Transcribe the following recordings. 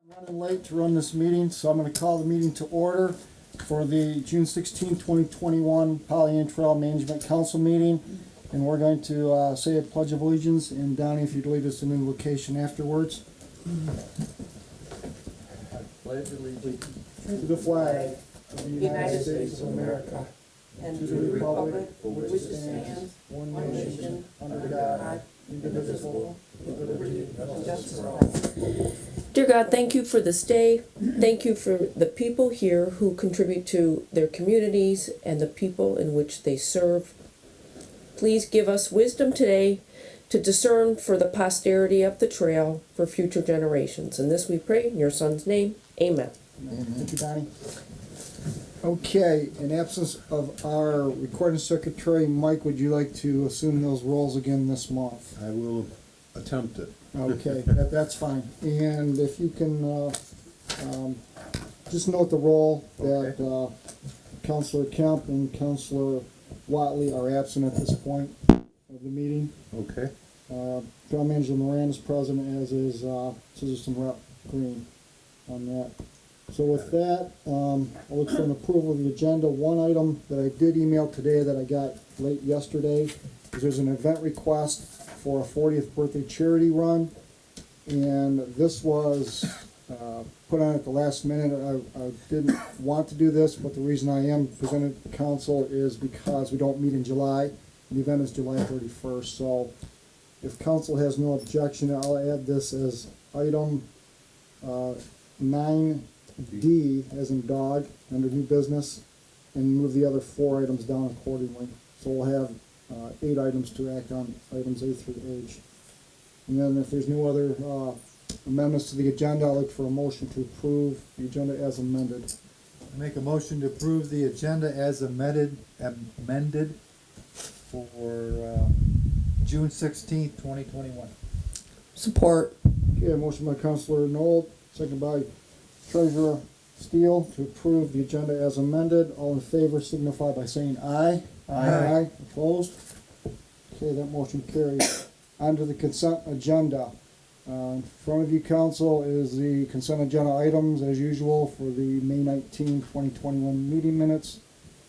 Running late to run this meeting, so I'm gonna call the meeting to order for the June 16, 2021 Pollyant Trail Management Council meeting. And we're going to say a pledge of allegiance, and Donnie, if you'd lead us in the invocation afterwards. Pledge allegiance To the flag of the United States of America, and to the republic for which it stands, one nation, under God, indivisible, with liberty and justice for all. Dear God, thank you for this day. Thank you for the people here who contribute to their communities and the people in which they serve. Please give us wisdom today to discern for the posterity of the trail for future generations. And this we pray in your Son's name. Amen. Thank you, Donnie. Okay, in absence of our recording secretary, Mike, would you like to assume those roles again this month? I will attempt it. Okay, that's fine. And if you can, just note the roll that, Counselor Kemp and Counselor Watley are absent at this point of the meeting. Okay. Town Manager Moran is present, as is, Citizen Rep Green on that. So with that, I'll look for an approval of the agenda. One item that I did email today that I got late yesterday is there's an event request for a 40th birthday charity run. And this was put on at the last minute. I didn't want to do this, but the reason I am presenting it to council is because we don't meet in July. The event is July 31st, so if council has no objection, I'll add this as item 9D, as in dog, under new business, and move the other 4 items down accordingly. So we'll have 8 items to act on, items A through H. And then if there's no other amendments to the agenda, I'll look for a motion to approve the agenda as amended. I make a motion to approve the agenda as amended for June 16th, 2021. Support. Okay, a motion by Councilor Knoll, second by Treasurer Steele to approve the agenda as amended. All in favor signify by saying aye. Aye. Opposed? Okay, that motion carries. On to the consent agenda. In front of you, council, is the consent agenda items as usual for the May 19, 2021 meeting minutes.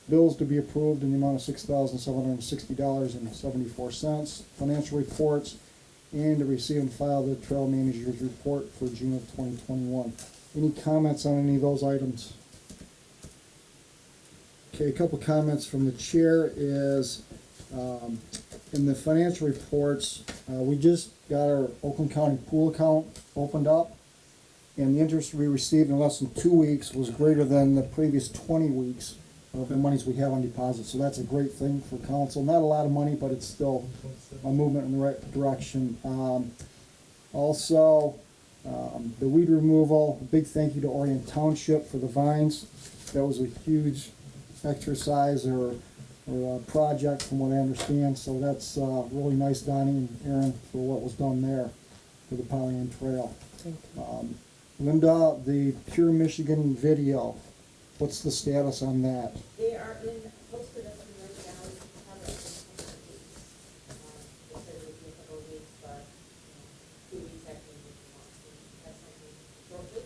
Bills to be approved in the amount of $6,760.74. Financial reports, and to receive and file the trail manager's report for June of 2021. Any comments on any of those items? Okay, a couple comments from the chair is, in the financial reports, we just got our Oakland County pool account opened up, and the interest we received in less than 2 weeks was greater than the previous 20 weeks of the monies we have on deposit. So that's a great thing for council. Not a lot of money, but it's still a movement in the right direction. Also, the weed removal, a big thank you to Orient Township for the vines. That was a huge exercise or project from what I understand. So that's really nice, Donnie and Aaron, for what was done there for the Pollyant Trail. Linda, the Pure Michigan video, what's the status on that? They are in, posted up and right now, we have it in 2 weeks. They said it would be a couple of weeks, but 2 weeks after we want to have something shortly.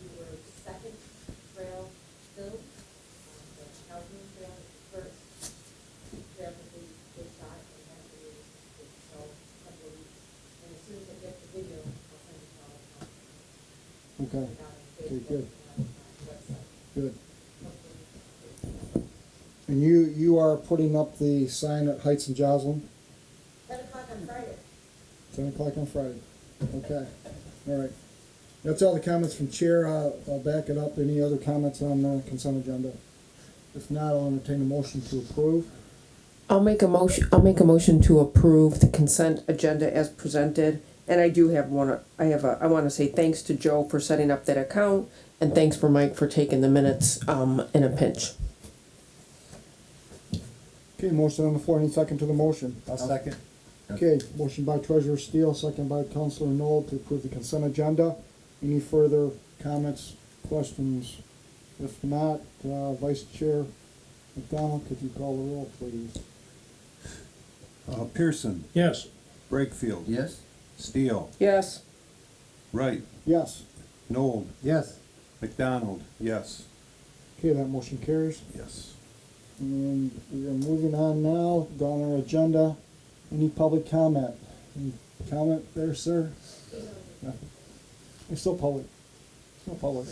We were second trail filled, the housing trail is the first trail that they shot, and that is, so a couple of weeks. And as soon as I get the video, I'll send it to all the council. Okay, Okay, good. Website. good. And you are putting up the sign at Heights and Joslin, 10 o'clock on Friday. 10 o'clock on Friday. Okay, all right. That's all the comments from chair. I'll back it up. Any other comments on the consent agenda? If not, I'll entertain a motion to approve. I'll make a motion to approve the consent agenda as presented. And I do have I want to say thanks to Joe for setting up that account, and thanks for Mike for taking the minutes in a pinch. Okay, motion on the floor. Any second to the motion? I'll second. Okay, motion by Treasurer Steele, second by Councilor Knoll to approve the consent agenda. Any further comments, questions? If not, Vice Chair McDonald, could you call the roll, please? Pearson, Yes. Brakefield, Yes? Steele, Yes. Wright, Yes. Noel, Yes. McDonald, yes. Okay, that motion carries. Yes. And we are moving on now, down our agenda. Any public comment? Any comment there, sir? No. It's still public. Still public.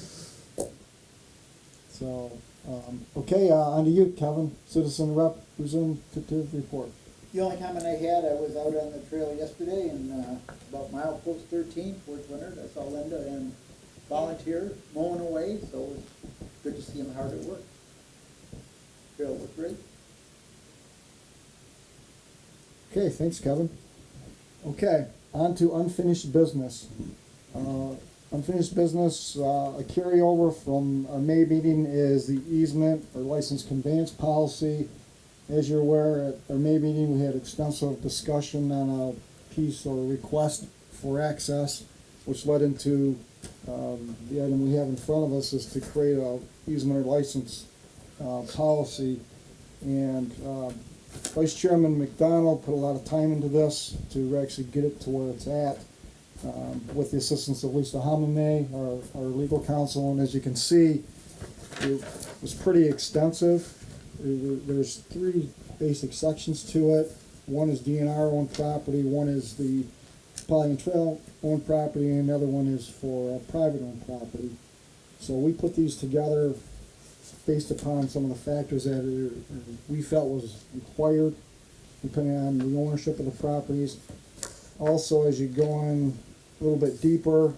So, okay, on to you, Kevin, citizen representative report. The only comment I had, I was out on the trail yesterday and, about milepost 13, Fort Leonard, I saw Linda and volunteer mowing away, so it was good to see them hard at work. Trail looked great. Okay, thanks, Kevin. Okay, on to unfinished business. Unfinished business, a carryover from our May meeting is the easement or license conveyance policy. As you're aware, at our May meeting, we had extensive discussion on a piece or request for access, which led into the item we have in front of us is to create a easement or license policy. And Vice Chairman McDonald put a lot of time into this to actually get it to where it's at, with the assistance of Lisa Hamame, our legal counsel. And as you can see, it was pretty extensive. There's three basic sections to it. One is DNR owned property, one is the Polly and Trail owned property, and the other one is for private owned property. So we put these together based upon some of the factors that we felt was required, depending on the ownership of the properties. Also, as you go on a little bit deeper,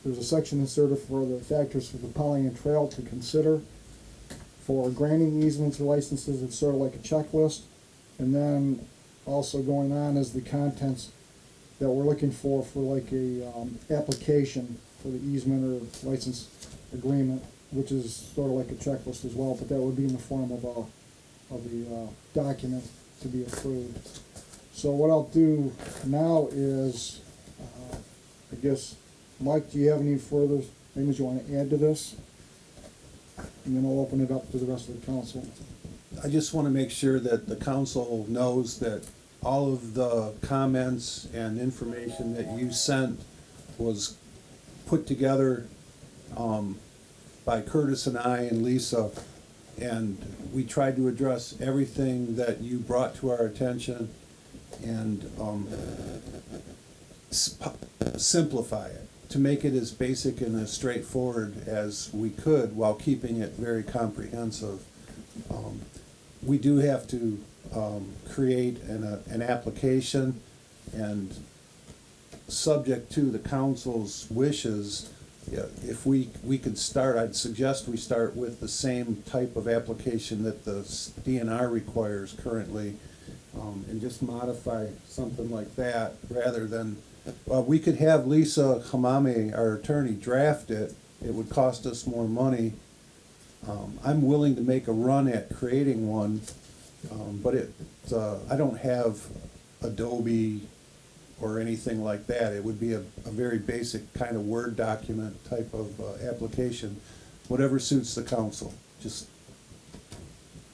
there's a section inserted for the factors for the Polly and Trail to consider. For granting easements or licenses, it's sort of like a checklist. And then also going on is the contents that we're looking for like a application for the easement or license agreement, which is sort of like a checklist as well, but that would be in the form of the document to be approved. So what I'll do now is, I guess, Mike, do you have any further things you want to add to this? And then I'll open it up to the rest of the council. I just want to make sure that the council knows that all of the comments and information that you sent was put together by Curtis and I and Lisa, and we tried to address everything that you brought to our attention and simplify it, to make it as basic and as straightforward as we could while keeping it very comprehensive. We do have to create an application, and subject to the council's wishes, yeah, if we could start, I'd suggest we start with the same type of application that the DNR requires currently, and just modify something like that rather than, we could have Lisa Hamame, our attorney, draft it. It would cost us more money. I'm willing to make a run at creating one, but I don't have Adobe or anything like that. It would be a very basic kind of Word document type of application, whatever suits the council. Just,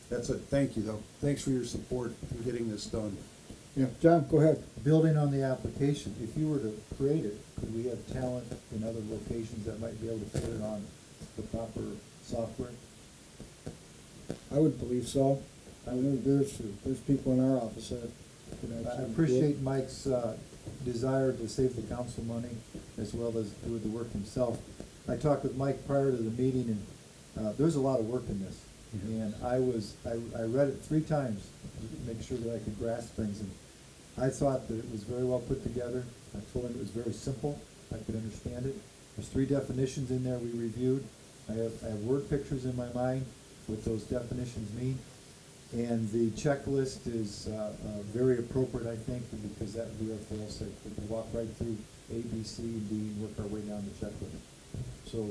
that's it. Thank you, though. Thanks for your support in getting this done. Yeah, John, go ahead. Building on the application, if you were to create it, could we have talent in other locations that might be able to put it on the proper software? I would believe so. I mean, there's people in our office that could actually I do it. appreciate Mike's desire to save the council money as well as do the work himself. I talked with Mike prior to the meeting, and there's a lot of work in this. And I read it 3 times to make sure that I could grasp things, and I thought that it was very well put together. I told him it was very simple. I could understand it. There's 3 definitions in there we reviewed. I have word pictures in my mind what those definitions mean. And the checklist is very appropriate, I think, because that would be our fail safe. We can walk right through A, B, C, and D and work our way down the checklist. So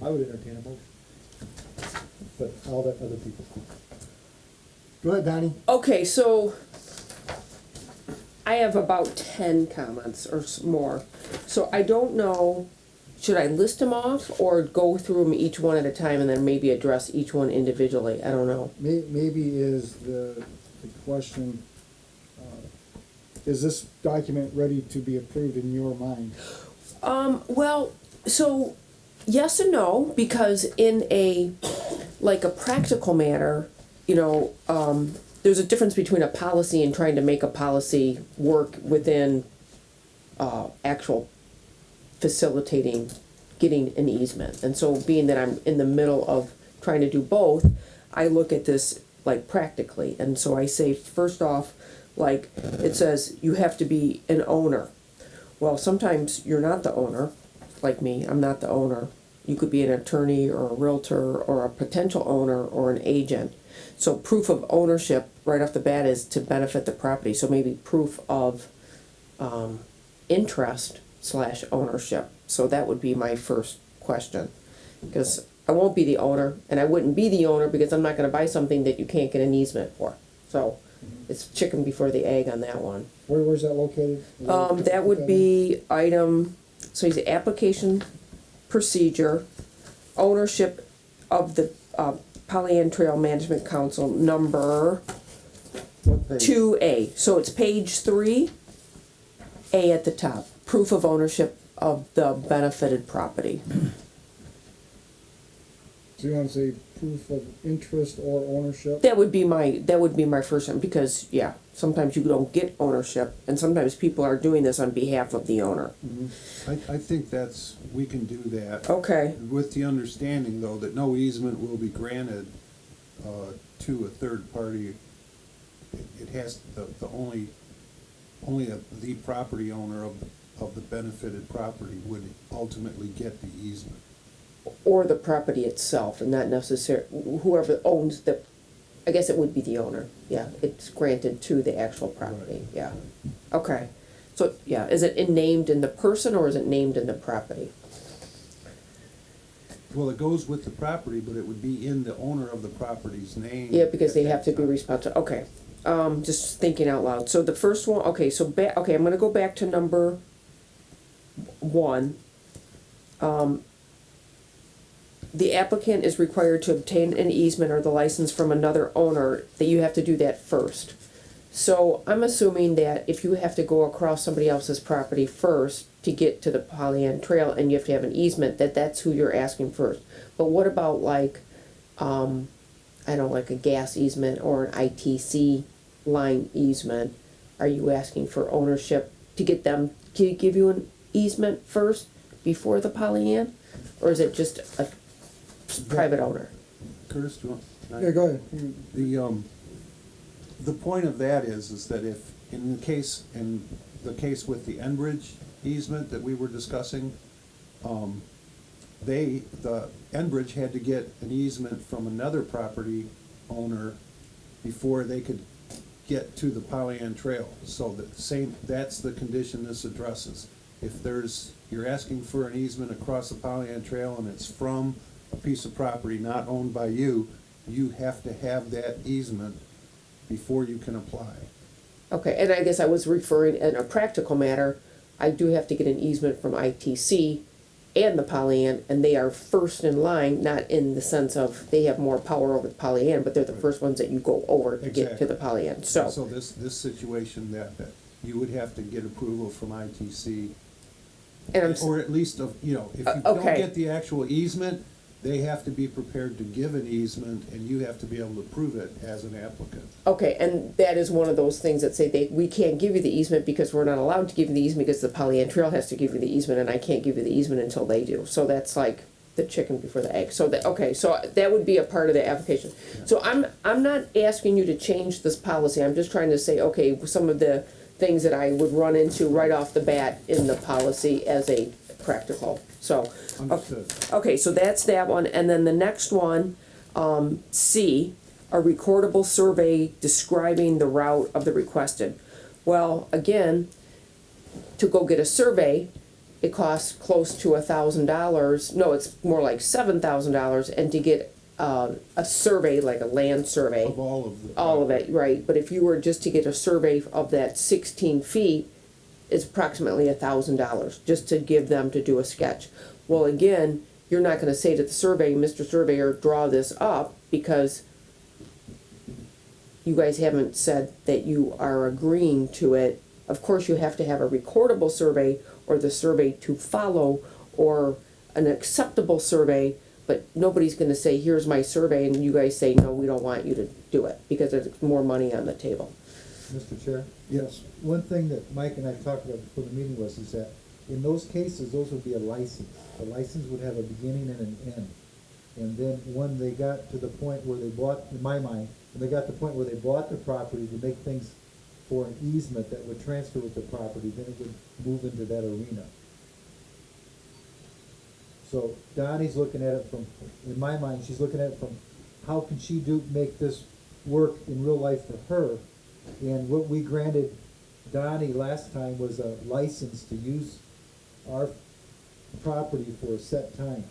I would entertain a motion. But I'll let other people speak. Go ahead, Donnie. Okay, so I have about 10 comments or more. So I don't know, should I list them off or go through them each one at a time and then maybe address each one individually? I don't know. Maybe is the question, is this document ready to be approved in your mind? Well, So, yes and no, because in a, like a practical manner, you know, there's a difference between a policy and trying to make a policy work within, actual facilitating getting an easement. And so being that I'm in the middle of trying to do both, I look at this like practically. And so I say, first off, like, it says you have to be an owner. Well, sometimes you're not the owner, like me, I'm not the owner. You could be an attorney or a realtor or a potential owner or an agent. So proof of ownership right off the bat is to benefit the property. So maybe proof of interest / ownership. So that would be my first question. Because I won't be the owner, and I wouldn't be the owner because I'm not gonna buy something that you can't get an easement for. So it's chicken before the egg on that one. Where's that located? That would be item, so he's application procedure, ownership of the Pollyant Trail Management Council, number What page? 2A. So it's page 3, A at the top, proof of ownership of the benefited property. So you wanna say proof of interest or ownership? That would be my first one, because, yeah, sometimes you don't get ownership, and sometimes people are doing this on behalf of the owner. I think we can do that. Okay, With the understanding, though, that no easement will be granted to a third party. It has, the property owner of the benefited property would ultimately get the easement. or the property itself, and not necessarily, whoever owns the, I guess it would be the owner, yeah, it's granted to the actual property, Right. yeah. Okay, so, yeah, is it named in the person, or is it named in the property? Well, it goes with the property, but it would be in the owner of the property's name. Yeah, because at they have to that be time. responsible, okay, just thinking out loud, so the first one, okay, so I'm gonna go back to number 1. The applicant is required to obtain an easement or the license from another owner, that you have to do that first. So I'm assuming that if you have to go across somebody else's property first to get to the Pollyant Trail and you have to have an easement, that's who you're asking first. But what about like, I don't know, like a gas easement or an ITC line easement? Are you asking for ownership to get them to give you an easement first before the Pollyant? Or is it just a private owner? Curtis, do you want? Yeah, go ahead. The point of that is that if, in the case with the Enbridge easement that we were discussing, the Enbridge had to get an easement from another property owner before they could get to the Pollyant Trail. So that's the condition this addresses. If you're asking for an easement across the Pollyant Trail and it's from a piece of property not owned by you, you have to have that easement before you can apply. Okay, and I guess I was referring in a practical matter, I do have to get an easement from ITC and the Pollyant, and they are first in line, not in the sense of they have more power over the Pollyant, but they're the first ones that you go over to get to the Pollyant, so. So this situation that you would have to get approval from ITC, And I'm, or at least if you don't okay. get the actual easement, they have to be prepared to give an easement, and you have to be able to prove it as an applicant. okay, and that is one of those things that say we can't give you the easement because we're not allowed to give you the easement because the Pollyant Trail has to give you the easement, and I can't give you the easement until they do, so that's like the chicken before the egg, so that would be a part of the application. So I'm not asking you to change this policy, I'm just trying to say, okay, some of the things that I would run into right off the bat in the policy as a practical, so. Understood. Okay, so that's that one, and then the next one, C, a recordable survey describing the route of the requested. Well, again, to go get a survey, it costs close to $1,000, no, it's more like $7,000, and to get a survey, like a land survey. Of all of the. All of it, right, but if you were just to get a survey of that 16 feet, it's approximately $1,000, just to give them to do a sketch. Well, again, you're not gonna say to the survey, Mr. Surveyor, draw this up, because you guys haven't said that you are agreeing to it. Of course, you have to have a recordable survey, or the survey to follow, or an acceptable survey, but nobody's gonna say, here's my survey, and you guys say, no, we don't want you to do it, because there's more money on the table. Mr. Chair? Yes. One thing that Mike and I talked about before the meeting is that in those cases, those would be a license. The license would have a beginning and an end. And then when they got to the point where they bought, in my mind, when they got to the point where they bought the property to make things for an easement that would transfer with the property, then it would move into that arena. So Donnie's looking at it from, in my mind, she's looking at it from, how can she make this work in real life for her? And what we granted Donnie last time was a license to use our property for a set time.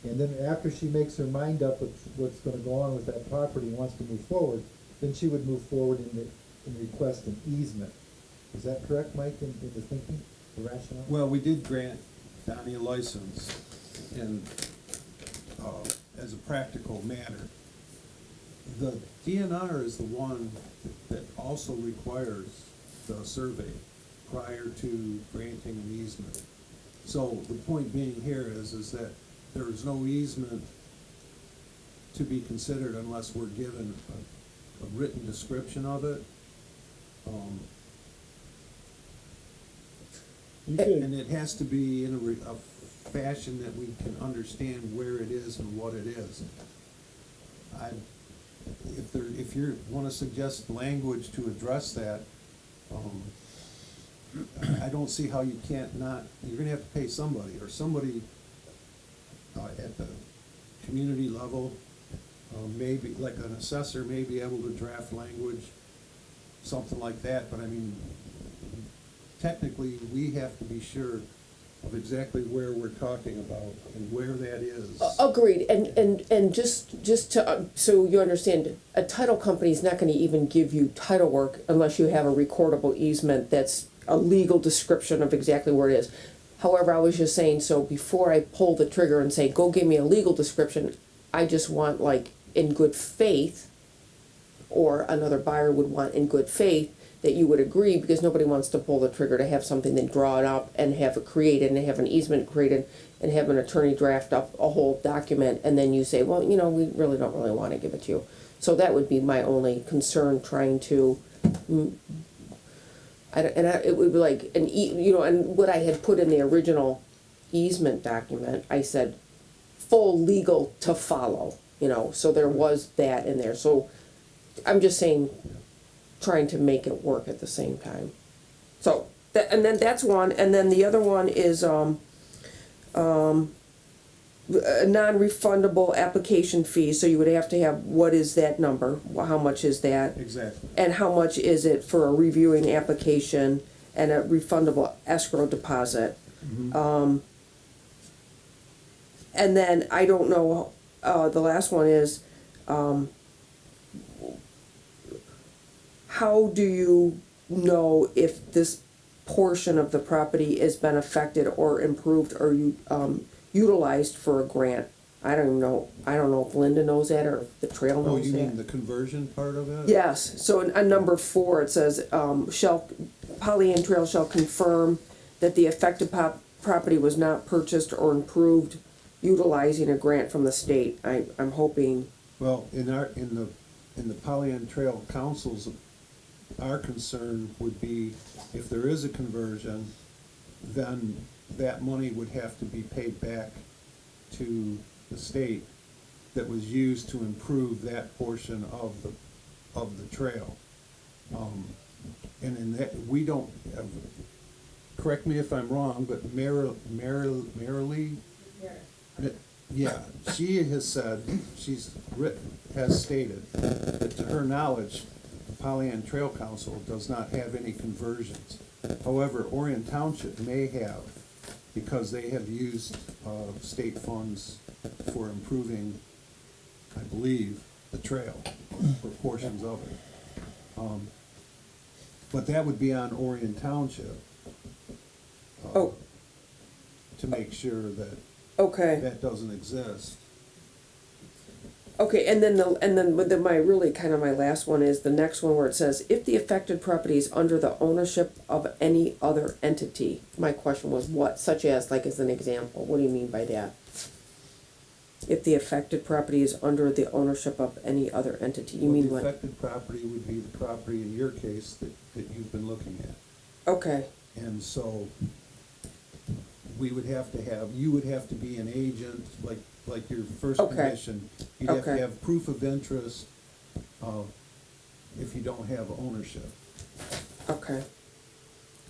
And then after she makes her mind up with what's gonna go on with that property and wants to move forward, then she would move forward and request an easement. Is that correct, Mike, in the thinking, the rationale? Well, we did grant Donnie a license, and, as a practical matter, the DNR is the one that also requires the survey prior to granting an easement. So the point being here is that there is no easement to be considered unless we're given a written description of it. You And could, it has to be in a fashion that we can understand where it is and what it is. If you wanna suggest language to address that, I don't see how you can't not, you're gonna have to pay somebody, or somebody, at the community level, maybe, like an assessor may be able to draft language, something like that, but I mean, technically, we have to be sure of exactly where we're talking about and where that is. Agreed, and just to, so you understand, a title company's not gonna even give you title work unless you have a recordable easement that's a legal description of exactly where it is. However, I was just saying, so before I pull the trigger and say, go give me a legal description, I just want, like, in good faith, or another buyer would want in good faith, that you would agree, because nobody wants to pull the trigger to have something, then draw it up and have it created, and have an easement created, and have an attorney draft up a whole document, and then you say, well, you know, we really don't really wanna give it to you. So that would be my only concern, trying to, it would be like, and what I had put in the original easement document, I said, full legal to follow, so there was that in there, so I'm just saying, trying to make it work at the same time. So, and then that's one, and then the other one is, a non-refundable application fee, so you would have to have, what is that number, how much is that? Exactly. And how much is it for a reviewing application and a refundable escrow deposit? And then, I don't know, the last one is, how do you know if this portion of the property has been affected or improved or utilized for a grant? I don't know if Linda knows that or if the trail Oh, knows you that. mean the conversion part of it? Yes, so on number 4, it says, Pollyant Trail shall confirm that the affected property was not purchased or improved utilizing a grant from the state. I'm hoping, Well, in the Pollyant Trail Councils, our concern would be if there is a conversion, then that money would have to be paid back to the state that was used to improve that portion of the trail. And in that, we don't, correct me if I'm wrong, but Marilee, yeah, she has said, has stated that to her knowledge, the Pollyant Trail Council does not have any conversions. However, Orion Township may have, because they have used state funds for improving, I believe, the trail, or portions of it. But that would be on Orion Township. Oh. To make sure that okay. that doesn't exist. Okay, and then with my really kind of my last one is the next one where it says, if the affected property is under the ownership of any other entity. My question was what, such as, like as an example, what do you mean by that? If the affected property is under the ownership of any other entity, you mean The what? affected property would be the property in your case that you've been looking at. Okay, And so we would have to have, you would have to be an agent, like your first Okay. condition. You'd have to Okay. have proof of interest, if you don't have ownership. okay.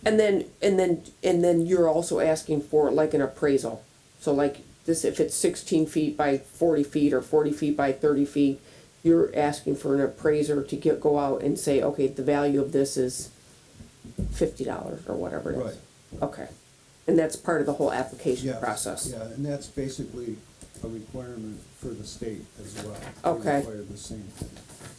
And then you're also asking for like an appraisal. So like this, if it's 16 feet by 40 feet or 40 feet by 30 feet, you're asking for an appraiser to go out and say, okay, the value of this is $50 or whatever it is. Right. Okay. And that's part of the whole application Yes, process. Yeah, and that's basically a requirement for the state as well. They Okay. require the same thing.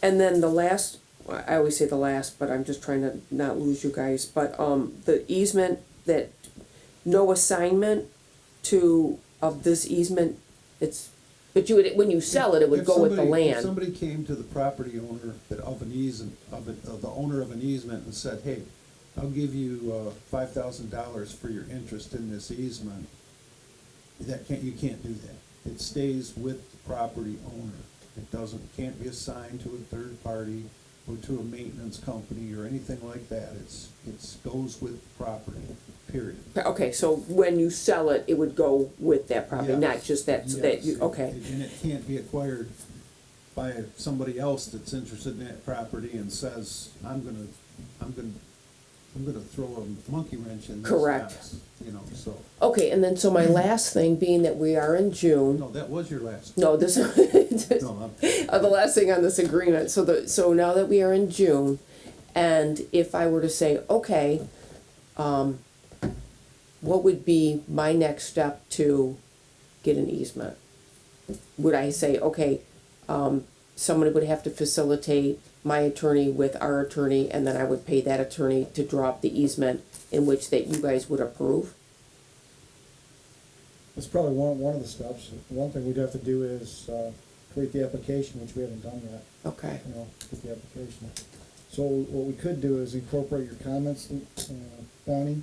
And then the last, I always say the last, but I'm just trying to not lose you guys, but, the easement that, no assignment of this easement, but you would, when you sell it, it would If go with the somebody- If land. somebody came to the property owner of an easement, of the owner of an easement and said, hey, I'll give you $5,000 for your interest in this easement, you can't do that. It stays with the property owner. It can't be assigned to a third party or to a maintenance company or anything like that. It goes with the property, period. Okay, so when you sell it, it would go with that property, not Yes, just that, so that you, yes. okay. And it can't be acquired by somebody else that's interested in that property and says, I'm gonna throw a monkey wrench in this Correct. house, so. Okay, and then, so my last thing, being that we are in June, No, that was your last. no, this, No, the last thing on this agreement, so now that we are in June, and if I were to say, okay, what would be my next step to get an easement? Would I say, okay, somebody would have to facilitate my attorney with our attorney, and then I would pay that attorney to draw up the easement in which that you guys would approve? That's probably one of the steps. One thing we'd have to do is, create the application, which we haven't done yet, Okay, get the application. So what we could do is incorporate your comments, Bonnie,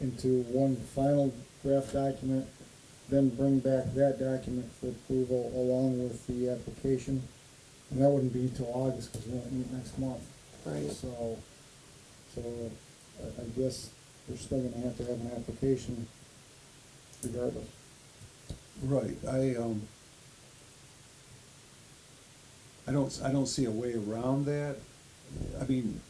into one final draft document, then bring back that document for approval along with the application. And that wouldn't be until August, because we won't meet next month. right. So I guess we're still gonna have to have an application regardless. right, I don't see a way around that. I mean,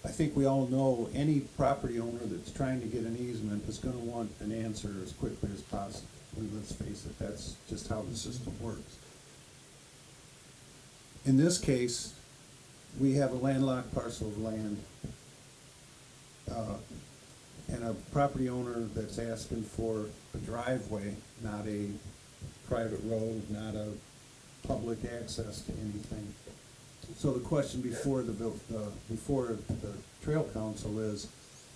I think we all know any property owner that's trying to get an easement is gonna want an answer as quickly as possible. Let's face it, that's just how the system works. In this case, we have a landlocked parcel of land, and a property owner that's asking for a driveway, not a private road, not a public access to anything. So the question before the Trail Council is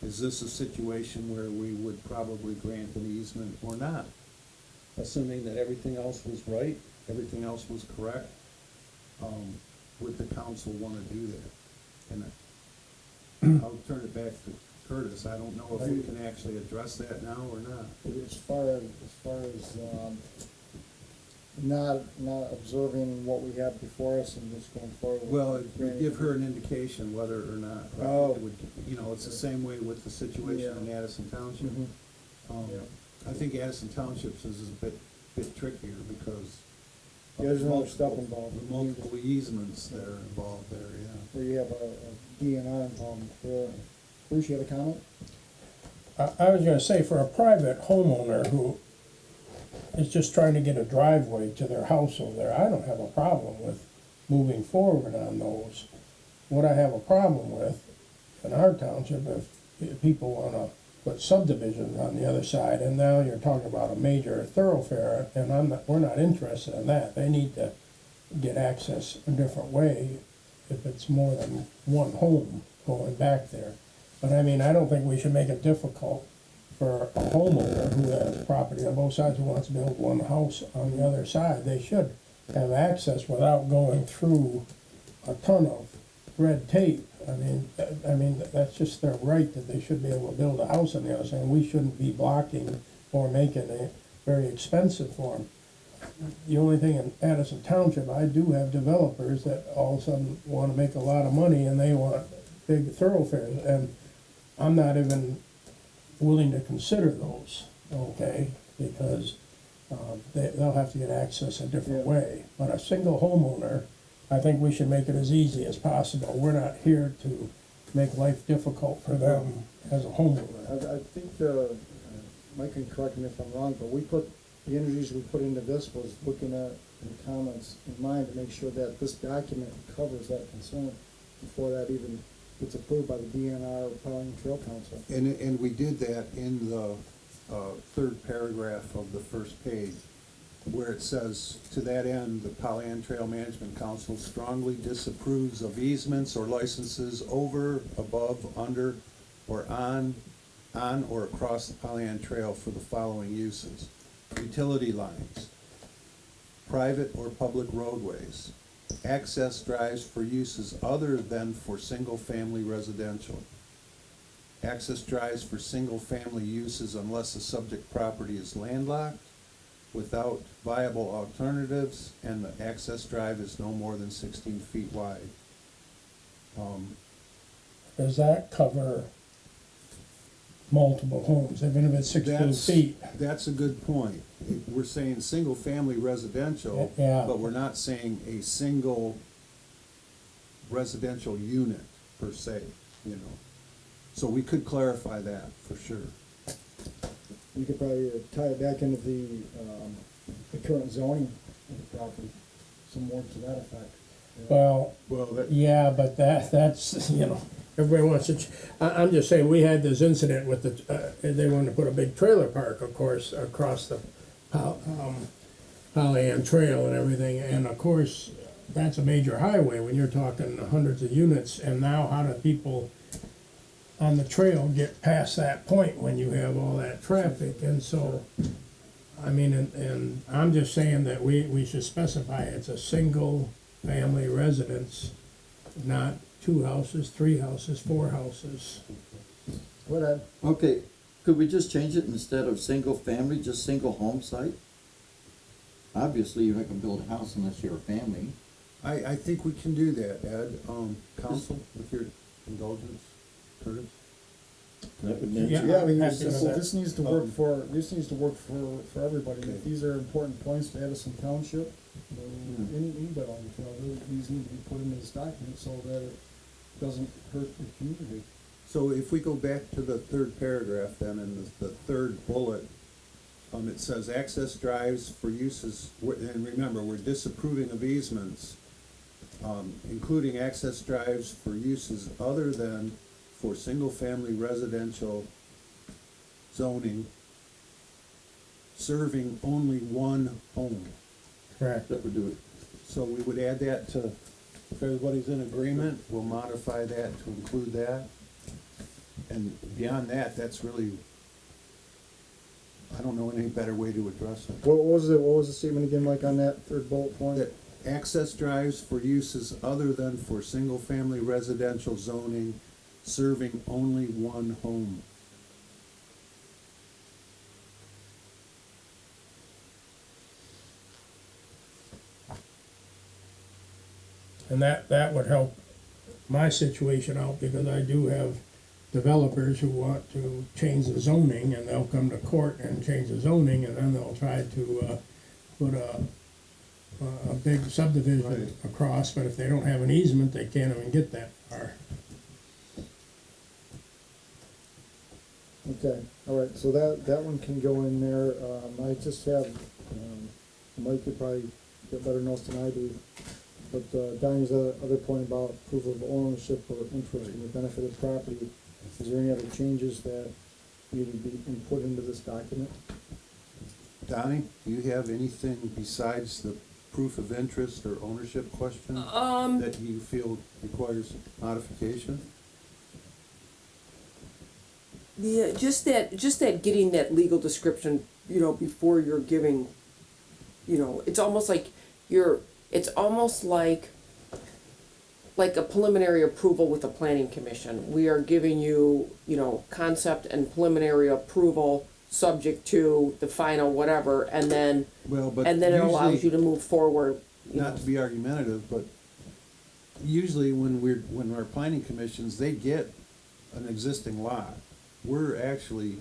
this a situation where we would probably grant an easement or not? Assuming that everything else was right, everything else was correct, would the council wanna do that? And I'll turn it back to Curtis. I don't know if we can actually address that now or not. As far as not observing what we have before us and just going forward. Well, it would give her an indication whether or not, right? Oh. It would, it's the same way with the situation in Addison Township. Mhm. Yeah. I think Addison Township's is a bit trickier because Yeah, there's another multiple- step involved. the multiple easements that are involved there, yeah. Where you have a DNR involvement. Bruce, you had a comment? I was gonna say, for a private homeowner who is just trying to get a driveway to their house over there, I don't have a problem with moving forward on those. What I have a problem with in our township, if people wanna put subdivisions on the other side, and now you're talking about a major thoroughfare, and we're not interested in that. They need to get access a different way if it's more than one home going back there. But I mean, I don't think we should make it difficult for a homeowner who has property on both sides who wants to build one house on the other side. They should have access without going through a ton of red tape. I mean, that's just their right, that they should be able to build a house on the other side, and we shouldn't be blocking or making it very expensive for them. The only thing in Addison Township, I do have developers that all of a sudden wanna make a lot of money and they want big thoroughfares, and I'm not even willing to consider those, okay? Because, they'll have to get access a different way. But a single homeowner, I think we should make it as easy as possible. We're not here to make life difficult for them as a homeowner. I think, Mike can correct me if I'm wrong, but the energies we put into this was looking at the comments in mind to make sure that this document covers that concern before that even gets approved by the DNR or Powering Trail Council. And we did that in the third paragraph of the first page, where it says, to that end, the Pollyant Trail Management Council strongly disapproves of easements or licenses over, above, under, or on or across the Pollyant Trail for the following uses: utility lines, private or public roadways, access drives for uses other than for single-family residential, access drives for single-family uses unless the subject property is landlocked, without viable alternatives, and the access drive is no more than 16 feet wide. Does that cover multiple homes, even if it's 16 feet? That's a good point. We're saying single-family residential, Yeah. but we're not saying a single residential unit per se, you know. So we could clarify that for sure. You could probably tie it back into the current zoning of the property, some words to that effect. Well, yeah, but that's, you know, everybody wants to, I'm just saying, we had this incident with they wanted to put a big trailer park, of course, across the Pollyant Trail and everything, and of course, that's a major highway when you're talking hundreds of units, and now how do people on the trail get past that point when you have all that traffic? And so, I mean, and I'm just saying that we should specify it's a single family residence, not 2 houses, 3 houses, 4 houses. What Okay, could we just change it instead of single family, just single home site? Obviously, you're not gonna build a house unless you're a family. I think we can do that, Ed. Council, with your indulgence, Curtis? That would Yeah. Yeah, I mean, Happy to so that. this needs to work for everybody. Okay. If these are important points to Addison Township, anybody on the trail, these need to be put into this document so that it doesn't hurt the community. So if we go back to the third paragraph then, in the third bullet, it says access drives for uses, and remember, we're disapproving of easements, including access drives for uses other than for single-family residential zoning, serving only one home. Correct. That would do it. So we would add that to, if everybody's in agreement, we'll modify that to include that. And beyond that, that's really, I don't know any better way to address it. What was the statement again, Mike, on that third bullet point? That access drives for uses other than for single-family residential zoning, serving only one home. And that would help my situation out, because I do have developers who want to change the zoning, and they'll come to court and change the zoning, and then they'll try to put a big subdivision Right. across, but if they don't have an easement, they can't even get that far. Okay, all right, so that one can go in there. I just have, Mike could probably get better notes than I do. But Donnie's other point about proof of ownership or interest in the benefited property, is there any other changes that need to be input into this document? Donnie, do you have anything besides the proof of interest or ownership question that you feel requires modification? Yeah, just that getting that legal description, before you're giving, it's almost like it's almost like a preliminary approval with the planning commission. We are giving you, concept and preliminary approval, subject to the final whatever, and then Well, but it allows you usually, to move forward. not to be argumentative, but usually when our planning commissions, they get an existing lot. We're actually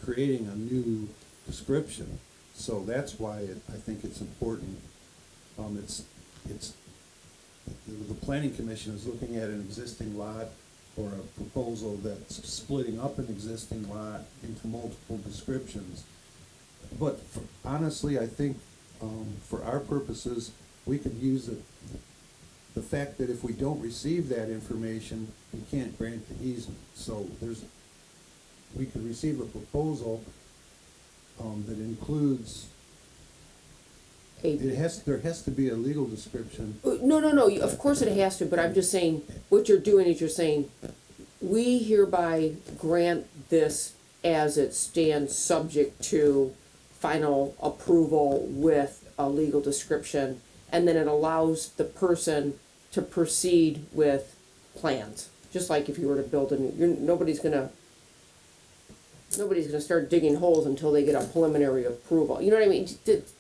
creating a new description, so that's why I think it's important. The planning commission is looking at an existing lot or a proposal that's splitting up an existing lot into multiple descriptions. But honestly, I think, for our purposes, we could use the fact that if we don't receive that information, we can't grant the easement. So we could receive a proposal, that includes, there has to be a legal description. No, of course it has to, but I'm just saying, what you're doing is you're saying, we hereby grant this as it stands, subject to final approval with a legal description, and then it allows the person to proceed with plans. Just like if you were to build nobody's gonna start digging holes until they get a preliminary approval. You know what I mean?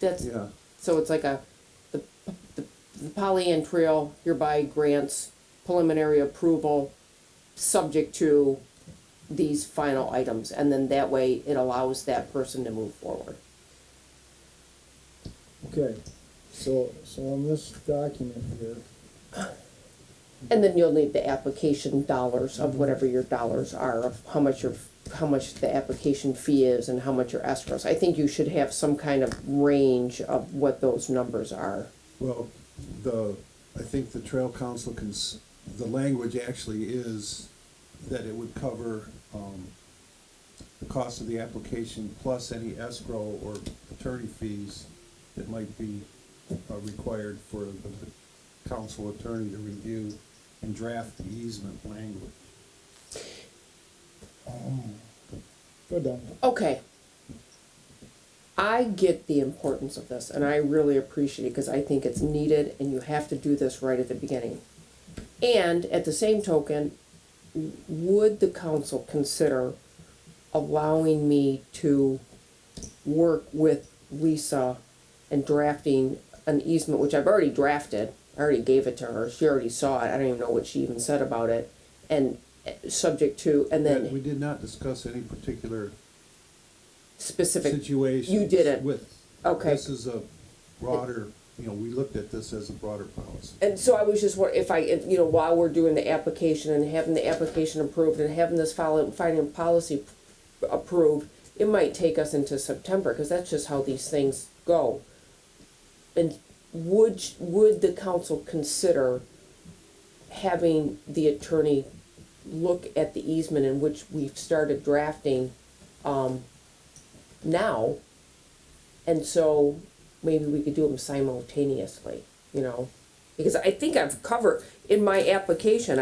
That's, Yeah. so it's like the Polly Ann Trail hereby grants preliminary approval subject to these final items, and then that way it allows that person to move forward. Okay, so on this document here, And then you'll need the application dollars of whatever your dollars are, of how much the application fee is and how much your escrows. I think you should have some kind of range of what those numbers are. Well, I think the Trail Council the language actually is that it would cover, the cost of the application plus any escrow or attorney fees that might be, required for the council attorney to review and draft the easement language. go down. Okay. I get the importance of this, and I really appreciate it, because I think it's needed, and you have to do this right at the beginning. And at the same token, would the council consider allowing me to work with Lisa and drafting an easement, which I've already drafted, I already gave it to her, she already saw it, I don't even know what she even said about it, and subject to, and We then did not discuss any particular specific, situations. you didn't. Okay. This is a broader, we looked at this as a broader policy. and so I was just, while we're doing the application and having the application approved and having this finding policy approved, it might take us into September, because that's just how these things go. And would the council consider having the attorney look at the easement in which we've started drafting, now? And so maybe we could do them simultaneously, because I think I've covered, in my application,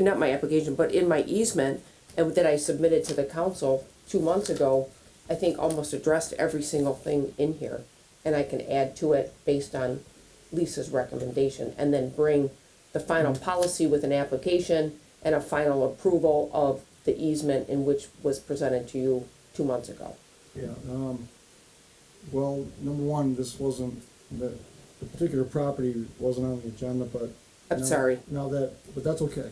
not my application, but in my easement, and that I submitted to the council 2 months ago, I think almost addressed every single thing in here. And I can add to it based on Lisa's recommendation, and then bring the final policy with an application and a final approval of the easement in which was presented to you 2 months ago. Yeah, well, number one, this wasn't, the particular property wasn't on the agenda, but. I'm sorry. But that's okay,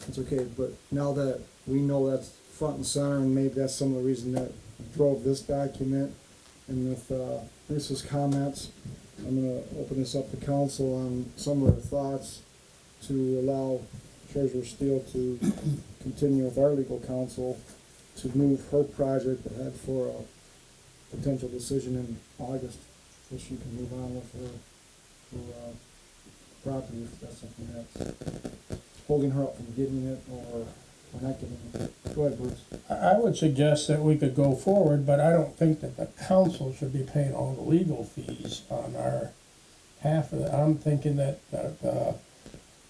it's okay, but now that we know that's front and center, and maybe that's some of the reason that drove this document, and with, Lisa's comments, I'm gonna open this up to council on some of their thoughts to allow Treasurer Steele to continue with our legal counsel to move her project ahead for a potential decision in August, so she can move on with her property, if that's something that's holding her up from getting it or not getting it. Go ahead, Bruce. I would suggest that we could go forward, but I don't think that the council should be paying all the legal fees on our half of it. I'm thinking that,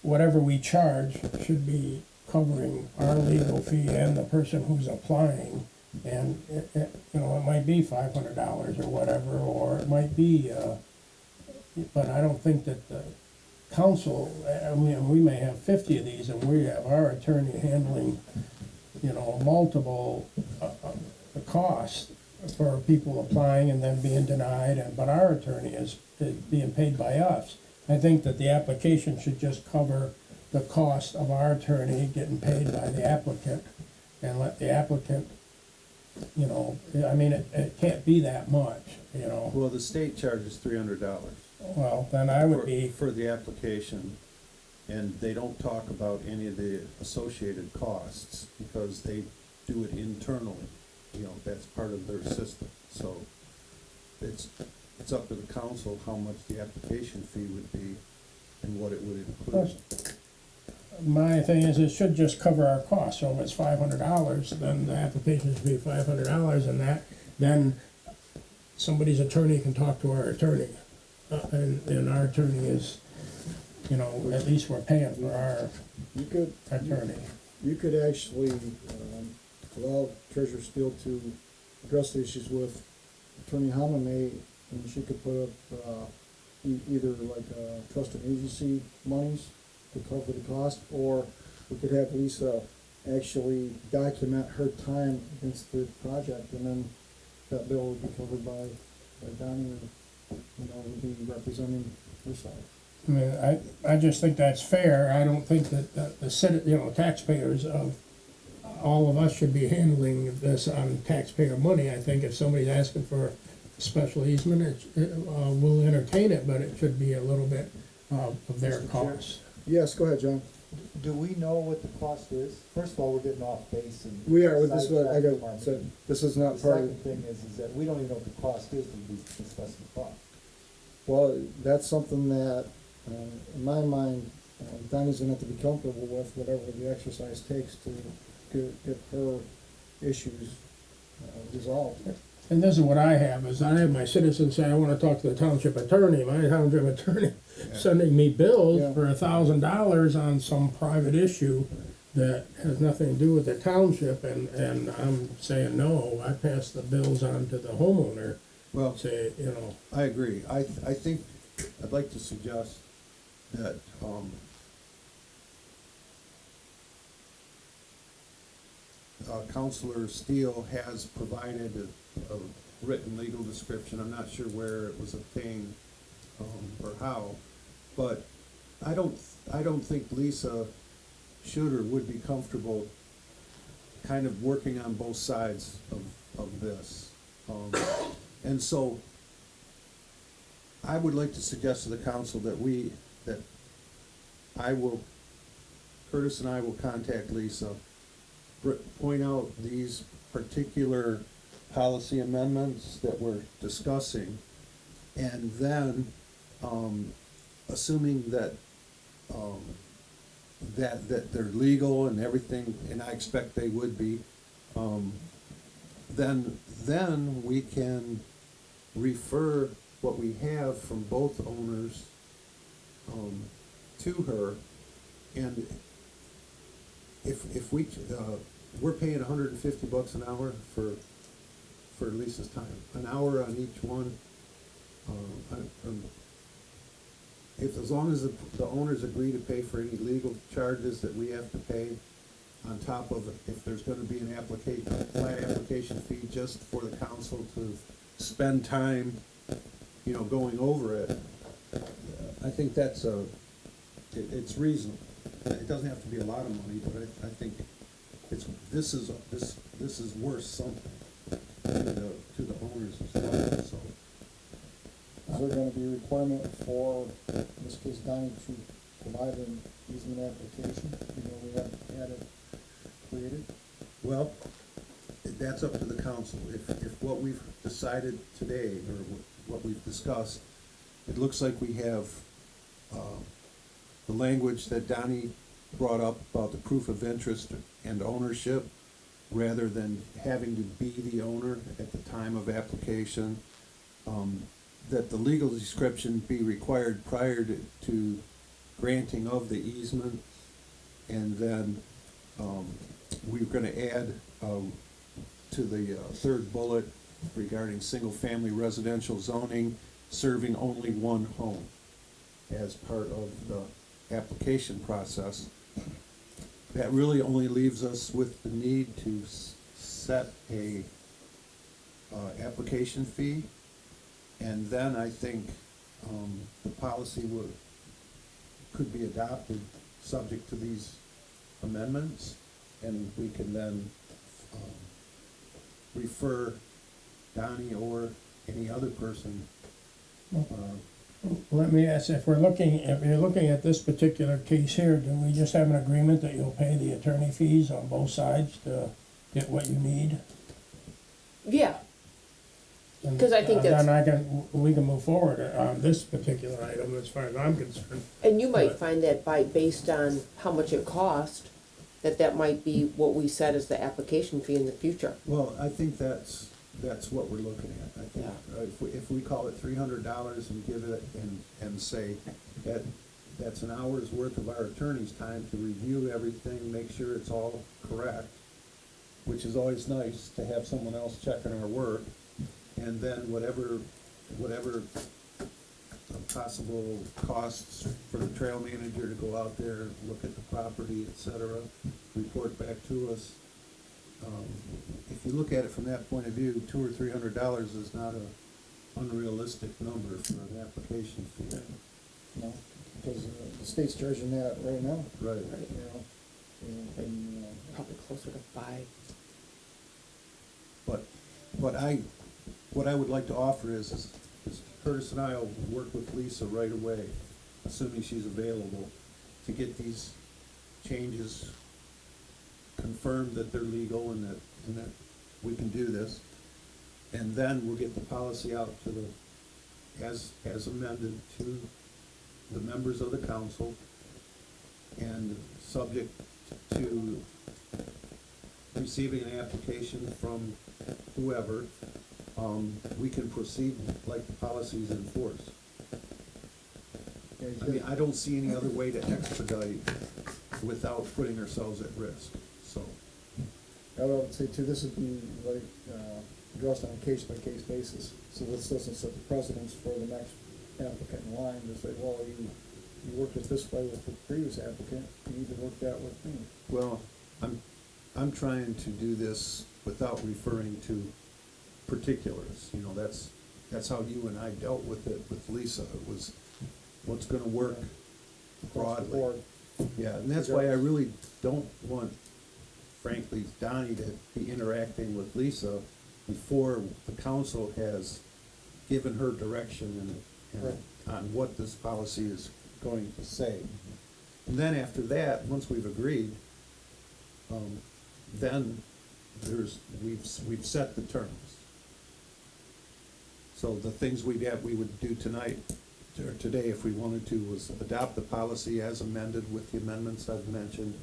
whatever we charge should be covering our legal fee and the person who's applying. And it might be $500 or whatever, or it might be, but I don't think that the council, I mean, we may have 50 of these, and we have our attorney handling, you know, multiple costs for people applying and then being denied, but our attorney is being paid by us. I think that the application should just cover the cost of our attorney getting paid by the applicant, and let the applicant, you know, I mean, it can't be that much, you know. Well, the state charges $300 Well, then I would be, for the application, and they don't talk about any of the associated costs, because they do it internally. You know, that's part of their system, so it's up to the council how much the application fee would be and what it would include. my thing is, it should just cover our costs, so if it's $500, then the application should be $500, and then somebody's attorney can talk to our attorney. And our attorney is, you know, at least we're paying for our You could, attorney. you could actually, allow Treasurer Steele to address the issues with Attorney Hamame, and she could put up, either like, trust and agency monies to cover the cost, or we could have Lisa actually document her time against the project, and then that bill would be covered by Donnie, or, you know, would be representing her side. I mean, I just think that's fair. I don't think that the city, you know, taxpayers of, all of us should be handling this on taxpayer money. I think if somebody's asking for a special easement, we'll entertain it, but it should be a little bit of their Mr. Chair? cost. Yes, go ahead, John. Do we know what the cost is? First of all, we're getting off base and. We are, this is what I sidetracked from got, our said, meeting. this is The not part of, second thing is that we don't even know what the cost is to be discussing the cost. well, that's something that, in my mind, Donnie's gonna have to be comfortable with whatever the exercise takes to get her issues resolved. And this is what I have, is I have my citizens say, I wanna talk to the township attorney. My township attorney sending me bills Yeah. for $1,000 on some private issue that has nothing to do with the township, and I'm saying, no, I pass the bills on to the homeowner. Well, Say, you know, I agree. I think, I'd like to suggest that, Counselor Steele has provided a written legal description. I'm not sure where it was obtained, or how, but I don't think Lisa should or would be comfortable kind of working on both sides of this. And so I would like to suggest to the council that Curtis and I will contact Lisa, point out these particular policy amendments that we're discussing, and then, assuming that they're legal and everything, and I expect they would be, then we can refer what we have from both owners to her, and if we, we're paying $150 an hour for Lisa's time, an hour on each one. As long as the owners agree to pay for any legal charges that we have to pay, on top of, if there's gonna be an flat application fee just for the council to spend time, you know, going over it, I think that's it's reasonable. It doesn't have to be a lot of money, but I think this is worth something to the owners as well, so. Is there gonna be a requirement for, in this case, Donnie to provide an easement application, even though we haven't had it created? Well, that's up to the council. If what we've decided today, or what we've discussed, it looks like we have, the language that Donnie brought up about the proof of interest and ownership, rather than having to be the owner at the time of application, that the legal description be required prior to granting of the easement, and then, we're gonna add, to the third bullet regarding single-family residential zoning, serving only one home as part of the application process. That really only leaves us with the need to set a application fee, and then I think the policy could be adopted subject to these amendments, and we can then refer Donnie or any other person. Let me ask, if you're looking at this particular case here, do we just have an agreement that you'll pay the attorney fees on both sides to get what you need? Yeah, 'Cause I think Then we can move forward on this particular item as far as I'm concerned. and you might Right. find that based on how much it cost, that might be what we set as the application fee in the future. Well, I think that's what we're looking at. I think Yeah. if we call it $300 and give it, and say that that's an hour's worth of our attorney's time to review everything, make sure it's all correct, which is always nice to have someone else checking our work, and then whatever possible costs for the trail manager to go out there, look at the property, et cetera, report back to us. If you look at it from that point of view, $200 or $300 is not an unrealistic number for an application fee. No, because the state's charging that right now, Right. you know. And, Probably closer to 5. But what I would like to offer is Curtis and I will work with Lisa right away, assuming she's available, to get these changes confirmed that they're legal and that we can do this. And then we'll get the policy out to as amended to the members of the council, and subject to receiving an application from whoever, we can proceed like the policy is enforced. I mean, I don't see any other way to expedite without putting ourselves at risk, so. I would say too, this would be like, addressed on a case-by-case basis, so this doesn't set the precedence for the next applicant in line to say, well, you worked it this way with the previous applicant, you need to work that with me. Well, I'm trying to do this without referring to particulars, you know, that's how you and I dealt with it with Lisa. It was what's gonna work Across the broadly. board. Yeah, and that's why I really don't want, frankly, Donnie to be interacting with Lisa before the council has given her direction and on what this policy is going to say. And then after that, once we've agreed, then we've set the terms. So the things we would do tonight, or today if we wanted to, was adopt the policy as amended with the amendments I've mentioned,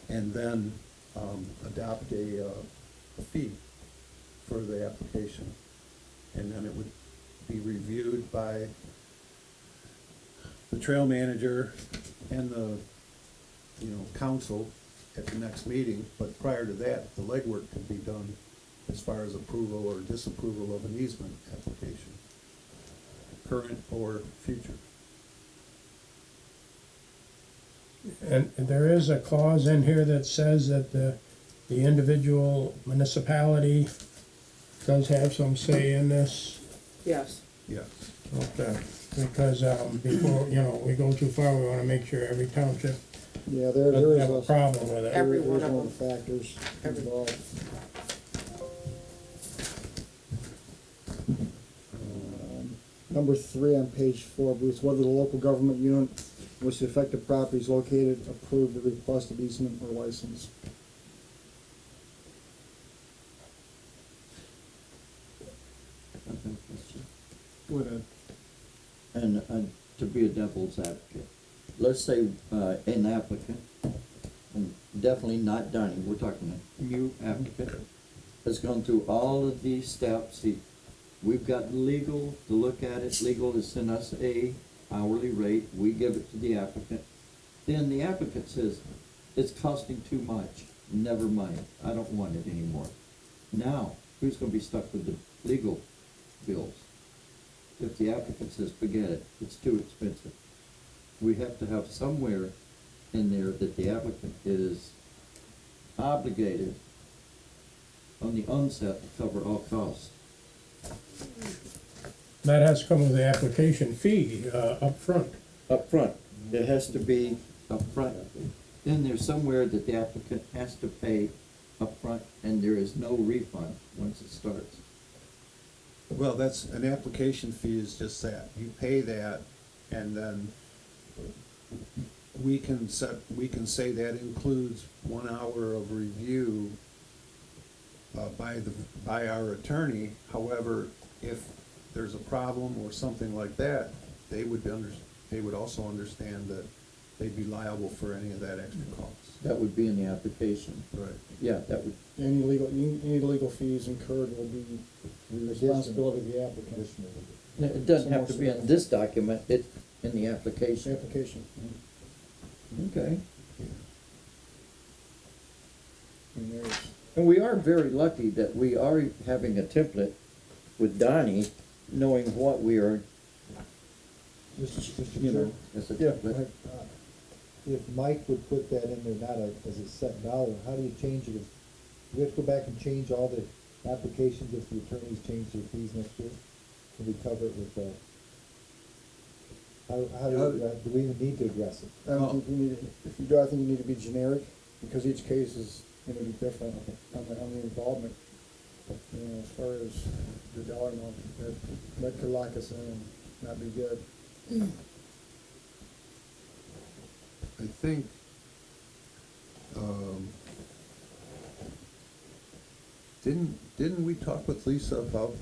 and then adopt a fee for the application. And then it would be reviewed by the trail manager and the, council at the next meeting, but prior to that, the legwork could be done as far as approval or disapproval of an easement application, current or future. And there is a clause in here that says that the individual municipality does have some say in this. Yes. Yes. Okay, because, before, we go too far, we wanna make sure every township Yeah, there doesn't is have a a, problem with it. Every there's one of one of the factors Every- involved. Number 3 on page 4, Bruce, whether the local government unit which the affected property is located approved the requested easement or license. Go ahead. And to be a devil's advocate, let's say, an applicant, and definitely not Donnie, we're talking a new applicant, has gone through all of these steps, we've got legal to look at it, legal to send us a hourly rate, we give it to the applicant. Then the applicant says, it's costing too much, never mind, I don't want it anymore. Now, who's gonna be stuck with the legal bills? if the applicant says, forget it, it's too expensive, we have to have somewhere in there that the applicant is obligated on the onset to cover all costs. That has to come with the application fee, up front. Up front, there has to be up front. In there somewhere that the applicant has to pay up front, and there is no refund once it starts. Well, that's, an application fee is just that. You pay that, and then we can say that includes 1 hour of review by our attorney. However, if there's a problem or something like that, they would also understand that they'd be liable for any of that extra cost. That would be in the application. Right. Yeah, that would, Any legal fees incurred will be the responsibility of the applicant. it doesn't have to be in this document, it's in the application. Application. Okay. And there's, And we are very lucky that we are having a template with Donnie, knowing what we are, Mr. you know, Chair, as a Yeah. template. if Mike would put that in there, not as a set dollar, how do you change it? Do we have to go back and change all the applications if the attorneys change their fees next year? Can we cover it with, how do we even need to address it? I don't think you need, if you do, I think you need to be generic, because each case is gonna be different on the involvement. You know, as far as the dollar amount, that could lock us in and not be good. I think, didn't we talk with Lisa about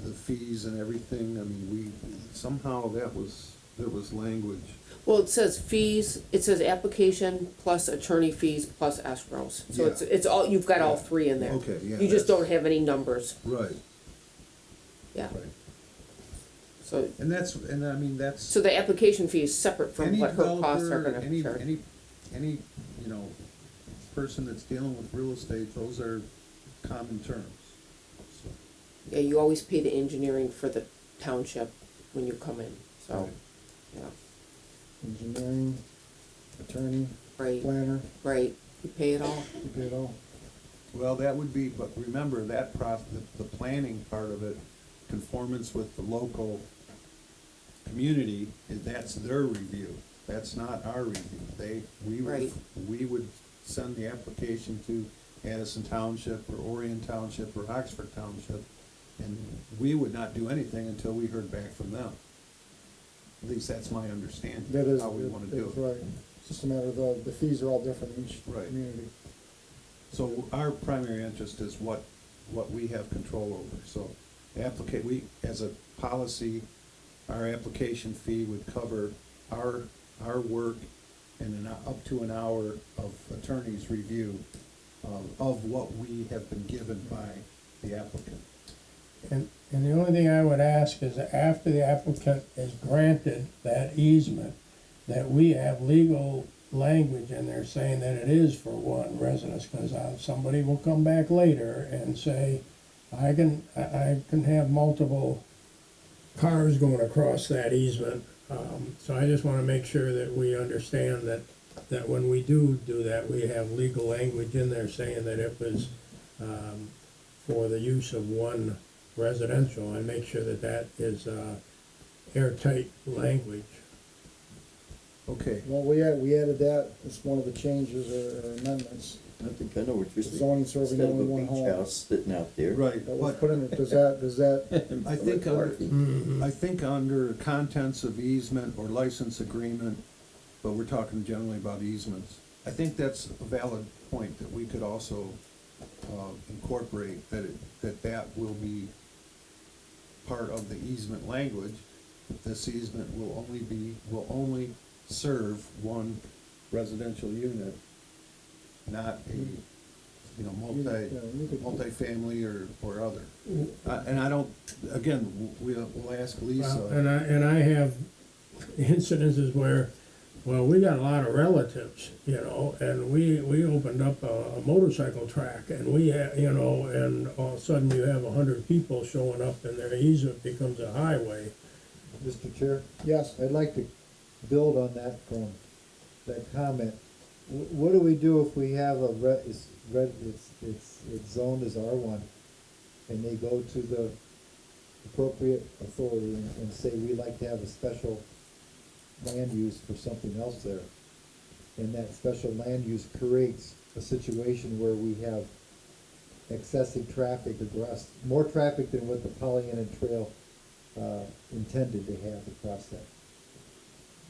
the fees and everything? I mean, somehow there was language. Well, it says fees, it says application plus attorney fees plus escrows. So Yeah. it's all, you've got all three in there. Okay, yeah, You just that's- don't have any numbers, Right, yeah. right. So, And I mean, that's. so the application fee is separate from Any what her costs are developer, gonna any, charge. any, you know, person that's dealing with real estate, those are common terms. So, Yeah, you always pay the engineering for the township when you come in, so, Right. yeah, Engineering, attorney, right, planner, right, you pay it all. you get it all. Well, that would be, but remember that the planning part of it, conformance with the local community, that's their review. That's not our review. Right. We would send the application to Addison Township or Orion Township or Oxford Township, and we would not do anything until we heard back from them. At least that's my understanding, That is, how we wanna do that's it. right. It's just a matter of the fees are all different in each Right. community. So our primary interest is what we have control over, so we, as a policy, our application fee would cover our work and up to an hour of attorney's review of what we have been given by the applicant. And the only thing I would ask is that after the applicant is granted that easement, that we have legal language in there saying that it is for one residence, because somebody will come back later and say, I can have multiple cars going across that easement. So I just wanna make sure that we understand that when we do that, we have legal language in there saying that it was, for the use of one residential, and make sure that is, airtight language. Okay, Well, we added that as one of the changes or amendments. I think I know what you're saying. Zoning serving Instead of only a one beach home. house sitting out there. right, That was but put in, does that, I think under, Mhm. I think under contents of easement or license agreement, but we're talking generally about easements, I think that's a valid point that we could also incorporate, that will be part of the easement language. This easement will only serve one residential unit, not a, you could- multifamily or other. And I don't, again, we'll ask Lisa. Well, and I have incidences where Well, we got a lot of relatives, you know, and we opened up a motorcycle track, and we had, you know, and all of a sudden you have 100 people showing up, and their easement becomes a highway. Mr. Chair, Yes, I'd like to build on that from that comment. What do we do if we have a it's zoned as R1, and they go to the appropriate authority and say, we'd like to have a special land use for something else there? And that special land use creates a situation where we have excessive traffic across, more traffic than what the Pollyanna Trail intended to have across that.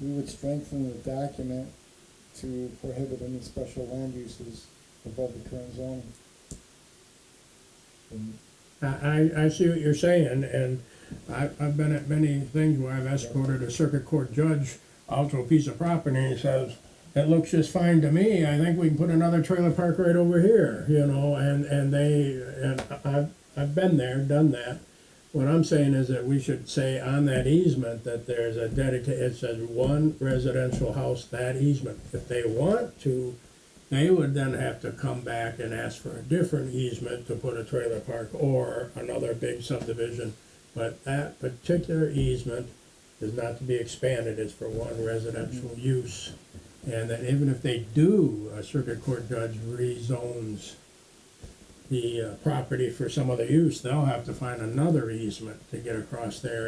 we would strengthen the document to prohibit any special land uses above the current zoning. And I see what you're saying, and I've been at many things where I've escorted a circuit court judge out to a piece of property, and he says, "It looks just fine to me, I think we can put another trailer park right over here," you know, and I've been there, done that. What I'm saying is that we should say on that easement that there's a it says one residential house, that easement. If they want to, they would then have to come back and ask for a different easement to put a trailer park or another big subdivision. But that particular easement is not to be expanded, it's for one residential use. And that even if they do, a circuit court judge rezones the property for some other use, they'll have to find another easement to get across there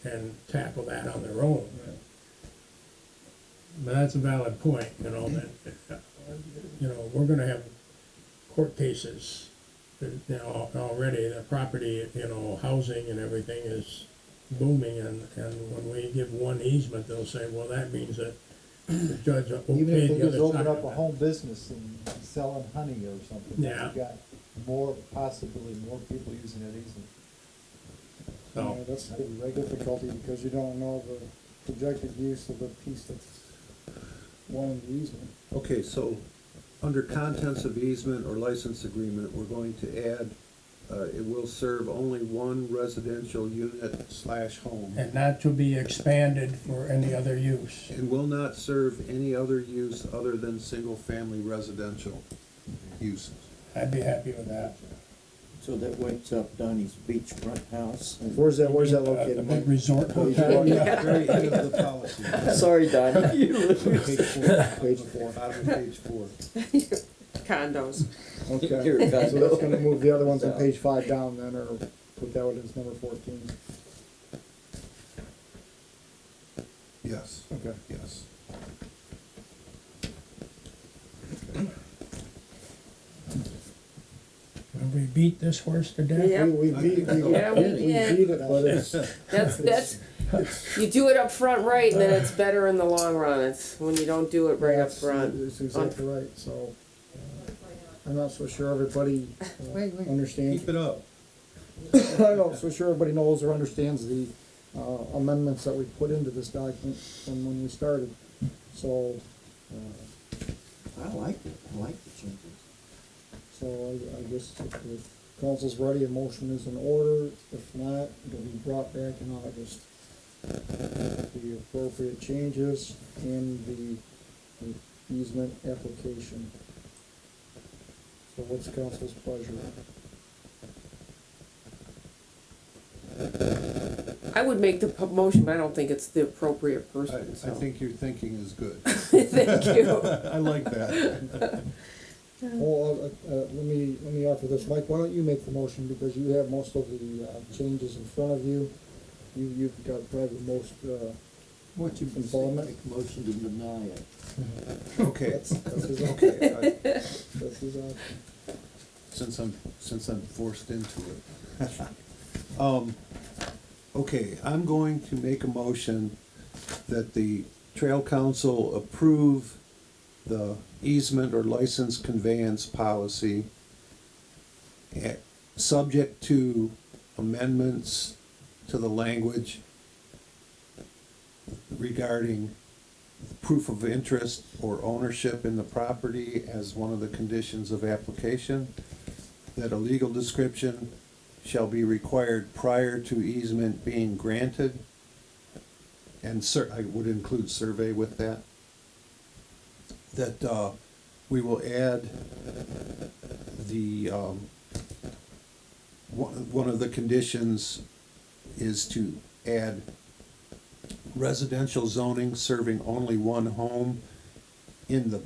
and tackle that on their own. But that's a valid point, you know, that, you know, we're gonna have court cases, you know, already, the property, you know, housing and everything is booming, and when we give one easement, they'll say, well, that means that the judge even if okayed they the just other open side up of a it. home business and selling honey or something, Yeah. you've got possibly more people using that easement. So, Yeah, that's the regular difficulty, because you don't know the projected use of the piece that's one in the easement. Okay, so under contents of easement or license agreement, we're going to add, it will serve only one residential unit / home and not to be expanded for any other use. and will not serve any other use other than single-family residential uses. I'd be happy with that. So that wakes up Donnie's beachfront house. Where's that A located, big Mike? resort hotel. Very end of the policy. Sorry, Donnie. Page 4. Page 4. Bottom of page 4. Condos. Okay, Here, guys, so that's go. gonna move the other ones on page 5 down then, or put that one as number 14. Yes, Okay. yes. Have we beat this horse to death? Yeah. We beat Yeah, we did. beat it, but it's, That's, you do it up front right, and then it's better in the long run. It's when you don't do it right up that's, front. that's exactly right, so. I'm not so sure everybody understands. Keep it up. I'm not so sure everybody knows or understands the amendments that we put into this document from when we started. So, I like it, I like the changes. so I guess if council's ready, a motion is in order. If not, it'll be brought back in August. The appropriate changes and the easement application. So what's council's pleasure? I would make the motion, but I don't think it's the appropriate I person, so. think your thinking is good. Thank you. I like that. Well, let me offer this. Mike, why don't you make the motion, because you have most of the changes in front of you. You've got probably the most, What you can say, Involvement? make a motion to deny it. Okay, that's his option. okay, That's his option. since I'm forced into it. Okay, I'm going to make a motion that the Trail Council approve the easement or license conveyance policy, subject to amendments to the language regarding proof of interest or ownership in the property as one of the conditions of application, that a legal description shall be required prior to easement being granted, and I would include survey with that. that we will add the, one of the conditions is to add residential zoning serving only one home in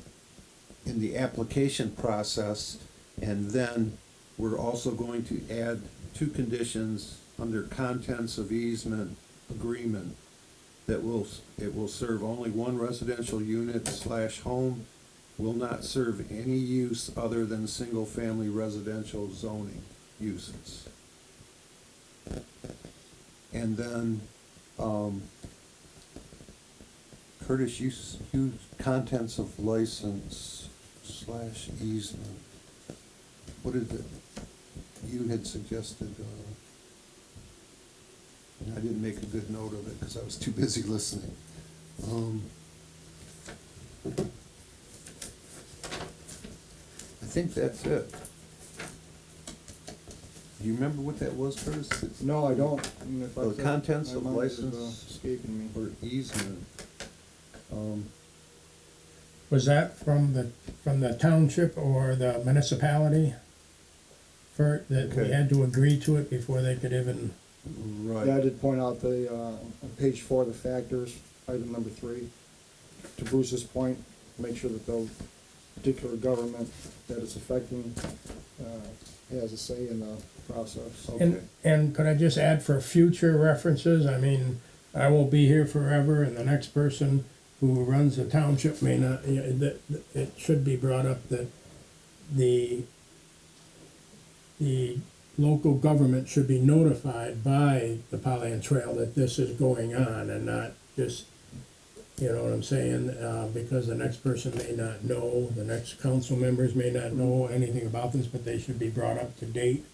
the application process. And then we're also going to add two conditions under contents of easement agreement that it will serve only one residential unit / home, will not serve any use other than single-family residential zoning uses. And then, Curtis, you contents of license / easement. What is it? You had suggested, and I didn't make a good note of it because I was too busy listening. I think that's it. Do you remember what that was, Curtis? No, I don't. I mean, if I The said- contents my of mind is, license escaping me. or easement. Was that from the township or the municipality? For, that we Okay. had to agree to it before they could even, Right. Yeah, I did point out on page 4, the factors, item number 3, to Bruce's point, make sure that the particular government that it's affecting has a say in the process. Okay. and could I just add for future references, I mean, I won't be here forever, and the next person who runs the township may not, you know, that, it should be brought up that the local government should be notified by the Pollyant Trail that this is going on, and not just, you know what I'm saying, because the next person may not know, the next council members may not know anything about this, but they should be brought up to date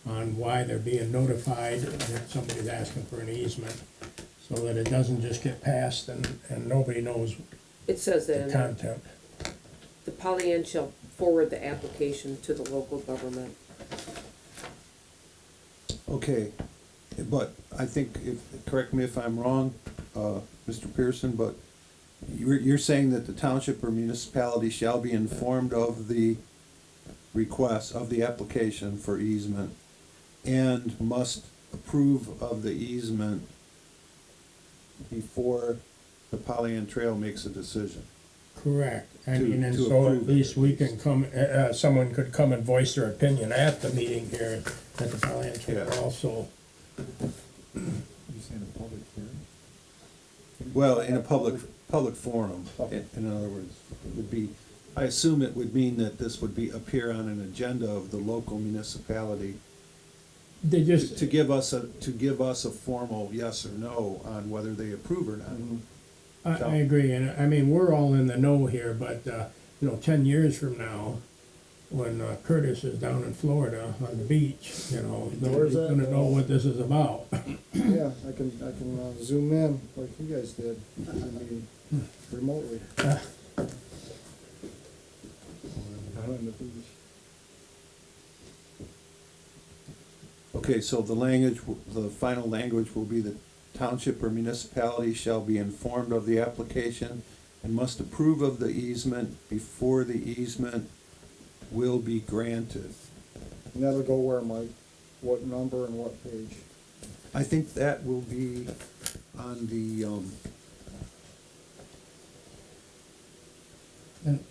on why they're being notified that somebody's asking for an easement, so that it doesn't just get passed and nobody knows It says that the in there. content. The Pollyant shall forward the application to the local government. Okay, but I think, correct me if I'm wrong, Mr. Pearson, but you're saying that the township or municipality shall be informed of the request, of the application for easement, and must approve of the easement before the Pollyant Trail makes a decision. Correct, I mean, and to so approve at it, least at we least. can come, someone could come and voice their opinion at the meeting here at the Pollyant Trail Yeah. also. You saying a public hearing? Well, in a public forum, in other words, it would be, I assume it would mean that this would appear on an agenda of the local municipality They just, to give us a formal yes or no on whether they approve or not. I agree, and I mean, we're all in the know here, but, 10 years from now, when Curtis is down in Florida on the beach, nobody's Where's that? gonna know what this is about. Yeah, I can zoom in like you guys did, I mean, remotely. Down on the beach. Okay, so the final language will be the township or municipality shall be informed of the application and must approve of the easement before the easement will be granted. And that'll go where, Mike? What number and what page? I think that will be on the, And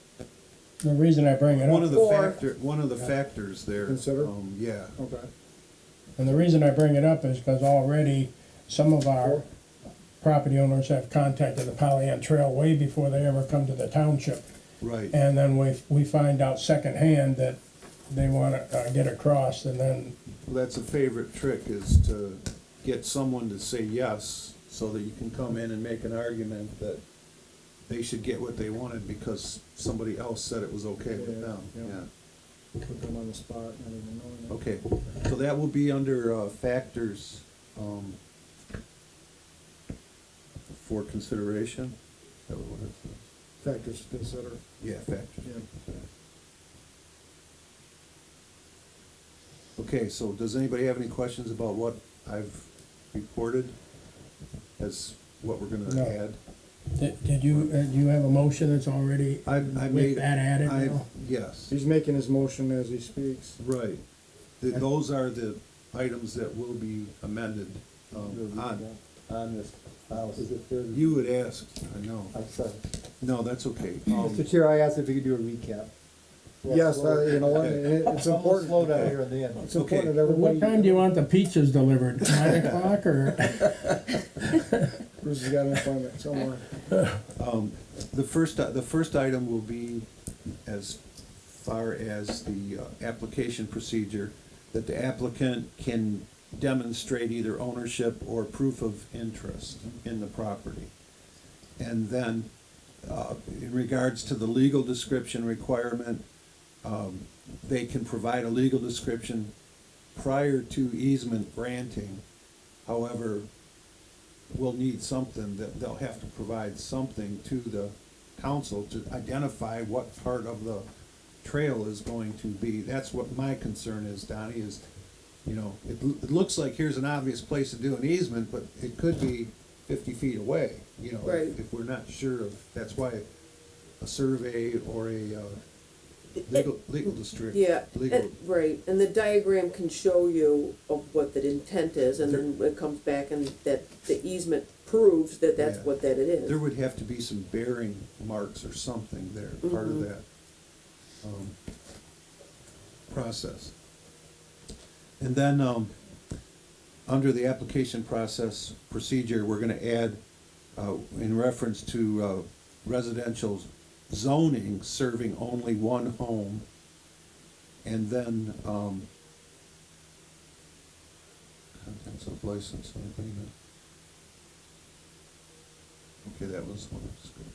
the reason I bring it one of up, the Or- one of the factors there. Consider? Yeah, Okay. and the reason I bring it up is because already some of our property owners have contacted the Pollyant Trail way before they ever come to the township. right. And then we find out secondhand that they wanna get across, and then, Well, that's a favorite trick, is to get someone to say yes, so that you can come in and make an argument that they should get what they wanted because somebody else said it was okay with Yeah, them, yeah. yeah. Put them on the spot, not even knowing it. Okay, so that will be under, factors, for consideration? Is that what it says? Factors to consider. Yeah, factors. Yeah. Okay, so does anybody have any questions about what I've reported as what we're No. gonna add? Did you, do you have a motion that's already I with made. that added I- now? Yes, He's making his motion as he speaks. right. Those are the items that will be amended, On this house. Is it fair to? You would ask, I know. I'm sorry. No, that's okay. Mr. Chair, I asked if you could do a recap. Yes, you know what, Okay. it's I'm a little important. slow down here in the end. It's important that What everybody. time do you want the pizzas delivered? 9 o'clock or? Bruce has got an appointment somewhere. The first item will be as far as the application procedure, that the applicant can demonstrate either ownership or proof of interest in the property. And then, in regards to the legal description requirement, they can provide a legal description prior to easement granting. However, we'll need something, that they'll have to provide something to the council to identify what part of the trail is going to be. That's what my concern is, Donnie, is, it looks like here's an obvious place to do an easement, but it could be 50 feet away, Right. if we're not sure of, that's why a survey or a legal district. Yeah, legal- right, and the diagram can show you of what the intent is, and then it comes back and that the easement proves that that's Yeah. what that it is. There would have to be some bearing marks or something there, part of that process. And then, under the application process procedure, we're gonna add, in reference to residential zoning serving only one home, and then, contents of license and agreement. Okay, that was one, that's good.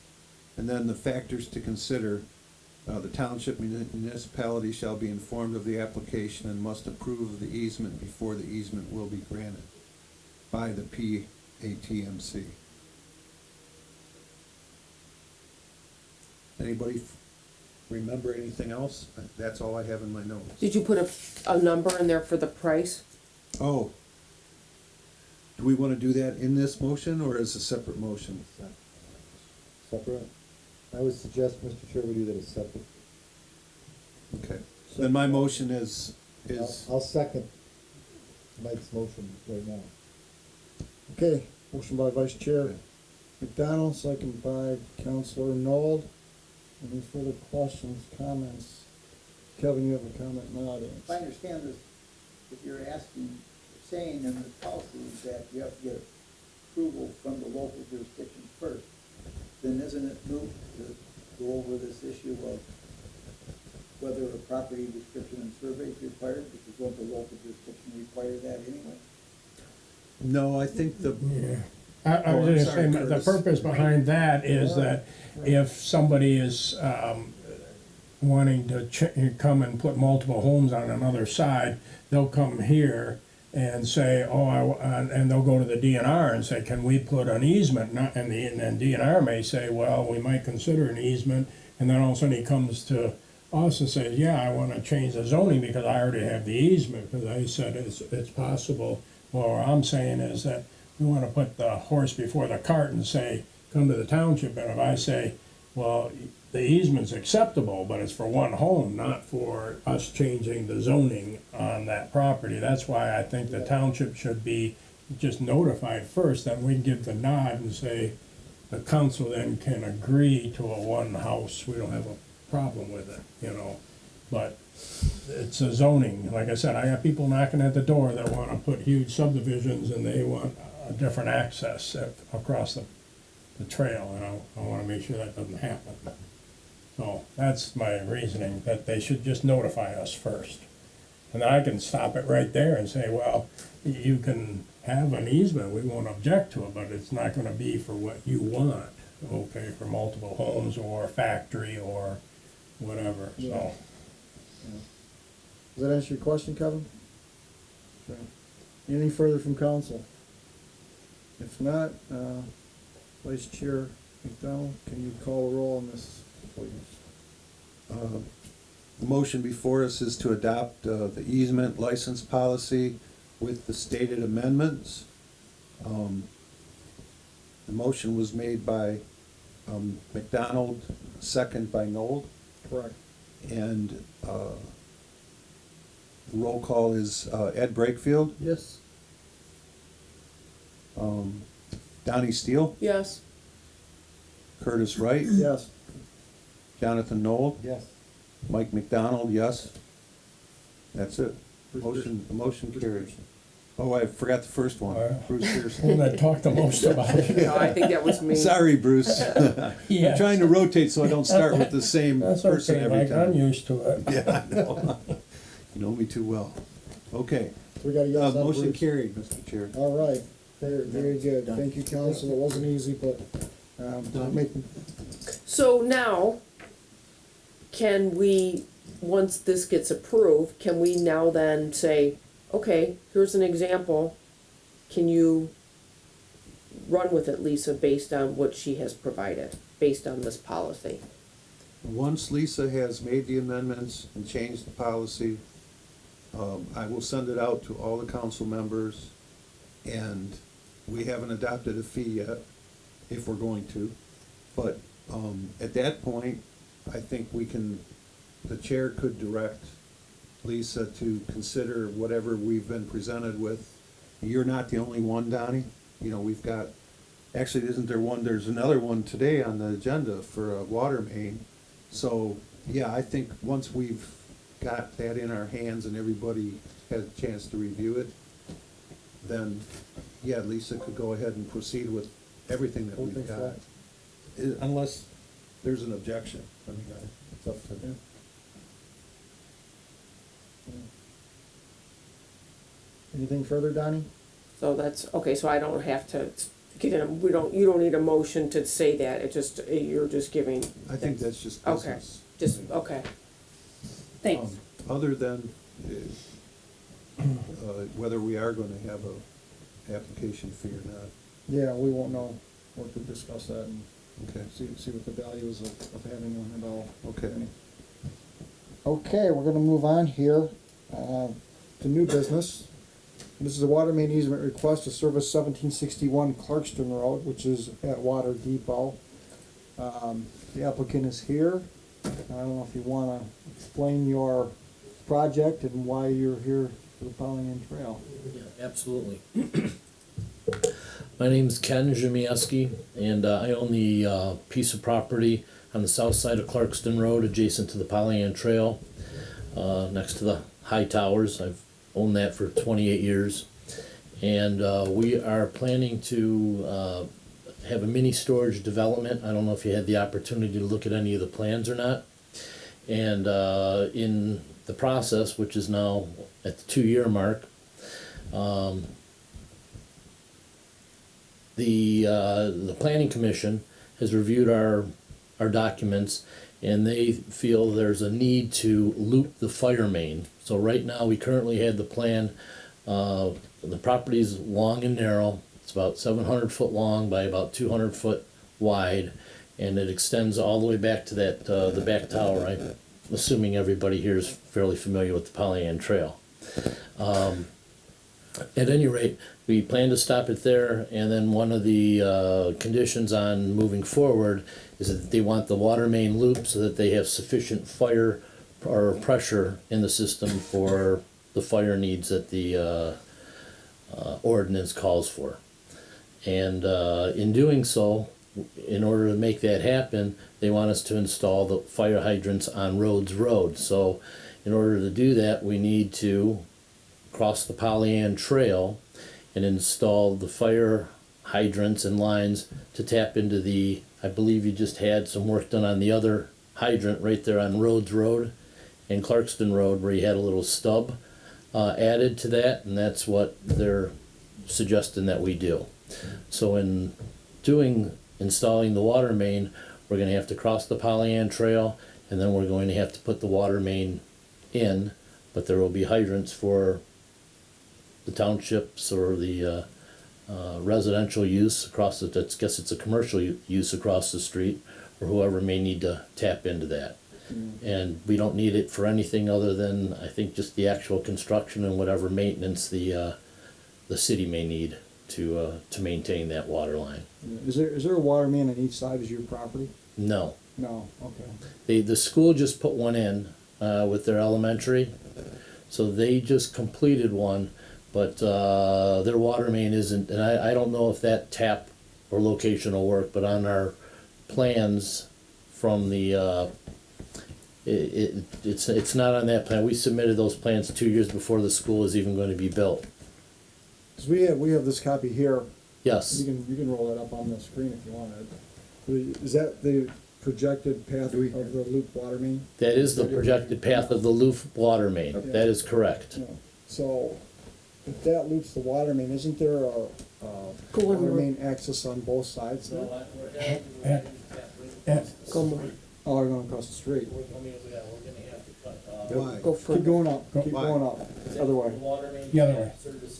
And then the factors to consider, the township municipality shall be informed of the application and must approve of the easement before the easement will be granted by the PATMC. Anybody remember anything else? That's all I have in my notes. Did you put a number in there for the price? Oh. Do we wanna do that in this motion or as a separate motion? Separate? I would suggest, Mr. Chair, we do that as separate. Okay. Then my motion is, I'll second Mike's motion right now. Okay, motion by Vice Chair McDonald, second by Counselor Nold. Any further questions, comments? Kevin, you have a comment in the audience. If I understand this, if you're saying in the policy that you have to get approval from the local jurisdiction first, then isn't it moot to go over this issue of whether a property description and survey is required, because won't the local jurisdiction require that anyway? no, I think the, Yeah. I Oh, was I'm gonna sorry, say, the Curtis. purpose behind that is that if somebody is, wanting to come and put multiple homes on another side, they'll come here and say, and they'll go to the DNR and say, can we put an easement? And then DNR may say, well, we might consider an easement, and then all of a sudden he comes to us and says, yeah, I wanna change the zoning because I already have the easement, because I said it's possible. Well, what I'm saying is that we wanna put the horse before the cart and say, come to the township, and if I say, well, the easement's acceptable, but it's for one home, not for us changing the zoning on that property. That's why I think the township should be just notified first, then we give the nod and say, the council then can agree to a one house, we don't have a problem with it, But it's a zoning, like I said, I have people knocking at the door that wanna put huge subdivisions and they want a different access across the trail, and I wanna make sure that doesn't happen. So that's my reasoning, that they should just notify us first. And I can stop it right there and say, well, you can have an easement, we won't object to it, but it's not gonna be for what you want, okay, for multiple homes or factory or whatever, so. Does that answer your question, Kevin? Okay. Any further from council? If not, Vice Chair McDonald, can you call a roll on this, please? the motion before us is to adopt, the easement license policy with the stated amendments. The motion was made by McDonald, second by Noel, Correct. and roll call is Ed Brakefield, Yes. Donnie Steele, Yes. Curtis Wright, Yes. Jonathan Noel, Yes. Mike McDonald, yes. That's it. Motion carries. Oh, I forgot the first one. Bruce One Pearson. that talked the most about it. No, I think that was me. Sorry, Bruce. I'm Yes. trying to rotate so I don't start with the same That's person okay, every Mike, I'm time. used to it. Yeah, I know. You know me too well. Okay. So we got a yes on Motion Bruce. carried, Mr. Chair. All right, very, very good. Done. Thank you, council. It wasn't easy, but, making, So now, can we, once this gets approved, can we now then say, okay, here's an example, can you run with it, Lisa, based on what she has provided, based on this policy? Once Lisa has made the amendments and changed the policy, I will send it out to all the council members, and we haven't adopted a fee yet, if we're going to. But at that point, I think the chair could direct Lisa to consider whatever we've been presented with. You're not the only one, Donnie. You know, we've got, actually, isn't there one, there's another one today on the agenda for a water main. So, yeah, I think once we've got that in our hands and everybody has a chance to review it, then, yeah, Lisa could go ahead and proceed with everything that we've Open got. flat. Unless there's an objection. I mean, it's up to them. anything further, Donnie? So that's, okay, so I don't have to get in, you don't need a motion to say that, it just, you're just giving. I think that's just Okay. business. Just, okay. Thanks. Other than whether we are gonna have a application fee or not. Yeah, we won't know. We'll have to discuss that and Okay, see what the value is of having one at all. okay. Okay, we're gonna move on here, to new business. This is a water main easement request to service 1761 Clarkston Road, which is at Water Depot. The applicant is here. I don't know if you wanna explain your project and why you're here for the Pollyant Trail. Yeah, absolutely. My name's Ken Jimieski, and I own the piece of property on the south side of Clarkston Road, adjacent to the Pollyant Trail, next to the high towers. I've owned that for 28 years, and we are planning to have a mini storage development. I don't know if you had the opportunity to look at any of the plans or not. And in the process, which is now at the 2-year mark, the planning commission has reviewed our documents, and they feel there's a need to loop the fire main. So right now, we currently had the plan, the property's long and narrow. It's about 700 foot long by about 200 foot wide, and it extends all the way back to that, the back tower. I'm assuming everybody here is fairly familiar with the Pollyant Trail. At any rate, we plan to stop it there, and then one of the conditions on moving forward is that they want the water main loop so that they have sufficient fire or pressure in the system for the fire needs that the ordinance calls for. And in doing so, in order to make that happen, they want us to install the fire hydrants on Rhodes Road. So in order to do that, we need to cross the Pollyant Trail and install the fire hydrants and lines to tap into the, I believe you just had some work done on the other hydrant right there on Rhodes Road and Clarkston Road, where you had a little stub added to that, and that's what they're suggesting that we do. So in installing the water main, we're gonna have to cross the Pollyant Trail, and then we're going to have to put the water main in, but there will be hydrants for the townships or the residential use across the, I guess it's a commercial use across the street, or whoever may need to tap into that. And we don't need it for anything other than, I think, just the actual construction and whatever maintenance the city may need to maintain that water line. Is there a water main on each side of your property? No. No, okay. The school just put one in, with their elementary, so they just completed one, but, their water main isn't, and I don't know if that tap or location will work, but on our plans from the, it's not on that plan. We submitted those plans 2 years before the school is even gonna be built. 'Cause we have this copy here. Yes, You can roll that up on the screen if you wanted. Is that the projected path of the loop water main? that is the projected path of the loop water main. That is correct. Yeah. So, if that loops the water main, isn't there a Go on, water Ro- main access on both sides there? And Go more, Oh, they're going across the street. Why? go Keep further. going up, keep Why? going up, other way, the other way,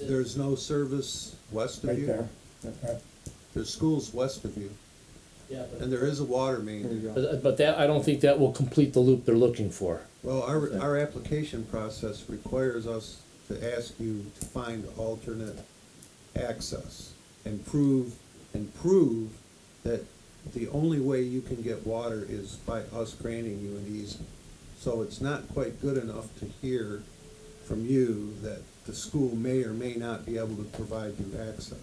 There's no service west of right you? there. There's schools west of you, and there is a water there you main. go. But that, I don't think that will complete the loop they're looking for. Well, our application process requires us to ask you to find alternate access and prove that the only way you can get water is by us granting you an easement. So it's not quite good enough to hear from you that the school may or may not be able to provide you access.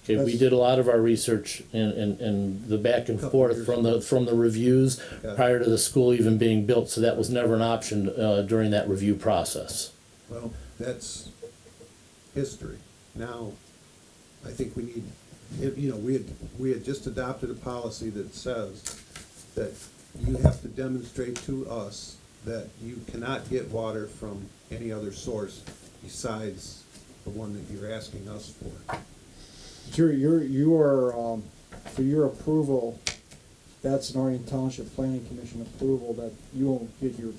Okay, we That's- did a lot of our research and the back and Couple forth years from the reviews Yeah. prior to the school even being built, so that was never an option, during that review process. Well, that's history. Now, I think we need, we had just adopted a policy that says that you have to demonstrate to us that you cannot get water from any other source besides the one that you're asking us for. For your approval, that's an Orion Township Planning Commission approval that you won't get your,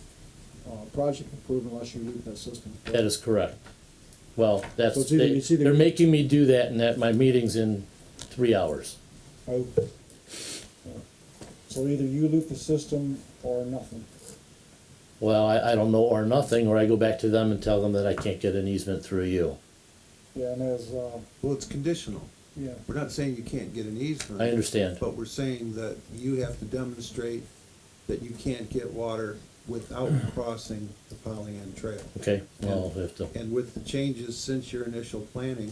project approved unless you loop that system. That is correct. Well, that's, So it's either- they're making me do that, and that my meeting's in 3 hours. Oh. So either you loop the system or nothing. Well, I don't know, or nothing, or I go back to them and tell them that I can't get an easement through you. Yeah, and as, Well, it's conditional. yeah, We're not saying you can't get an easement. I understand. But we're saying that you have to demonstrate that you can't get water without crossing the Pollyant Trail. Okay, well, we have to, And with the changes since your initial planning,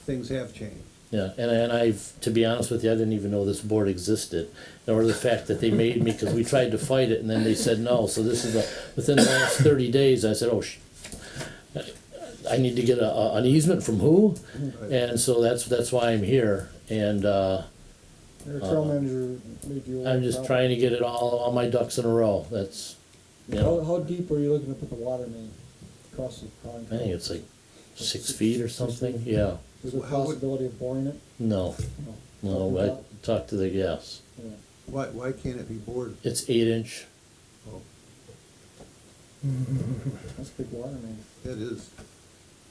things have changed. yeah, and I've, to be honest with you, I didn't even know this board existed. Nor the fact that they made me, because we tried to fight it, and then they said no, so this is within the last 30 days, I said, oh, I need to get an easement from who? And so that's why I'm here, and, your trail manager made you. I'm just trying to get it all my ducks in a row, that's, you know, How deep are you looking to put the water main across the pond? I think it's like 6 feet or something, yeah. Is there a How would- possibility of boring it? No, No. no, I talked to the, yes, Yeah. Why can't it be bored? it's 8 inch, Oh, That's a big water main. it is.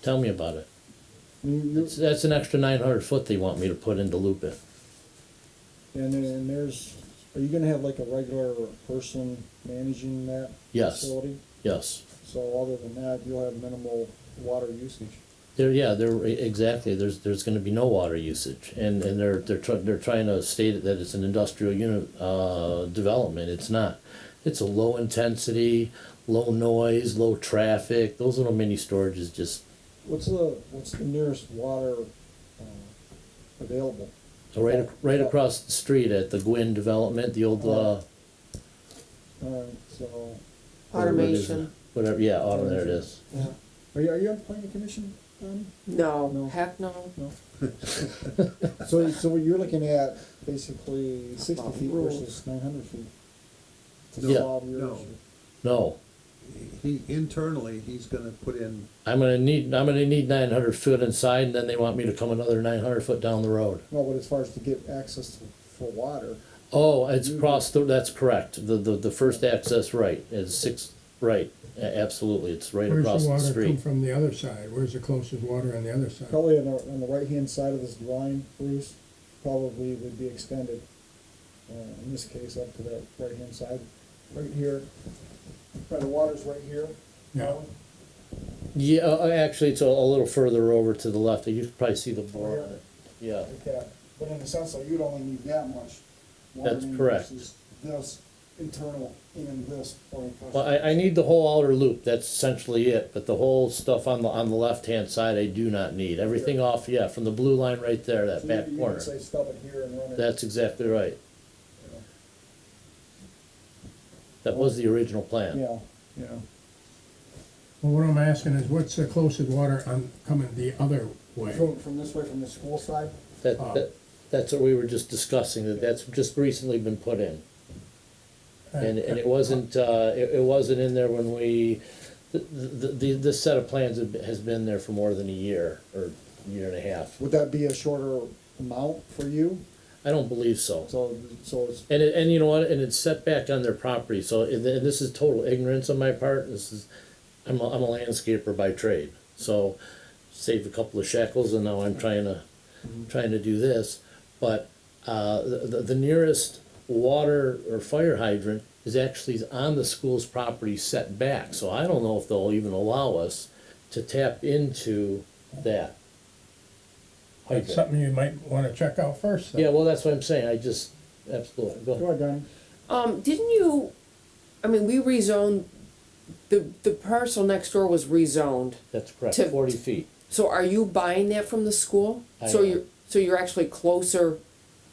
tell me about it. You- That's an extra 900 foot they want me to put in to loop it. And then are you gonna have like a regular person managing that Yes. facility? Yes, So other than that, you'll have minimal water usage. exactly, there's gonna be no water usage, and they're trying to state it that it's an industrial unit, development, it's not. It's a low intensity, low noise, low traffic, those little mini storages just, What's the nearest water, available? right across the street at the Gwyn development, the old, Alright, so, Automation, whatever, yeah, there it is. yeah. are you on planning commission, Donnie? No, No. heck no. No? So what you're looking at, basically 60 feet Rules. versus 900 feet. To Yeah. solve your No. issue. No, Internally, he's gonna put in, I'm gonna need 900 foot inside, and then they want me to come another 900 foot down the road. No, but as far as to get access for water, Oh, it's across, that's correct, the first access, right, is 6, right, absolutely, it's right Where's across the the water come street. from the other side? Where's the closest water on the other side? probably on the right-hand side of this drawing, Bruce, probably would be extended, in this case, up to that right-hand side, right here. Right, the water's right here. Yeah. Yeah, actually, it's a little further over to the left. You can probably see the bore on it. Yeah, Like that. But in a sense, though, you'd only need that much water That's main correct. versus this internal and this pouring across. well, I need the whole outer loop, that's essentially it, but the whole stuff on the left-hand side, I do not need. Everything off, yeah, from the blue line right there, that So back you corner. could say stub it here and run it. That's exactly right. you know. That was the original plan. Yeah, yeah. Well, what I'm asking is, what's the closest water on coming the other way? From this way, from the school side? That's what we were just discussing, that's just recently been put in. And it wasn't, it wasn't in there when this set of plans has been there for more than a year, or year and a half. Would that be a shorter amount for you? I don't believe so. So it's, And you know what, and it's set back on their property, so, and this is total ignorance on my part, I'm a landscaper by trade, so saved a couple of shekels, and now I'm trying to do this, but, the nearest water or fire hydrant is actually on the school's property set back, so I don't know if they'll even allow us to tap into that That's hydrant. something you might wanna check out first, then. Yeah, well, that's what I'm saying, absolutely, go go ahead. ahead, Donnie. Didn't you, I mean, we rezoned, the parcel next door was rezoned, That's correct, To- 40 feet. so are you buying that from the school? I So am. you're actually closer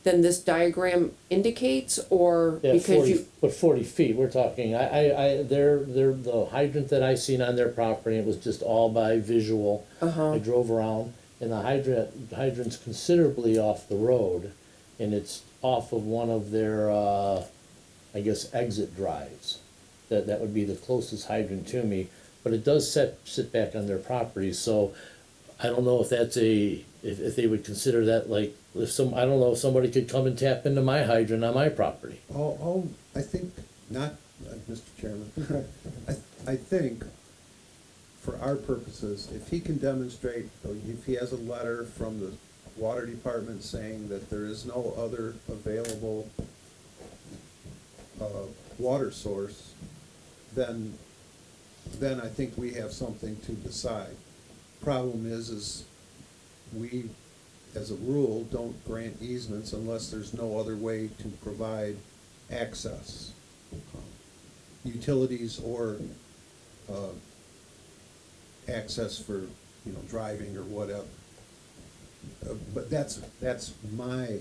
than this diagram indicates, or Yeah, because 40, you, but 40 feet, we're talking, they're the hydrant that I seen on their property, it was just all by visual. uh-huh, I drove around, and the hydrant's considerably off the road, and it's off of one of their, I guess, exit drives. That would be the closest hydrant to me, but it does sit back on their property, so I don't know if that's if they would consider that like, I don't know if somebody could come and tap into my hydrant on my property. I think, not, Mr. Chairman, I think, for our purposes, if he can demonstrate, or if he has a letter from the water department saying that there is no other available water source, then I think we have something to decide. Problem is we, as a rule, don't grant easements unless there's no other way to provide access, utilities or access for, driving or whatever. But that's my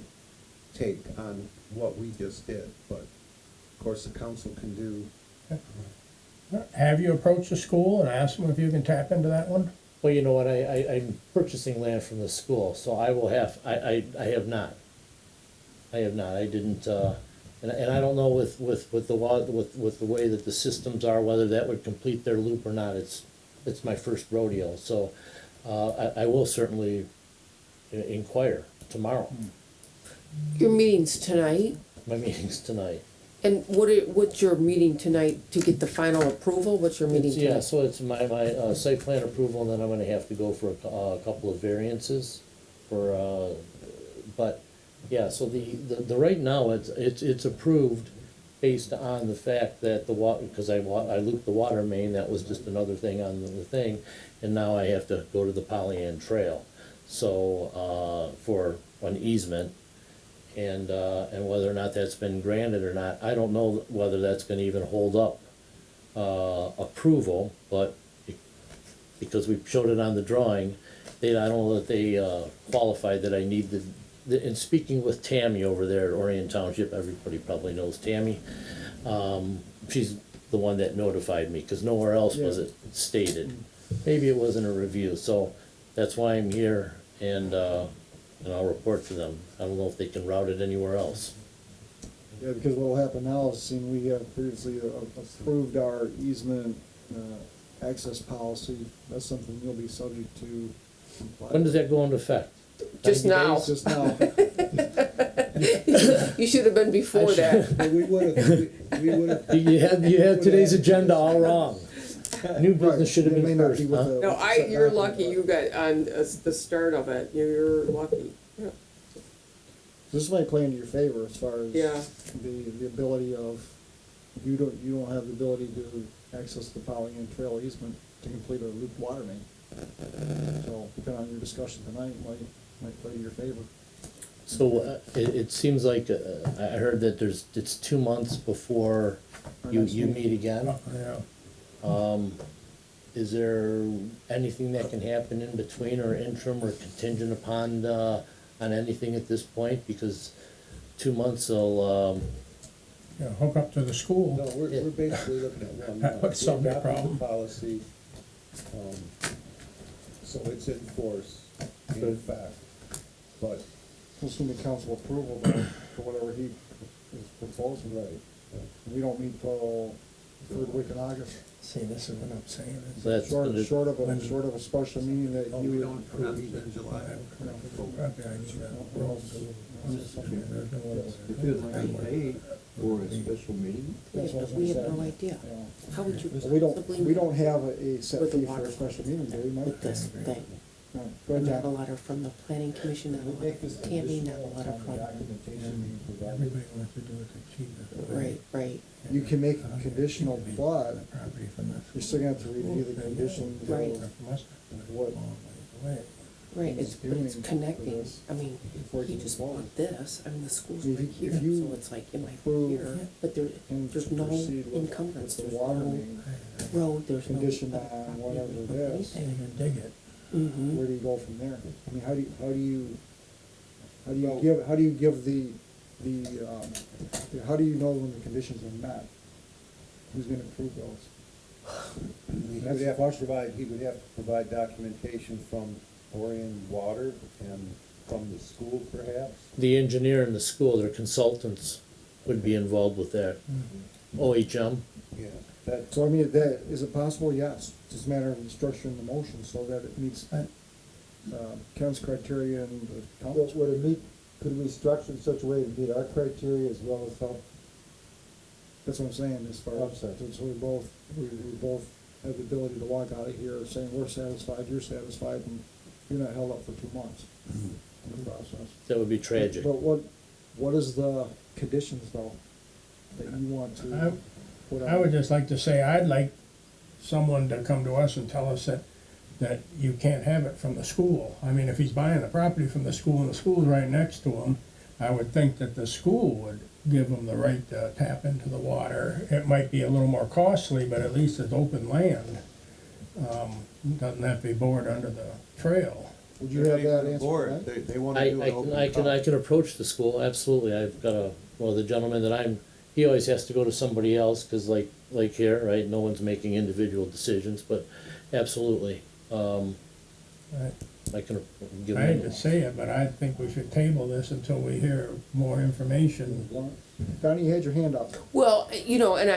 take on what we just did, but of course the council can do. Have you approached the school and asked them if you can tap into that one? Well, you know what, I'm purchasing land from the school, so I will have, I have not. I have not, I didn't, and I don't know with the with the way that the systems are, whether that would complete their loop or not, it's my first rodeo, so, I will certainly inquire tomorrow. your meeting's tonight, My meeting's tonight. and what's your meeting tonight to get the final approval, what's your meeting Yeah, tonight? so it's my site plan approval, and then I'm gonna have to go for a couple of variances for, but, yeah, so the right now, it's approved based on the fact that the water, because I looped the water main, that was just another thing on the thing, and now I have to go to the Pollyant Trail, so, for an easement, and whether or not that's been granted or not, I don't know whether that's gonna even hold up approval, but because we showed it on the drawing, I don't know that they qualified that I need in speaking with Tammy over there at Orion Township, everybody probably knows Tammy, she's the one that notified me, because nowhere else was it stated. Maybe it wasn't a review, so that's why I'm here, and I'll report to them. I don't know if they can route it anywhere else. Yeah, because what'll happen now is, seeing we have previously approved our easement, access policy, that's something you'll be subject to comply. When does that go into effect? Just 90 now. days? Just now. You should have been before that. But we would've, You had today's agenda all wrong. New business should have It may been not first, be with huh? the- No, with the you're setback, lucky but you got on the start of it, you're lucky. Yeah. This might play into your favor as far as Yeah. the ability of, you don't have the ability to access the Pollyant Trail easement. to complete a loop water main. So depending on your discussion tonight, might play to your favor. So, it seems like, I heard that it's 2 months before Our you next meeting. meet again. Yeah, Is there anything that can happen in between or interim or contingent upon, on anything at this point? Because 2 months will, yeah, hook up to the school. No, we're basically looking at 1 That month. would solve the We adopted problem. Policy, so it's in force, in fact, but, We'll see the council approval though, for whatever he is proposing. right. We don't meet till third week in August. See, this is what I'm saying. so that's, Short of a special meeting that Oh, you we would. don't approve it in July. If it was paid for a special meeting, That's what I'm We have saying. no idea. Yeah. How would you We possibly don't, we don't have a set With the fee for water. a special meeting, do we, Mike? with this thing? Right. Go ahead, Not a John. letter from the planning commission, not a letter from Tammy, not a letter from, Documentation being provided. Everybody wants to do it the cheapest way. right. You can make it conditional, but The property from the you're still gonna have to review the conditions Right. of What? Right, He's but it's doing connecting, this I mean, before he you just can vote. want this, I mean, the school's If right you- here, if you so it's like, it might be approve here, but him there's to no proceed with- encumbrance, with there's the water no main, road, there's no. conditioned on whatever it is. And you can dig it. Mm-hmm, Where do you go from there? I mean, how do you give the, how do you know when the conditions are met? Who's gonna approve those? He would have to provide documentation from Orion Water and from the school perhaps. the engineer in the school, their consultants would be involved with that. OHM, Yeah, that, So I mean, that, is it possible? Yes. It's just a matter of structuring the motion so that it meets, Ken's criteria and the council. Would it meet, could we structure in such a way to meet our criteria as well as help? That's what I'm saying, as far I'm as, sorry. so we both have the ability to walk out of here saying we're satisfied, you're satisfied, and you're not held up for 2 months in the process. that would be tragic. But what is the conditions though, that you want to put on? I would just like to say, I'd like someone to come to us and tell us that you can't have it from the school. I mean, if he's buying the property from the school and the school's right next to him, I would think that the school would give him the right to tap into the water. It might be a little more costly, but at least it's open land. Doesn't have to be bored under the trail. Would you have that answer? board, tonight? they wanna I, do I an open. can, I can approach the school, absolutely, I've got the gentleman that he always has to go to somebody else, cause like here, right, no one's making individual decisions, but absolutely, Right. I can give I hate him. to say it, but I think we should table this until we hear more information. Donnie, you had your hand up. well, you know, and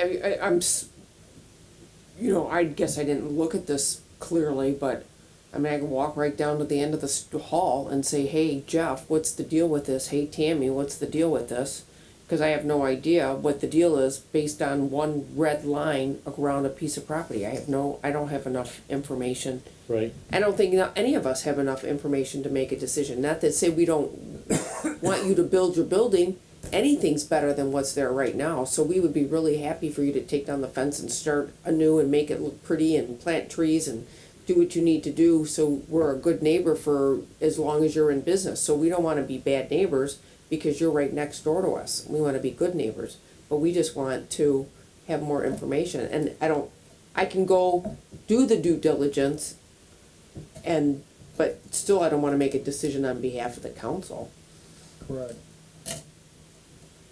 I guess I didn't look at this clearly, but I mean, I can walk right down to the end of the hall and say, hey, Jeff, what's the deal with this? Hey, Tammy, what's the deal with this? Because I have no idea what the deal is based on one red line around a piece of property. I don't have enough information. Right, I don't think any of us have enough information to make a decision. Not to say we don't want you to build your building. Anything's better than what's there right now. So we would be really happy for you to take down the fence and start anew and make it look pretty and plant trees and do what you need to do. So we're a good neighbor for as long as you're in business. So we don't want to be bad neighbors because you're right next door to us. We want to be good neighbors. But we just want to have more information. And I can go do the due diligence but still I don't want to make a decision on behalf of the council. Correct.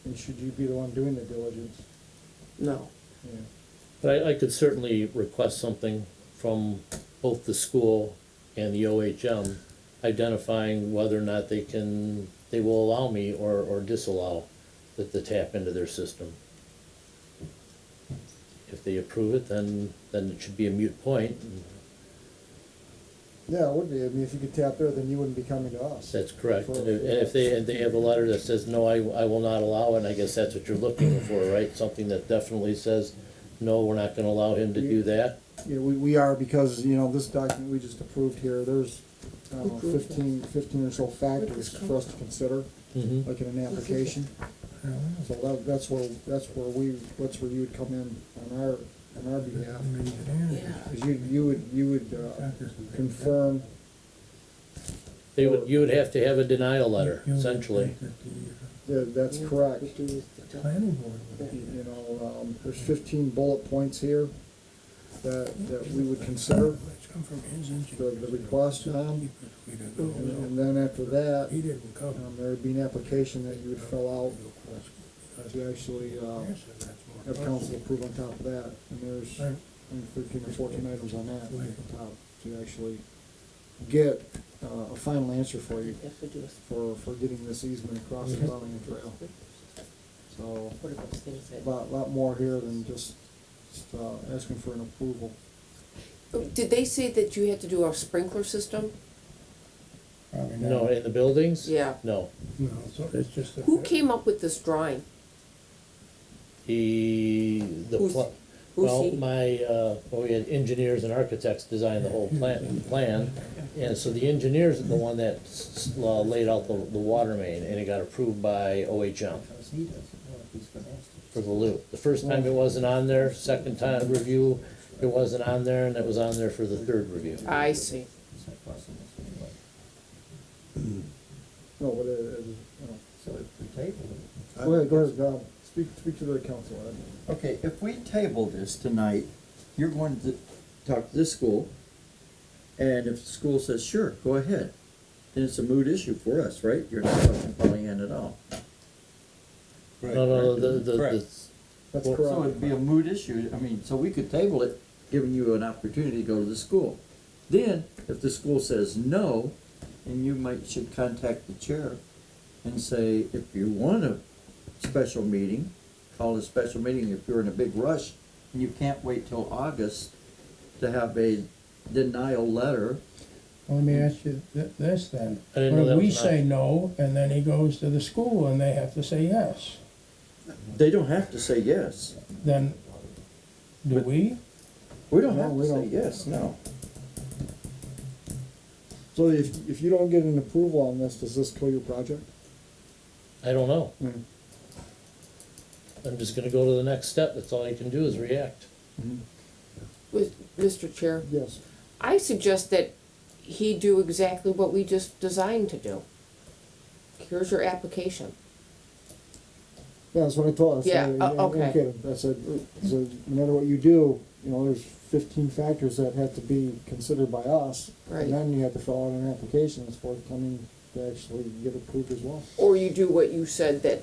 And should you be the one doing the diligence? No. Yeah. but I could certainly request something from both the school and the OHM, identifying whether or not they will allow me or disallow the tap into their system. If they approve it, then it should be a moot point. Yeah, it would be. I mean, if you could tap there, then you wouldn't be coming to us. That's correct. And if they have a letter that says, no, I will not allow it, and I guess that's what you're looking for, right? Something that definitely says, no, we're not gonna allow him to do that. Yeah, we are, because, this document we just approved here, there's, I don't know, 15 or so factors for us to consider, Mhm. like in an application. So that's where you would come in on on our behalf. Yeah. Is you would confirm, You would have to have a denial letter, essentially. that's correct. We do the Planning board would be You know, there's 15 bullet points here that we would consider It's come from his the request on. And then after that, He didn't come. there would be an application that you would fill out to actually have council approve on top of that. And there's, I think, 13 or 14 items on that on top to actually get a final answer for you Have to do for getting this easement across the Burlington Trail. So, what are those things that? lot more here than just asking for an approval. Did they say that you had to do a sprinkler system? No, in the buildings? Yeah. No. No, so it's just a. Who came up with this drawing? Who's Well, he? we had engineers and architects design the whole plan, and so the engineers are the one that laid out the water main, and it got approved by OHM for the loop. The first time it wasn't on there, second time review, it wasn't on there, and it was on there for the third review. I see. No, but you know. So if we table it. Go ahead, speak to the council, Ed. Okay, if we table this tonight, you're going to talk to the school, and if the school says, sure, go ahead, then it's a moot issue for us, right? You're not talking Pollyanna at all. No, Correct. That's So correct. it'd be a moot issue, I mean, so we could table it, giving you an opportunity to go to the school. Then, if the school says no, then you should contact the chair and say, if you want a special meeting, call a special meeting. If you're in a big rush and you can't wait till August to have a denial letter, Let me ask you this then. I didn't know that When we was an say option. no, and then he goes to the school and they have to say yes, they don't have to say yes. then do But- we? We don't No, have we to say don't. yes, no. So if you don't get an approval on this, does this kill your project? I don't know. Mm. I'm just gonna go to the next step, that's all you can do is react. With Mr. Chair, Yes. I suggest that he do exactly what we just designed to do. Here's your application. Yeah, that's what I thought. Yeah, okay. I said, so no matter what you do, you know, there's 15 factors that have to be considered by us. Right. And then you have to fill out an application that's forthcoming to actually get approved as well. Or you do what you said that,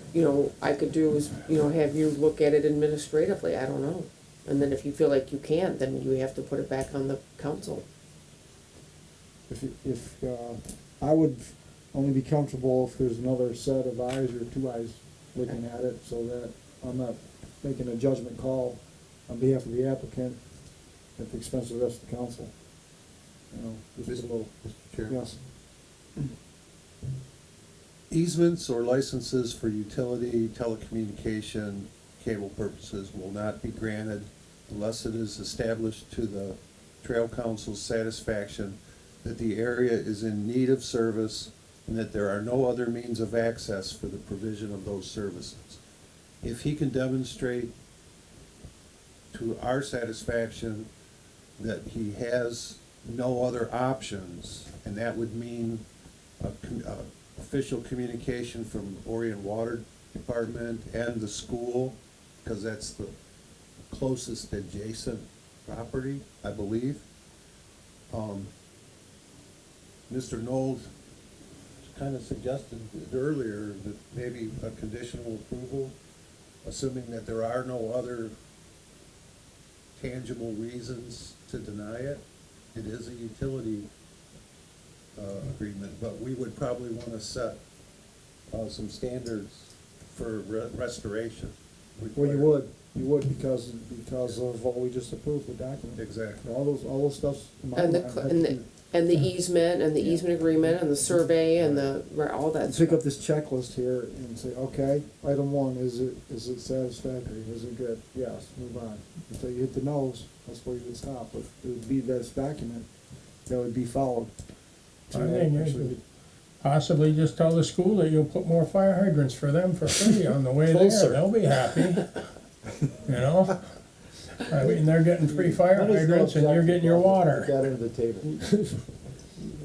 I could do is, have you look at it administratively, I don't know. And then if you feel like you can't, then you have to put it back on the council. If I would only be comfortable if there's another set of eyes or two eyes looking at it, so that I'm not making a judgment call on behalf of the applicant at the expense of the rest of the council. You know, just a little, Mr. Chair. yes. Easements or licenses for utility, telecommunication, cable purposes will not be granted unless it is established to the Trail Council's satisfaction that the area is in need of service and that there are no other means of access for the provision of those services. If he can demonstrate to our satisfaction that he has no other options, and that would mean official communication from Orion Water Department and the school, because that's the closest adjacent property, I believe. Mr. Knowles kind of suggested earlier that maybe a conditional approval, assuming that there are no other tangible reasons to deny it. It is a utility agreement, but we would probably want to set some standards for restoration. Well, you would because of what we just approved, the document. Exactly. All those stuff's in my And mind. and the easement, and the easement agreement, and the survey, and all that Pick stuff. up this checklist here and say, okay, item 1, is it satisfactory, is it good? Yes, move on. Until you hit the nose, that's where you would stop, but it would be this document that would be followed. I think you could possibly just tell the school that you'll put more fire hydrants for them for free on the way Full there, circle. they'll be happy. You know? I mean, they're getting free fire Money's no hydrants and you're object, getting your Put water. that under the table.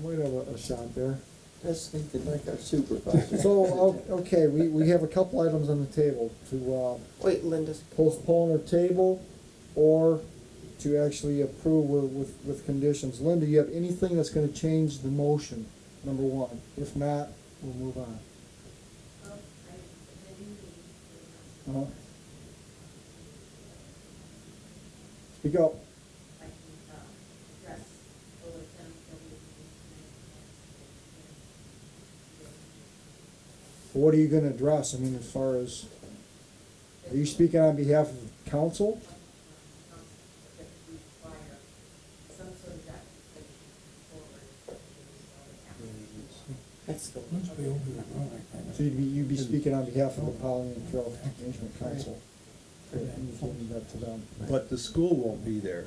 Might have a shot there. That's thinking like our supervisor. So, okay, we have a couple items on the table to, Wait, Linda's. postpone or table, or to actually approve with conditions. Linda, you have anything that's gonna change the motion, number one? If not, we'll move on. Well, I do need Uh-huh. Speak up. I can, address all of them that we What are you gonna address? I mean, as far as, are you speaking on behalf of council? that we require some sort of documentation forward to the That's the Must be over the road. So you'd be speaking on behalf of the Pollyant Trail Management Council. Communicating that to them. But the school won't be there,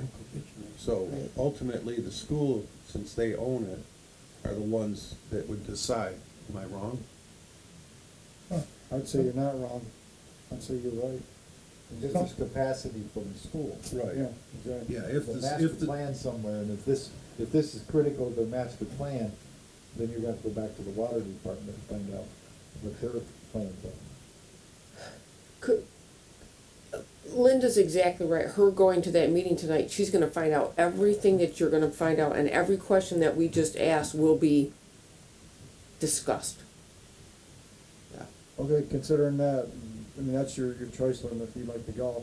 so ultimately, the school, since they own it, are the ones that would decide. Am I wrong? I'd say you're not wrong. I'd say you're right. This is capacity for the school. Yeah, exactly. Yeah, If if the the, master if the, plan somewhere, and if this is critical to the master plan, then you're gonna have to go back to the water department and find out what their plans are. Could, Linda's exactly right. Her going to that meeting tonight, she's gonna find out everything that you're gonna find out, and every question that we just asked will be discussed. Okay, considering that, I mean, that's your choice, Linda, if you'd like to go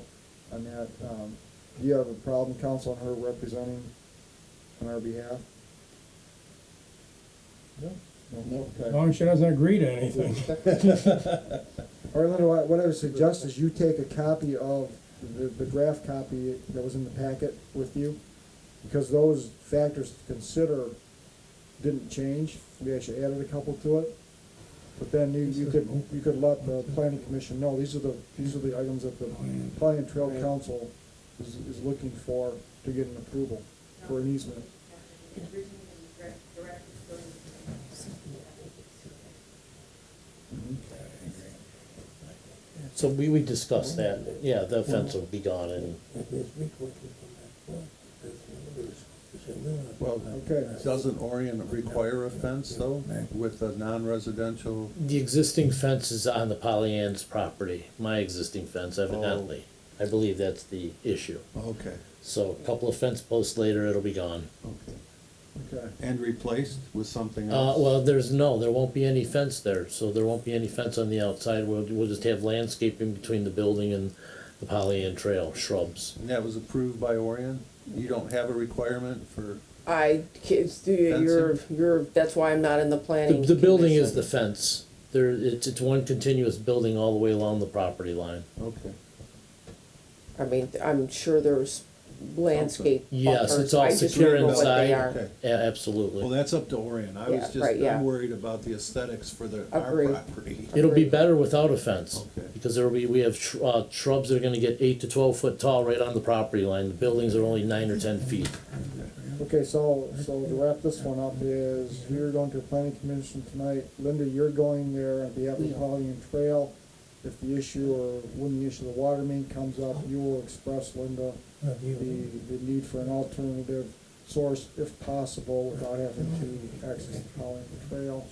on that. Do you have a problem, council, on her representing on our behalf? No. No, As okay. long as she doesn't agree to anything. All right, Linda, what I would suggest is you take a copy of the draft copy that was in the packet with you, because those factors to consider didn't change. We actually added a couple to it. But then you could let the planning commission know, these are the items that the Planning Trail Council is looking for to get an approval for an easement. originally directed going So we discussed that, yeah, the fence will be gone and, well, Okay. doesn't Orion require a fence though, with a non-residential? the existing fence is on the Pollyan's property, my existing fence evidently. I believe that's the issue. Okay, So a couple of fence posts later, it'll be gone. okay. Okay. And replaced with something else? Well, there won't be any fence there, so there won't be any fence on the outside. We'll just have landscaping between the building and the Pollyant Trail, shrubs. And that was approved by Orion? You don't have a requirement for, That's why I'm not in the planning. The building is commission. the fence. It's one continuous building all the way along the property line. okay. I mean, I'm sure there's landscape Yes, buffers. it's all I just secure don't know what they inside. are. Okay. Yeah, absolutely. Well, that's up to Orion. I was Yeah, just, right, yeah. I'm worried about the aesthetics for our Agreed. property. It'll be better without a fence. Okay. Because we have shrubs that are gonna get 8 to 12 foot tall right on the property line. The buildings are only 9 or 10 feet. Okay, so to wrap this one up is, you're going to the planning commission tonight. Linda, you're going there on behalf of the Pollyant Trail. If the issue, or when the issue of the water main comes up, you will express, Linda, the need for an alternative source if possible without having to access the Pollyant Trail.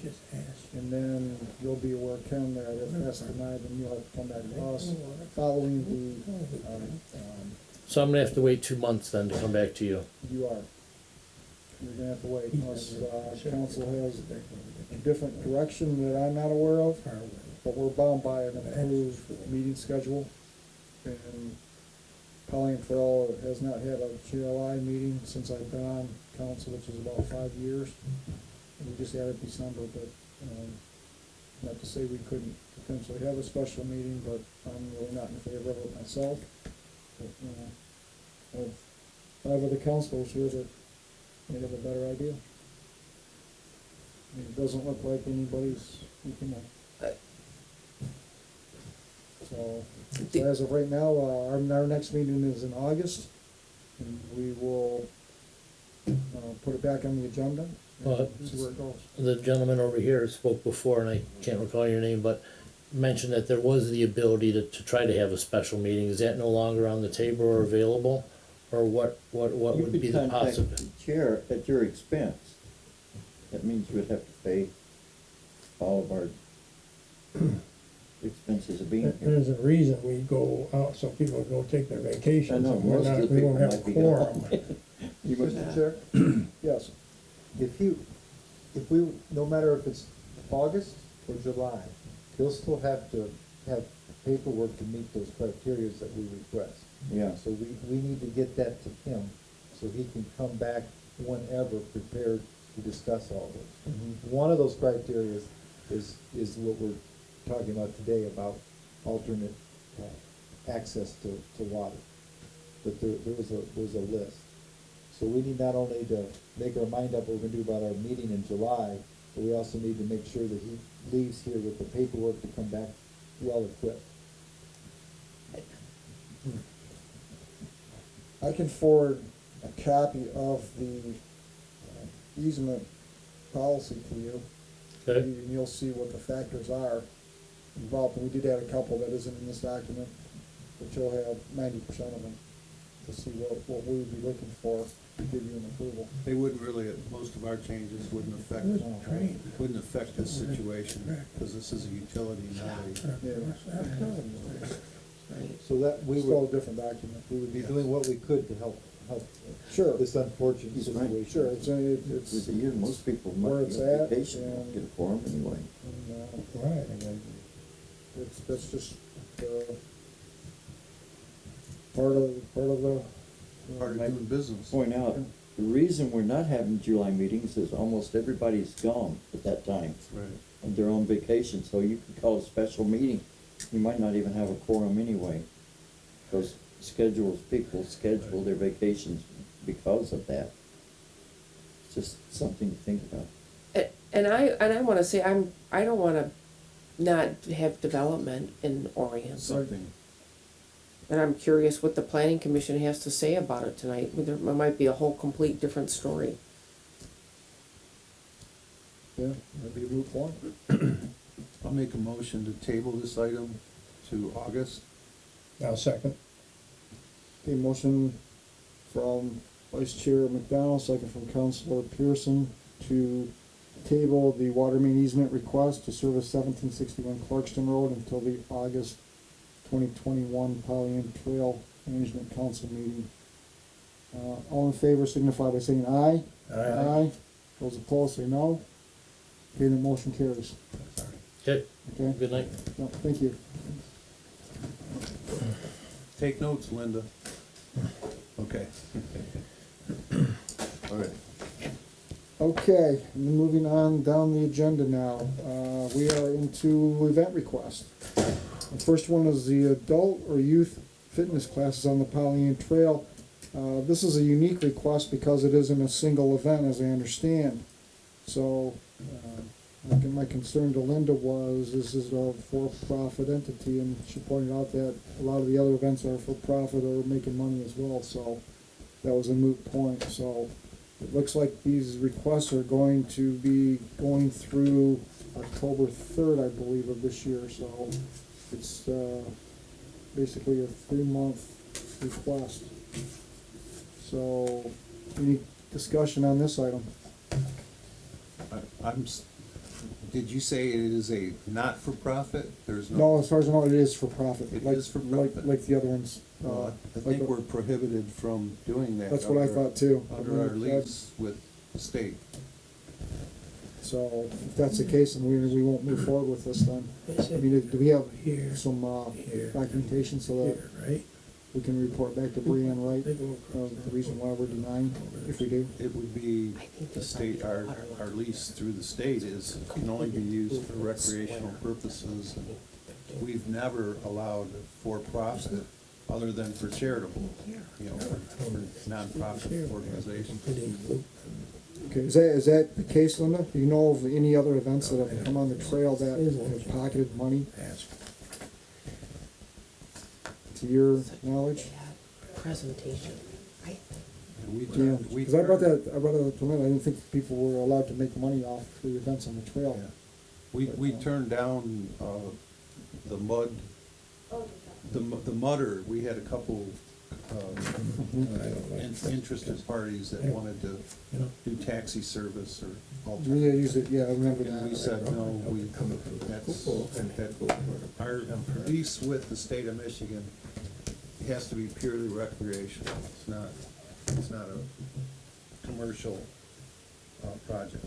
And then you'll be aware, Ken, that if that's denied, then you'll have to come back to us following the, So I'm gonna have to wait 2 months then to come back to you. you are. You're gonna have to wait unless, council has a different direction that I'm not aware of, but we're bound by an approved meeting schedule. And Pollyant Trail has not had a GLI meeting since I've been on council, which is about 5 years. We just had it December, but, not to say we couldn't potentially have a special meeting, but I'm really not in favor of it myself. But, I have 5 other councilors here that may have a better idea. I mean, it doesn't look like anybody's, So as of right now, our next meeting is in August, and we will, put it back on the agenda, and see where it goes. The gentleman over here spoke before, and I can't recall your name, but mentioned that there was the ability to try to have a special meeting. Is that no longer on the table or available? Or what You would could be the contact possibility? the chair at your expense. That means you would have to pay all of our expenses of being here. There's a reason we go out, so people go take their vacations. I know, and we're most of not- the we won't people have might be quorum. You must Mr. have. Chair, Yes. if we, no matter if it's August or July, they'll still have to have paperwork to meet those criteria that we request. Yeah. So we need to get that to him, so he can come back whenever prepared to discuss all those. One of those criteria is what we're talking about today, about alternate access to water. But there's a list. So we need not only to make our mind up what we're gonna do about our meeting in July, but we also need to make sure that he leaves here with the paperwork to come back well equipped. I can forward a copy of the easement policy to you. Okay. And you'll see what the factors are involved, and we did add a couple that isn't in this document, but you'll have 90% of them to see what we would be looking for to give you an approval. They wouldn't really, most of our changes wouldn't affect, wouldn't affect this situation, because this is a utility, not a, So that we Still a would, different document. we would be doing what we could to help Sure, this unfortunate He's right. situation. sure, it's, With it's, the year, most people where might it's be on at, vacation, and- won't get a quorum anyway. Right. that's just, part of the. part of doing business. Point out, the reason we're not having July meetings is almost everybody's gone at that time, Right. and they're on vacation, so you could call a special meeting. You might not even have a quorum anyway, because people schedule their vacations because of that. It's just something to think about. And I wanna say, I don't wanna not have development in Orion. Something. And I'm curious what the planning commission has to say about it tonight. There might be a whole complete different story. Yeah, that'd be Route 1. I'll make a motion to table this item to August. Now, second. Okay, motion from Vice Chair McDonald, second from Councilor Pearson to table the water main easement request to service 1761 Clarkston Road until the August 2021 Pollyant Trail Management Council meeting. All in favor signify by saying aye. Aye. Those opposed say no. Okay, the motion carries. Okay, Okay, good night. no, thank you. Take notes, Linda. Okay. All right. Okay, and then moving on down the agenda now, we are into event requests. The first one is the adult or youth fitness classes on the Pollyant Trail. This is a unique request because it isn't a single event, as I understand. So, my concern to Linda was, this is a for-profit entity, and she pointed out that a lot of the other events are for-profit or making money as well, so that was a moot point, so it looks like these requests are going to be going through October 3rd, I believe, of this year, so it's basically a 3-month request. So, any discussion on this item? Did you say it is a not-for-profit? There's No, no. as far as I know, it is for profit. It like- is for like- profit. Like the other ones. Well, I like think we're prohibited from doing that. That's what I under- thought too. Under our That's- lease with the state. So, if that's the case, then we won't move forward with this then. I mean, do we have Here, some here, documentation so that here, right? we can report back to Brianne Wright of the reason why we're denying, if we do? It would be, I think the there's state, probably a our water line. our lease through the state can only be used for recreational purposes. We've never allowed for-profit other than for charitable, for nonprofit organizations. Okay, is that the case, Linda? Do you know of any other events that have come on the trail that have pocketed money, to your knowledge? Presentation. And we Yeah, turned, we because I brought turned- that up to Linda, I didn't think people were allowed to make money off the events on the trail. We turned down, the mud, Oh, the mudder, we had a couple, interested parties that wanted to do taxi service or Yeah, alternate. use it, yeah, I remember And we that. said, no, our lease with the state of Michigan has to be purely recreational. It's not a commercial, project.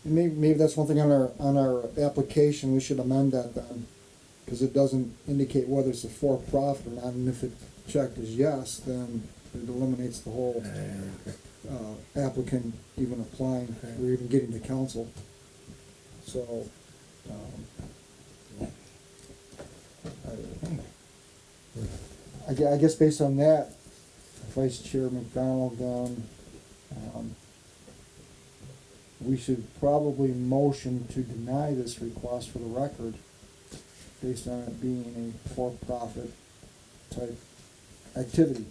Maybe that's one thing on our application, we should amend that then, because it doesn't indicate whether it's a for-profit or not, and if it checked as yes, then it eliminates the whole applicant even applying, or even getting to council. So, I guess based on that, Vice Chair McDonald, we should probably motion to deny this request for the record, based on it being a for-profit type activity.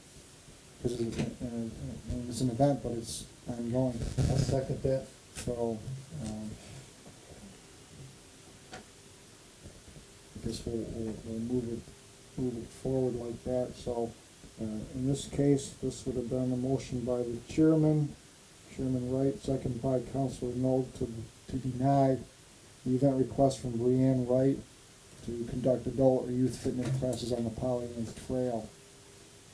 Because it's an event, but it's ongoing, I'll second that. so, I guess we'll move it forward like that, so, in this case, this would have been a motion by the Chairman Wright, second by Councilor Knoll to deny the event request from Brianne Wright to conduct adult or youth fitness classes on the Pollyant Trail.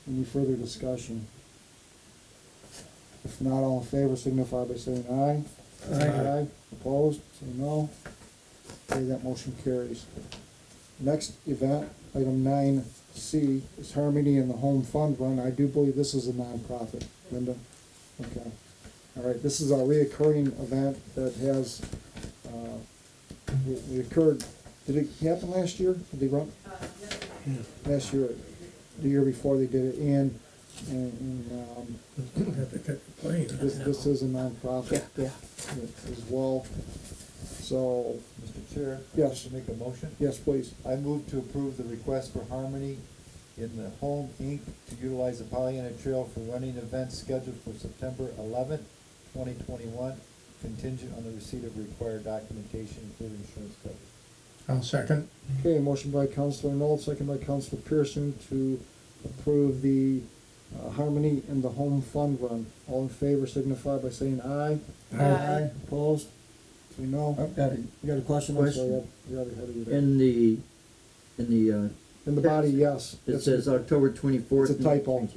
Any further discussion? If not, all in favor signify by saying aye. Aye. Opposed, say no. Okay, that motion carries. Next event, item 9C, is Harmony in the Home Fund Run. I do believe this is a nonprofit. Linda? Okay. All right, this is our reoccurring event that has, it occurred, did it happen last year? Did they run? Last year, the year before they did it, and Have to catch a plane. this is a nonprofit. Yeah. As well, so, Mr. Chair? Yes. To make a motion? yes, please. I move to approve the request for Harmony in the Home Inc. to utilize the Pollyanna Trail for running events scheduled for September 11th, 2021, contingent on the receipt of required documentation, including insurance coverage. I'll second. Okay, motion by Councilor Knoll, second by Councilor Pearson to approve the Harmony in the Home Fund Run. All in favor signify by saying aye. Aye. Opposed? Say no. I've got You got a question? I'm sorry, you're ahead of you there. In the, In the body, yes. it says October 24th. It's a typo.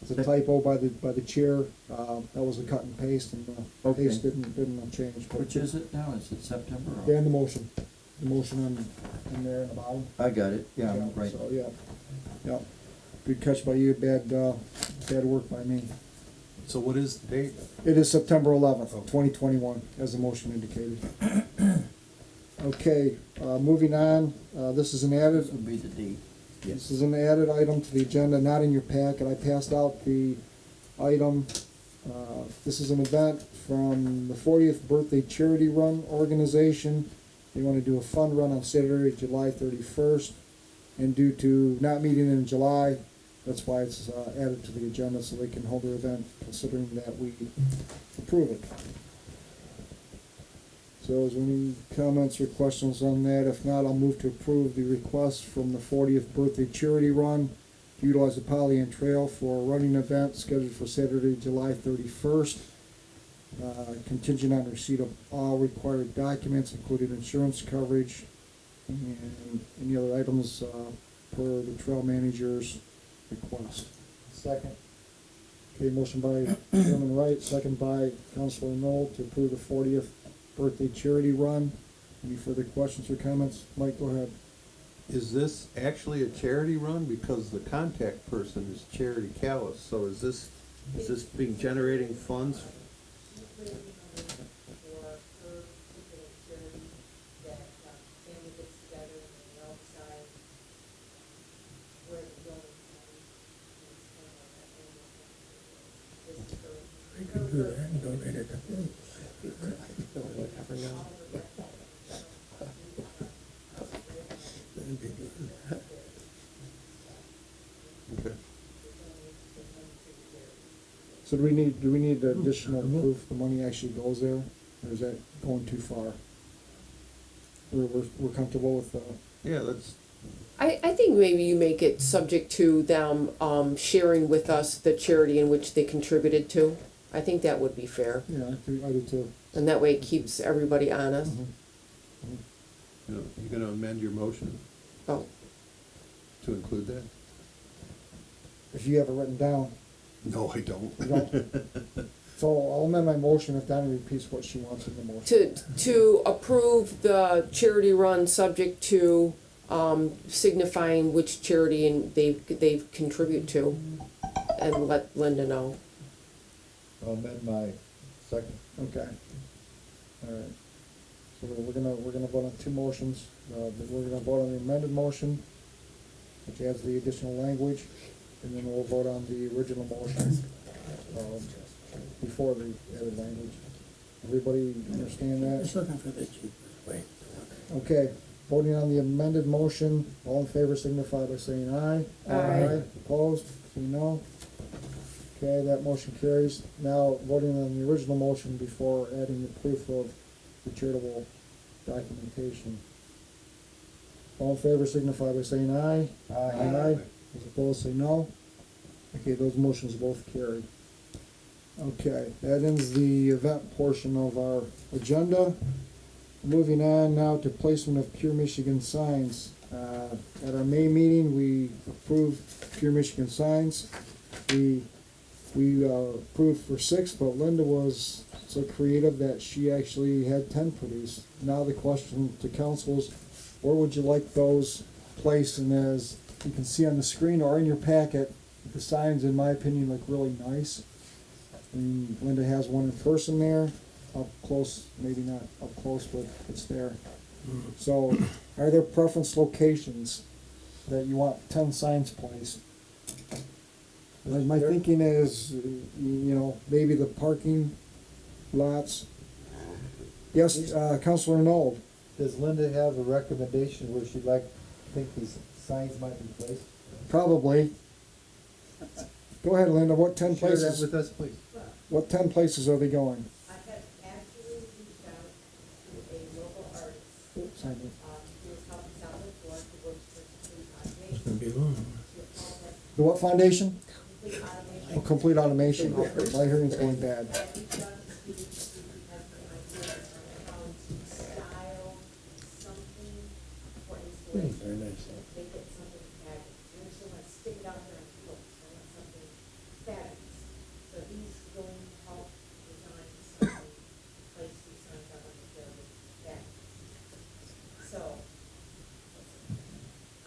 It's a typo by the chair. That was a cut and paste, and the Okay. paste didn't change. but- Which is it now? Is it September? Yeah, in the motion. The motion in there in the bottom. I got it, yeah, right. So, yeah. Good catch by you, bad work by me. So what is the date? It is September 11th, Okay. 2021, as the motion indicated. Okay, moving on, this is an added, This would be the date. this is an added item to the agenda, not in your packet. I passed out the item. This is an event from the 40th Birthday Charity Run Organization. They want to do a fun run on Saturday, July 31st. And due to not meeting in July, that's why it's added to the agenda, so they can hold their event, considering that we approve it. So is there any comments or questions on that? If not, I'll move to approve the request from the 40th Birthday Charity Run to utilize the Pollyant Trail for a running event scheduled for Saturday, July 31st. Contingent on receipt of all required documents, including insurance coverage and any other items per the trail manager's request. Second. Okay, motion by Chairman Wright, second by Councilor Knoll to approve the 40th Birthday Charity Run. Any further questions or comments? Mike, go ahead. Is this actually a charity run? Because the contact person is Charity Callis, so is this being generating funds? for her particular charity that family gets together and then they all decide where to go with money. And it's kind of like that annual thing. This is her. We could do that and donate it to them. Okay. So do we need additional proof the money actually goes there, or is that going too far? We're comfortable with, Yeah, that's, I think maybe you make it subject to them, sharing with us the charity in which they contributed to. I think that would be fair, Yeah, I do too. and that way it keeps everybody honest. You know, you gonna amend your motion Oh, to include that? If you have it written down, No, I don't. you don't. So I'll amend my motion if Donna repeats what she wants in the motion. to approve the charity run, subject to, signifying which charity and they've contribute to, and let Linda know. I'll amend my second. Okay. All right. So we're gonna vote on two motions. We're gonna vote on the amended motion, which adds the additional language, and then we'll vote on the original motion, before the added language. Everybody understand that? Just looking for the cheapest way. Okay, voting on the amended motion, all in favor signify by saying aye. Aye. Opposed, say no. Okay, that motion carries. Now, voting on the original motion before adding the proof of the charitable documentation. All in favor signify by saying aye. Aye. Those opposed, say no. Okay, those motions both carry. Okay, that ends the event portion of our agenda. Moving on now to placement of Pure Michigan signs. At our May meeting, we approved Pure Michigan signs. We approved for 6, but Linda was so creative that she actually had 10 produced. Now the question to council is, where would you like those placed? And as you can see on the screen or in your packet, the signs, in my opinion, look really nice. I mean, Linda has one in person there, up close, maybe not up close, but it's there. So, are there preference locations that you want 10 signs placed? My thinking is, you know, maybe the parking lots. Yes, Councilor Nold. Does Linda have a recommendation where she'd think these signs might be placed? Probably. Go ahead, Linda, what 10 Share that places, with us, please. what 10 places are they going? I have actually reached out to a local artist, Sign it. who is helping South Florida, who works for Complete It's Automation. gonna be long. To all that The what foundation? Complete Automation. Oh, Complete Automation. My hearing's going bad. I reached out to Steve to see if he has any ideas on how to style something for installation. Very nice. Make it something fabulous. You just don't want to stick it out there on floats. I want something fabulous. So he's going to help design something, place these signs out on the building fabulous. So,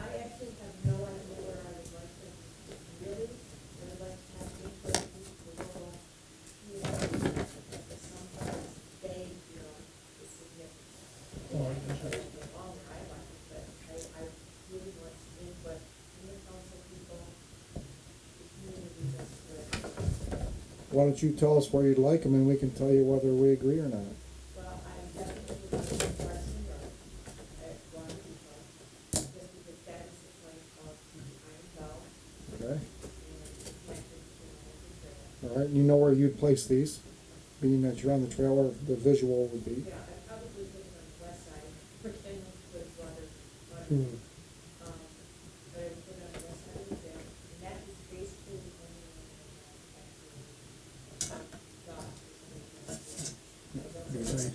I actually have no idea where I would like them really. I would like to have them put these little, you know, sometimes they, you know, is significant. All I like it, but I really want to input from the council people, the community that's good. Why don't you tell us where you'd like them, and we can tell you whether we agree or not. Well, I'm definitely going to Carson Road at Guadalupe, just because that is the place of the Iron Bell Okay? and it's connected to the trail. All right, you know where you'd place these, being that you're on the trail, or the visual would be. Yeah, I probably put it on the west side, pretend with water. Hmm. But I put it on the west side of the trail, and that is basically the only one that actually got. Very nice.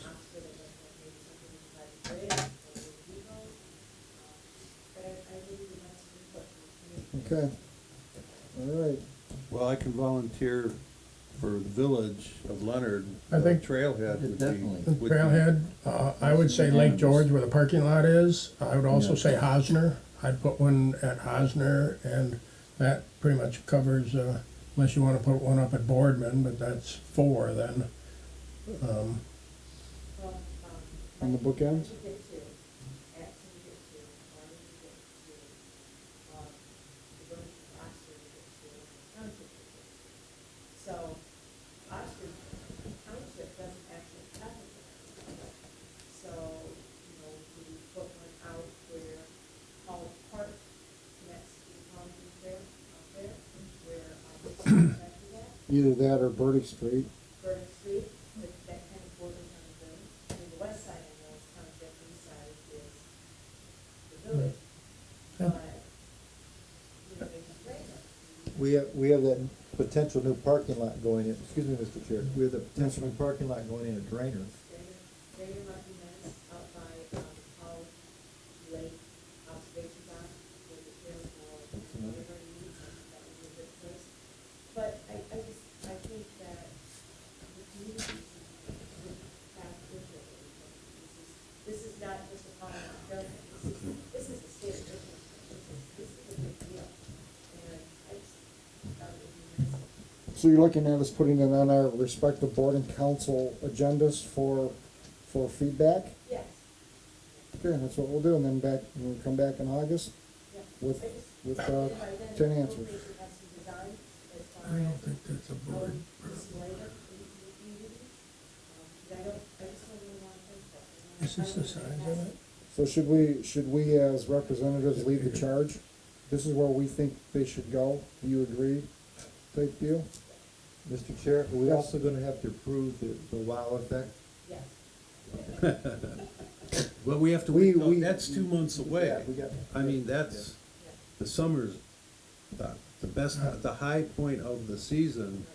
But I really would like to input from the community. Okay. All right. Well, I can volunteer for the village of Leonard. I think- Trailhead would be. Definitely. The would be- Trailhead, I would say Lake George where the parking lot is. I would also say Hosner. I'd put one at Hosner, and that pretty much covers, unless you wanna put one up at Boardman, but that's 4 then. Well, On the bookends? I get two, actually get two, one you get two, the one from Oxford you get two, Township you get two. So, Oxford Township doesn't actually have it there. So, you know, we put one out where College Park connects to the College there, out there, where, after that, Either that or Burdick Street. Burdick Street, that kind of borders on the village. I mean, the west side I know is township, east side is the village. But We have that potential new parking lot going in, excuse me, Mr. Chair, we have the potential new parking lot going in at Drainer. Greater Rocky Meadows out by, Powell Lake observation dock, where the trail for whatever it needs, I think that would be a good place. But I just, I think that the community would have input in it. This is not just a problem of government, this is a state of business. This is a big deal. And I just thought it would be nice. So you're looking at us putting it on our respective board and council agendas for feedback? Yes, Okay, that's what we'll do, and then when we come back in August yeah. with, I just- with, by then, 10 I hope answers. they should have some design as far I don't as think that's a how board. to display it in the community. I just don't really want to think that. Is this the size of it? So should we as representatives lead the charge? This is where we think they should go, do you agree, type deal? Mr. Chair, are we Yes. also gonna have to approve the wow effect? Yes. Well, we have to We- wait, till- we- that's 2 months away. Yeah, we got- I mean, that's, the summer's, the best, the high point of the season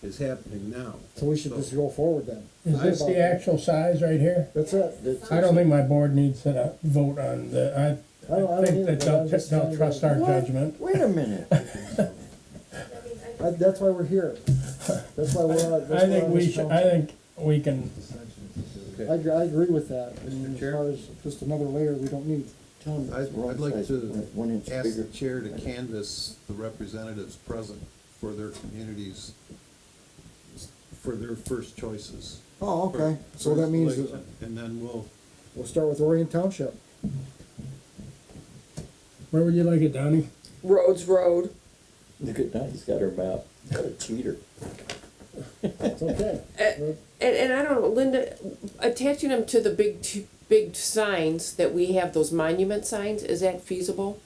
is happening now. So we should just go forward then. Is this the actual size right here? That's it. That's- I don't think my board needs to vote on the, I don't I think either, that but I'm just trying they'll to- trust our What? judgment. Wait a minute. That's why we're here. That's why we're on. that's I why think we're on we this should, council. I think we can, I agree with that. I mean, Mr. as Chair? far as just another layer we don't need. Tell me it's I'd, the wrong I'd like size, to 1 inch ask the bigger. chair to canvass the representatives present for their communities, for their first choices. Oh, okay. for- So for that means selection. And then we'll start with Orion Township. where would you like it, Donnie? Rhodes Road. Look at that, he's got her map. What a cheater. It's okay. And I don't know, Linda, attaching them to the big signs that we have, those monument signs, is that feasible?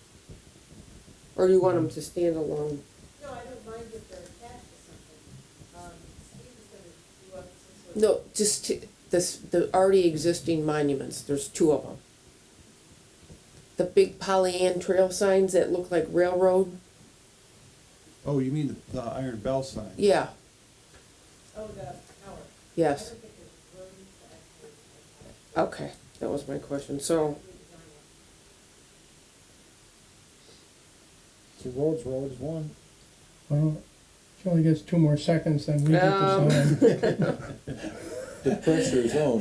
Or do you want them to stand alone? No, I don't mind if they're attached to something. Steve is gonna do up some sort of. No, just the already existing monuments, there's 2 of them. The big Pollyann Trail signs that look like railroad, oh, you mean the Iron Bell sign? yeah, Oh, the tower. I yes, don't think there's room to actually. okay, that was my question, so, So Rhodes Road is one. Well, she only gets 2 more seconds, then we get to sign. The pressure zone.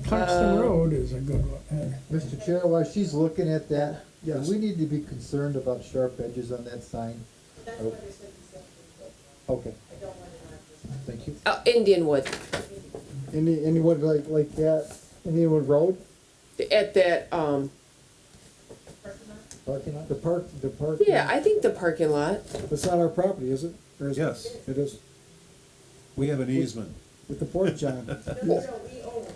Clarkston Road is a good one. Mr. Chair, while she's looking at that, do Yes. we need to be concerned about sharp edges on that sign? That's what I said to Steve. Okay, I don't want it on this one. thank you. Indianwood, Anyone like that, Indianwood Road, at that, Parking lot? Parking lot? the park. yeah, I think the parking lot, It's not our property, is it? Or is it? Yes, It is. we have an easement. With the pork John. No, we own it.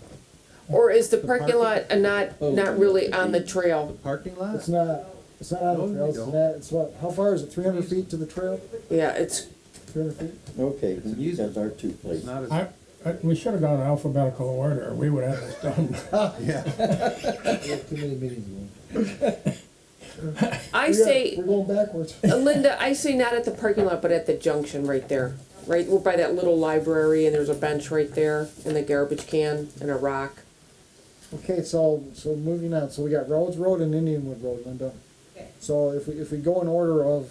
or is the parking lot not really on the The trail? parking lot? It's not on the No, trail, you it's don't. not, it's what, how far is it, 300 feet to the trail? Yeah, it's, 300 feet? Okay, an you easement. guys are 2 It's places. not as, We should have gone alphabetical order, we would have this done. yeah. We have too many meetings going. I say, We're going backwards. Linda, I say not at the parking lot, but at the junction right there. Right, we're by that little library and there's a bench right there and the garbage can and a rock. Okay, so moving on, so we got Rhodes Road and Indianwood Road, Linda. Okay. So if we go in order of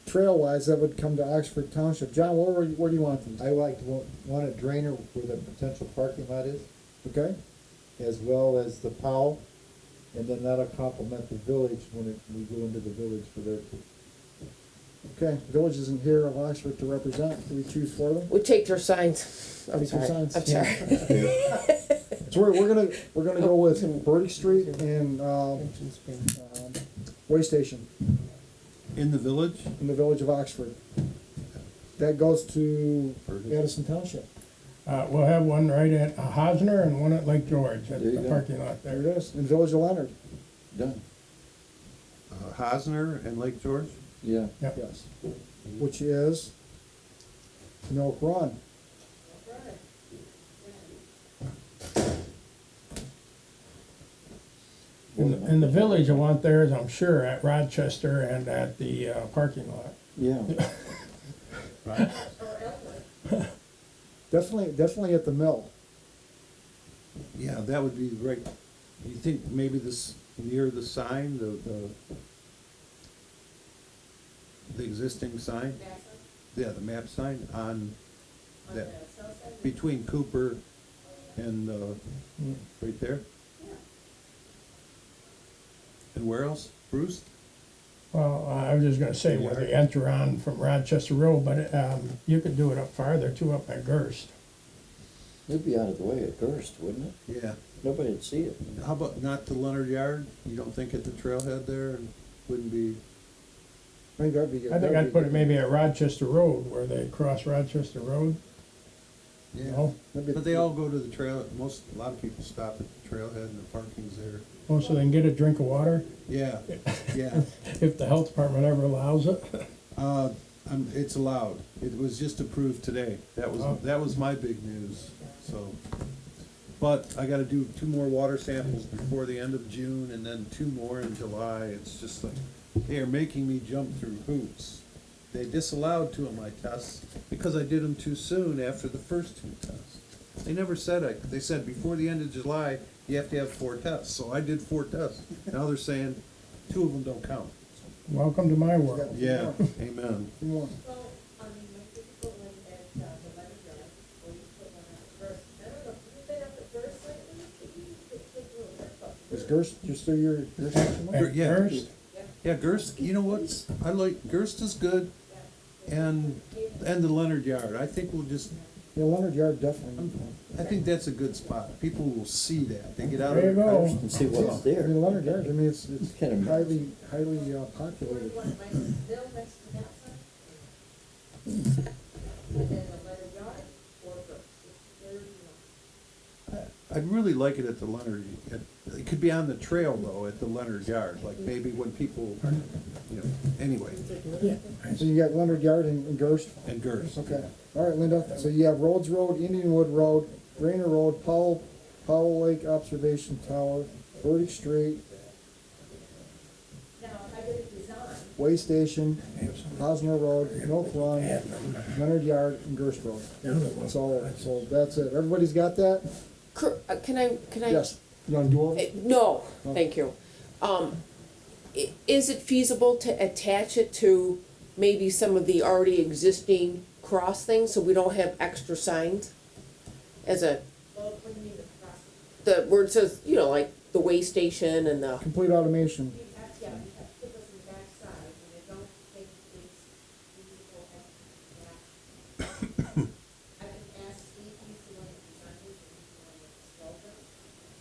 trail-wise, that would come to Oxford Township. John, where do you want these? I want a drainer where the potential parking lot is, Okay? as well as the Powell, and then that'll complement the village when we go into the village for their too. Okay, village isn't here of Oxford to represent, do we choose for them? We take their signs. I'm Take their sorry, signs. I'm sorry. So we're gonna go with Birdie Street and, Way Station In the village? in the village of Oxford. That goes to Birdie. Addison Township. We'll have one right at Hosner and one at Lake George, at There you the go. parking lot There there. it is, in Village of Leonard, Done. Hosner and Lake George? Yeah. yes. Which is Milk Run. In the village, I want theirs, I'm sure, at Rochester and at the parking lot. Yeah. Right? Definitely at the mill. Yeah, that would be right. You think maybe near the sign, the existing sign? Yeah, the map sign on that, between Cooper and, right there? And where else? Bruce? Well, I was just gonna say where they enter on from Rochester Road, but you could do it up farther too, up at Gerst. It'd be out of the way at first, wouldn't it? Yeah. Nobody'd see it. How about not to Leonard Yard? You don't think at the trailhead there and wouldn't be? I think that'd be good. I think I'd put it maybe at Rochester Road, where they cross Rochester Road, Yeah. no? But they all go to the trail, a lot of people stop at the trailhead and the parking's there. Oh, so they can get a drink of water, Yeah, yeah. if the health department ever allows it. It's allowed. It was just approved today. That was my big news, so. But I gotta do 2 more water samples before the end of June and then 2 more in July. It's just like, they are making me jump through hoops. They disallowed 2 of my tests because I did them too soon after the first 2 tests. They never said they said before the end of July, you have to have 4 tests. So I did 4 tests. Now they're saying 2 of them don't count. Welcome to my world. Yeah, amen. Two more. So, I mean, like, if you put one at, the letter yard, or you put one at first, I don't know, have you been up at first lately? It's a little work up. Is Gerst, just so your section? At Yeah. Gerst, Yeah, Gerst, you know what? I like, Gerst is good and the Leonard Yard. I think we'll just, Yeah, Leonard Yard definitely. I think that's a good spot. People will see that. They get out of There you their go. cars. And see what's I there. mean, Leonard Yard, I mean, it's Can't imagine. highly Where do populated. you want, like, Bill next to that sign? And then the letter yard, or first, where do you want? I'd really like it at the Leonard, it could be on the trail though, at the Leonard Yard, like maybe when people, anyway, So you got Leonard Yard and Gerst? and Gerst. Okay, all right, Linda, so you have Rhodes Road, Indianwood Road, Rayner Road, Powell Lake Observation Tower, Burdick Street, Now, if I get a design, Way Station, Hosner Road, Milk Run, Leonard Yard, and Gerst Road. So that's it. Everybody's got that? Can I? Yes. You wanna do it? No, thank you. Is it feasible to attach it to maybe some of the already existing cross things, so we don't have extra signs? As a, well, what do you mean the process? the word says, like the way station and the, Complete automation. You have, yeah, you have to put this in the back side, and I don't think it's feasible at that. I can ask Steve, he's the one that designed it, and he's the one that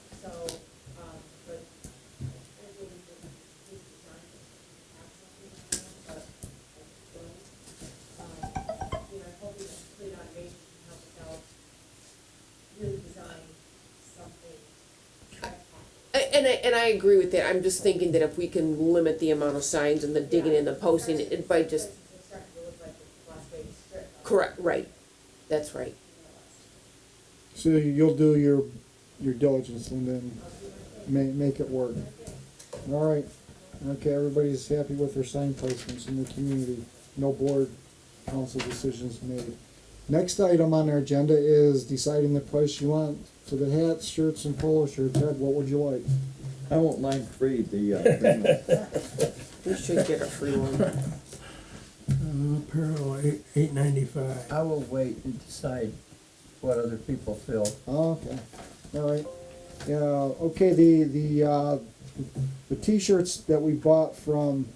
installed it. So, but I believe that his design is have something like that, but I don't. I'm hoping that complete automation can help us out, really design something spectacular. and I agree with that. I'm just thinking that if we can limit the amount of signs and the digging and the posting, it by just, It's starting to look like the Las Vegas Strip. correct, right. That's right. So you'll do your diligence and then make it work. All right. Okay, everybody's happy with their sign placements in the community. No board council decisions made. Next item on our agenda is deciding the price you want for the hats, shirts, and polo shirts. Ed, what would you like? I won't mind free, the, We should get a free one. Apparel, $8.95. I will wait and decide what other people feel. Oh, okay, all right. Yeah, okay, the T-shirts that we bought from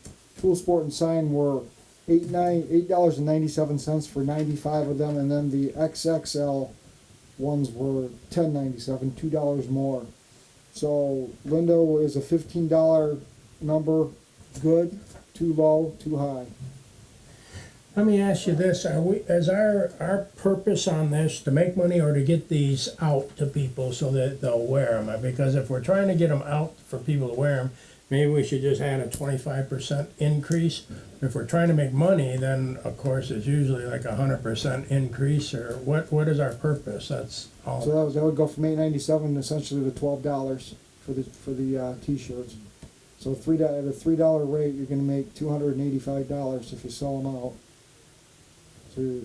Tool Sport and Sign were $8.97 for 95 of them, and then the XXL ones were $10.97, $2 more. So Linda, is a $15 number good, too low, too high? Let me ask you this, is our purpose on this to make money or to get these out to people so that they'll wear them? Because if we're trying to get them out for people to wear them, maybe we should just add a 25% increase. If we're trying to make money, then of course it's usually like 100% increase, or what is our purpose? That's all. So that would go from $8.97 essentially to $12. for the t-shirts. So at a $3 rate, you're gonna make $285 if you sell them out. So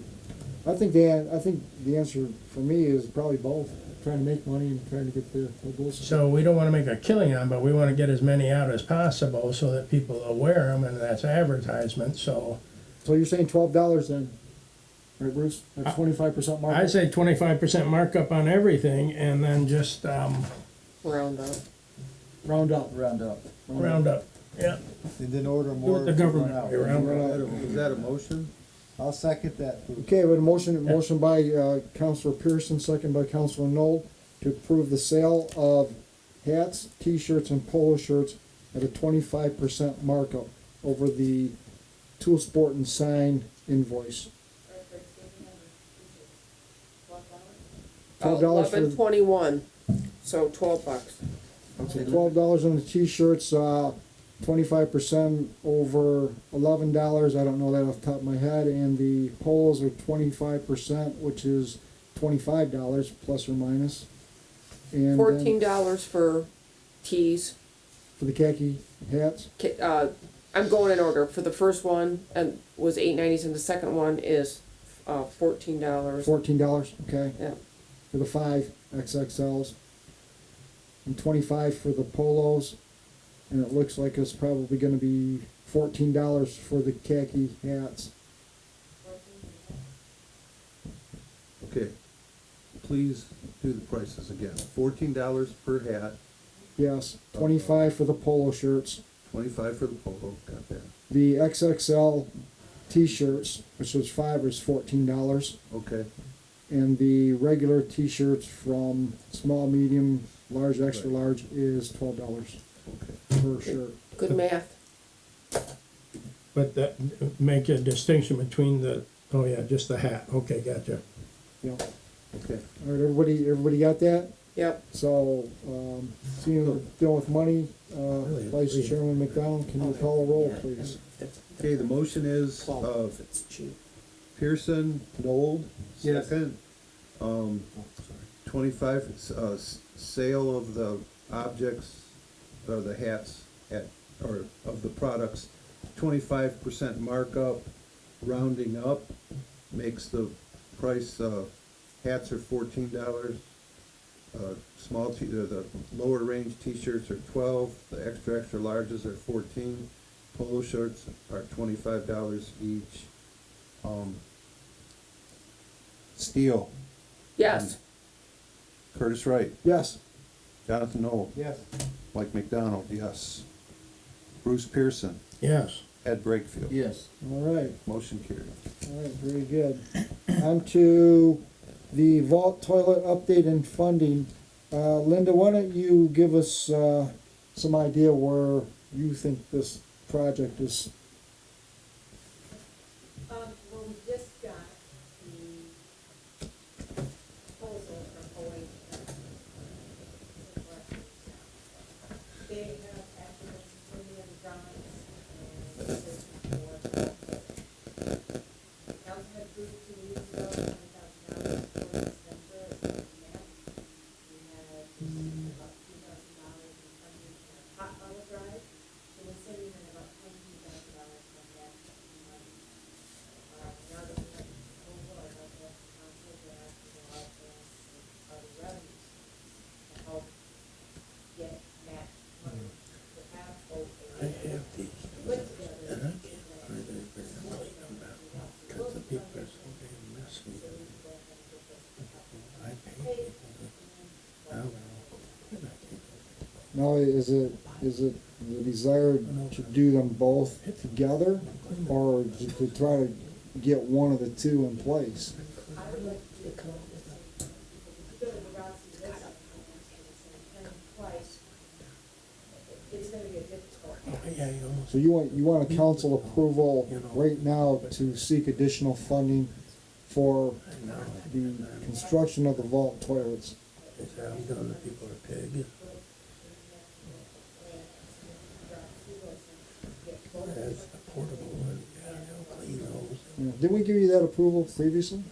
I think the answer for me is probably both, trying to make money and trying to get the goals. So we don't wanna make a killing on, but we wanna get as many out as possible so that people will wear them, and that's advertisement, so. So you're saying $12 then, right, Bruce? That's 25% markup? I say 25% markup on everything, and then just, Round up. Round up. Round up. round up, yeah. And then order Do more. it the to run government out. way, round up. Is that a motion? I'll second that. Bruce. Okay, we have a motion by Counselor Pearson, second by Counselor Knoll, to approve the sale of hats, t-shirts, and polo shirts at a 25% markup over the Tool Sport and Sign invoice. $12 for, $11.21, so $12. so $12 on the t-shirts, 25% over $11, I don't know that off the top of my head, and the polos are 25%, which is $25 plus or minus. And then $14 for tees. for the khaki hats, I'm going in order. For the first one, and was $8.90, and the second one is $14. $14, okay, Yeah. for the 5 XXLs. And 25 for the polos, and it looks like it's probably gonna be $14 for the khaki hats. Okay, please do the prices again. $14 per hat, Yes, 25 for the polo shirts. 25 for the polo, got that. The XXL t-shirts, which was 5, is $14. Okay, And the regular t-shirts from small, medium, large, extra large is $12 okay. per shirt. Good math. But that, make a distinction between the, oh yeah, just the hat, okay, gotcha. Yeah. Okay, All right, everybody got that? Yep. So, seeing we're dealing with money, Really, Vice please. Chairman McDonald, can you call a roll, please? okay, the motion is, It's cheap. Pearson, Noel, Yes. second. 25, sale of the objects, or the hats or of the products, 25% markup, rounding up, makes the price, hats are $14. The lower range t-shirts are 12, the extra larges are 14, polo shirts are $25 each. Steele, Yes. Curtis Wright, Yes, Jonathan Knoll, Yes. Mike McDonald, yes. Bruce Pearson, Yes. Ed Brakefield. Yes. all right, Motion carried. all right, very good. On to the vault toilet update and funding. Linda, why don't you give us, some idea where you think this project is? Well, we just got the proposal from OA. They have actually been swimming in drawings and this is for, council had approved 2 weeks ago, $20,000 for this venture, it's a map. We had about $2,000 in funding for a hot bottle drive, so we're sitting at about $22,000 from that money. Now that we have the proposal, I'd like to ask the council to ask to go out and seek other revenues to help get that money to have both a. I have these, Put together. and I can't find anybody to clean them out, cause the people are so damn messy. I pay people to, I don't know, and I can't. Now, is it the desire to do them both together, or to try to get one of the two in place? I would like to go to the Rossi this and twice. It's gonna be a difficult. Oh, yeah, you almost. So you want a council approval right now to seek additional funding for the construction of the vault toilets? Is that I'm done, the people are pig. That's the portable one, yeah, they'll clean those. Yeah. Didn't we give you that approval previously?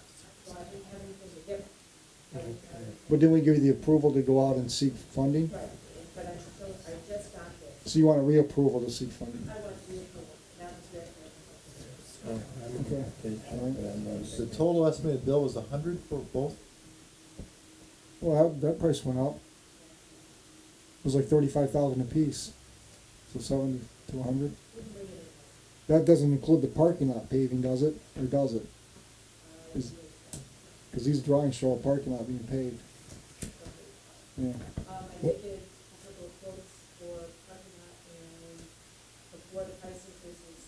So I think everything is different. But didn't we give you the approval to go out and seek funding? Right, but I'm So you want a reapproval to seek funding? I want to approve, not to direct Oh, I'm Okay. okay. The total estimated bill was 100 for both? Well, that price went up. It was like 35,000 apiece, so 70 to 100. That doesn't include the parking lot paving, does it, or does it? Because these drawings show a parking lot being paved. Yeah. I did get a couple of quotes for parking lot, and before the price increases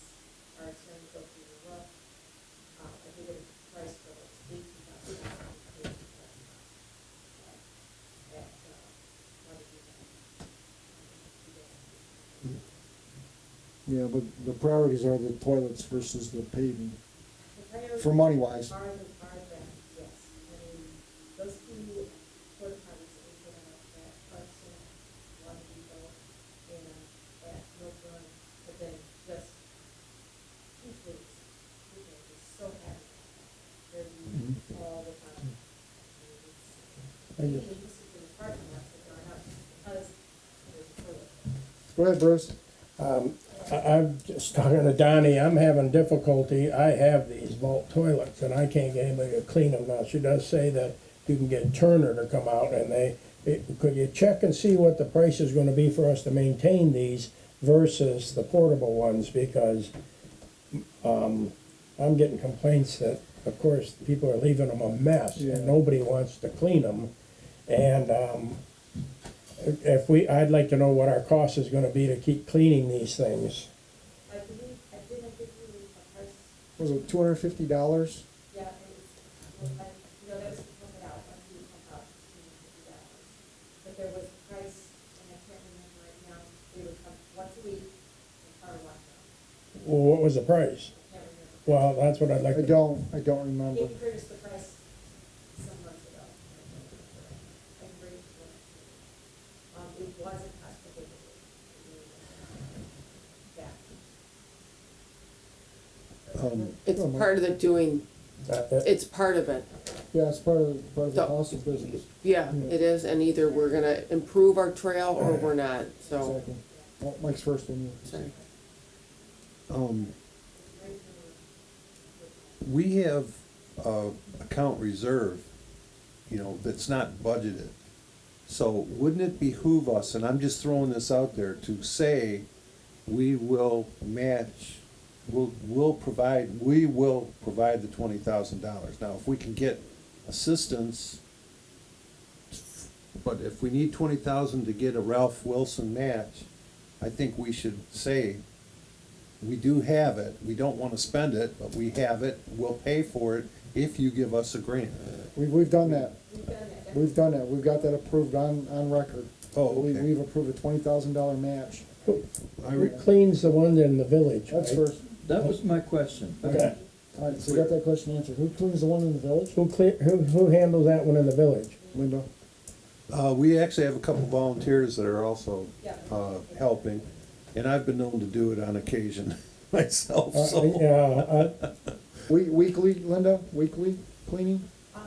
are starting to go through the roof, I did get a price for like $18,000. Yeah, but the priorities are the toilets versus the paving, The priorities for money wise. Are that, yes. I mean, those two porta potties that we put out at Clarkson, One Depot, and at Milk Run, but then just two weeks, we are just so happy. They're used all the time. I I mean, just- it's, in the parking lots that are not, because there's a toilet. Go ahead, Bruce. I'm just talking to Donnie, I'm having difficulty, I have these vault toilets and I can't get anybody to clean them now. She does say that you can get Turner to come out and could you check and see what the price is gonna be for us to maintain these versus the portable ones, because, I'm getting complaints that, of course, people are leaving them a mess Yeah. and nobody wants to clean them. And, I'd like to know what our cost is gonna be to keep cleaning these things. I believe, I didn't give you a price. Was it $250? Yeah, it was, well, that was to pump it out, once you pump out, $250. But there was a price, and I can't remember right now, they would come once a week, and power wash out, Well, what was the price? can't remember. Well, that's what I'd like I to. don't remember. Gave Curtis the price some months ago. I can bring it to you. It wasn't cost prohibitive. Yeah. It's part of the doing, it's part of it. Yeah, it's part of the So- cost of business. Yeah, it is, and either we're gonna improve our trail or we're not, so, Exactly. Well, Mike's first one. sorry. We have account reserve, that's not budgeted. So wouldn't it behoove us, and I'm just throwing this out there, to say we will match, we will provide the $20,000. Now, if we can get assistance, but if we need 20,000 to get a Ralph Wilson match, I think we should say, we do have it, we don't wanna spend it, but we have it, we'll pay for it if you give us a grant. We've done that. We've done that. We've done that. We've got that approved on record. Oh, okay. We've approved a $20,000 match. Who cleans the one in the village? That's right? first. That was my question. Okay. All right, so you got that question answered. Who cleans the one in the village? Who handles that one in the village? Linda. We actually have a couple volunteers that are also, Yeah. helping, and I've been known to do it on occasion myself, so. Yeah, Weekly, Linda? Weekly cleaning? I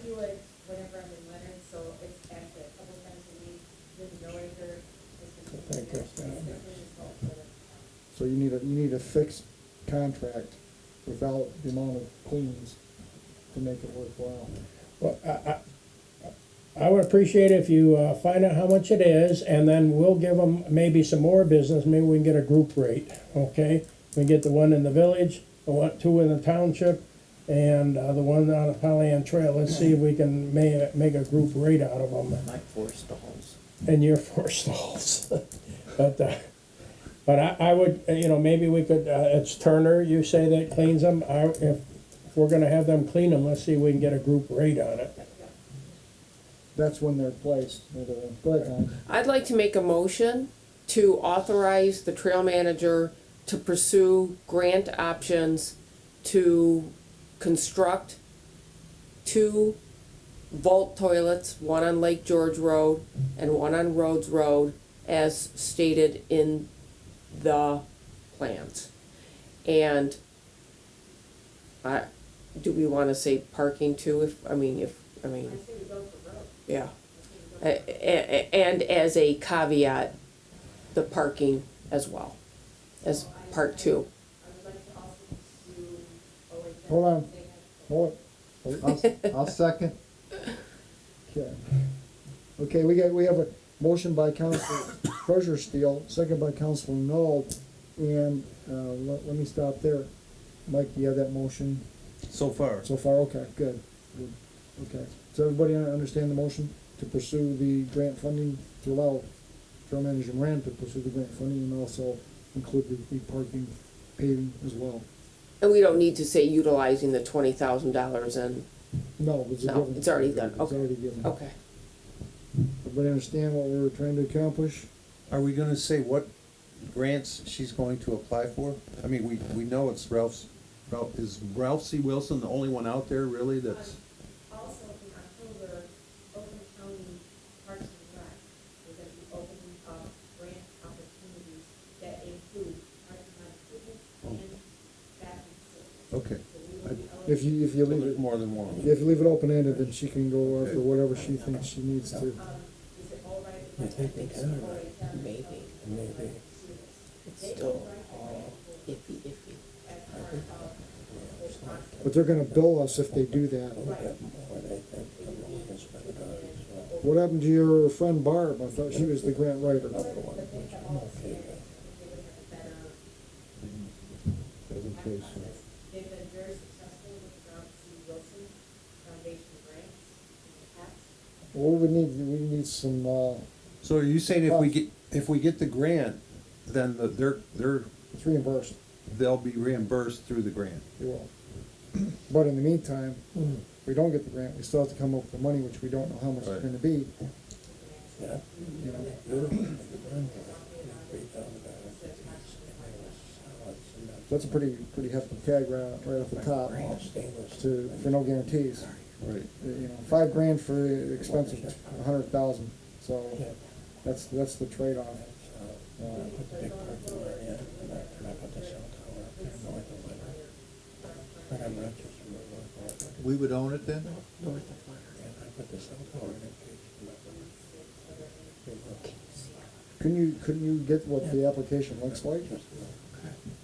do it whenever I'm in Leonard, so it's actually a couple times a week, with no acre. Thank you. So you need a fixed contract without the amount of cleans to make it worthwhile. well, I would appreciate if you find out how much it is, and then we'll give them maybe some more business, maybe we can get a group rate, okay? We get the one in the village, two in the township, and the one on the Pollyant Trail. Let's see if we can make a group rate out of them. Like four stalls. And your four stalls. But I would, maybe we could, it's Turner, you say that cleans them. If we're gonna have them clean them, let's see if we can get a group rate on it. That's when they're placed. Go ahead, Tom. I'd like to make a motion to authorize the trail manager to pursue grant options to construct 2 vault toilets, one on Lake George Road and one on Rhodes Road, as stated in the plans. And do we wanna say parking too, I say we go for road. yeah. And as a caveat, the parking as well, as part two. I would like to also pursue OHS. Hold on. They have- Hold it. I'll second. Okay. Okay, we have a motion by Council Treasurer Steele, second by Council Knoll, and, let me stop there. Mike, do you have that motion So far. so far? Okay, good. Okay, does everybody understand the motion to pursue the grant funding, to allow Trail Manager Moran to pursue the grant funding and also include the parking paving as well? And we don't need to say utilizing the $20,000 and, No, it's a No, given. it's already done. It's Okay. already given. okay. Everybody understand what we're trying to accomplish? Are we gonna say what grants she's going to apply for? I mean, we know it's Ralph, is Ralph C. Wilson the only one out there really that's, Also, in October, Oakland County Parks and Rec is going to be opening up grant opportunities that include parking lot improvement and bathroom facilities. okay. So we will be If you leave it, More than one. if you leave it open-ended, then she can go after whatever she thinks she needs to. Is it all right? You think they can or not? Maybe. Maybe. It's still iffy. As part of this process. But they're gonna bill us if they do that. More they think the more is better done, so. What happened to your friend Barb? I thought she was the grant writer. Another one, which I'm okay with. They've been very successful with the Ralph C. Wilson Foundation grants in the past. Well, we need some, So are you saying if we get the grant, then it's reimbursed, they'll be reimbursed through the grant? you will. But in the meantime, if we don't get the grant, we still have to come up with the money, which we don't know how much it's Right. gonna be, Yeah. you know. Beautiful. That's a pretty hefty tag right off the top, for no guarantees. Right. You know, $5,000 for the expense of $100,000, so that's the trade-off. Put the big parking lot in, and I put the cell tower up there north of Leonard. But I'm not just a north. We would own it then? North of Leonard. And I put the cell tower in case. Couldn't you get what the application looks like? And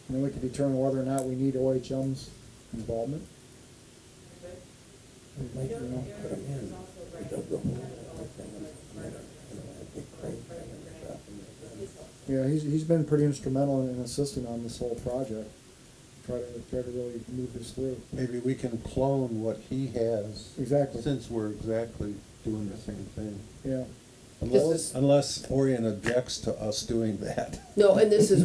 then we could determine whether or not we need OHM's involvement. We might, put them in. We dug the hole, everything in Leonard, a big crane thing in the shop and the. Yeah, he's been pretty instrumental in assisting on this whole project. Try to really move this through. Maybe we can clone what he has, Exactly, since we're exactly doing the same thing. yeah. Unless Orion objects to us doing that. No, and this is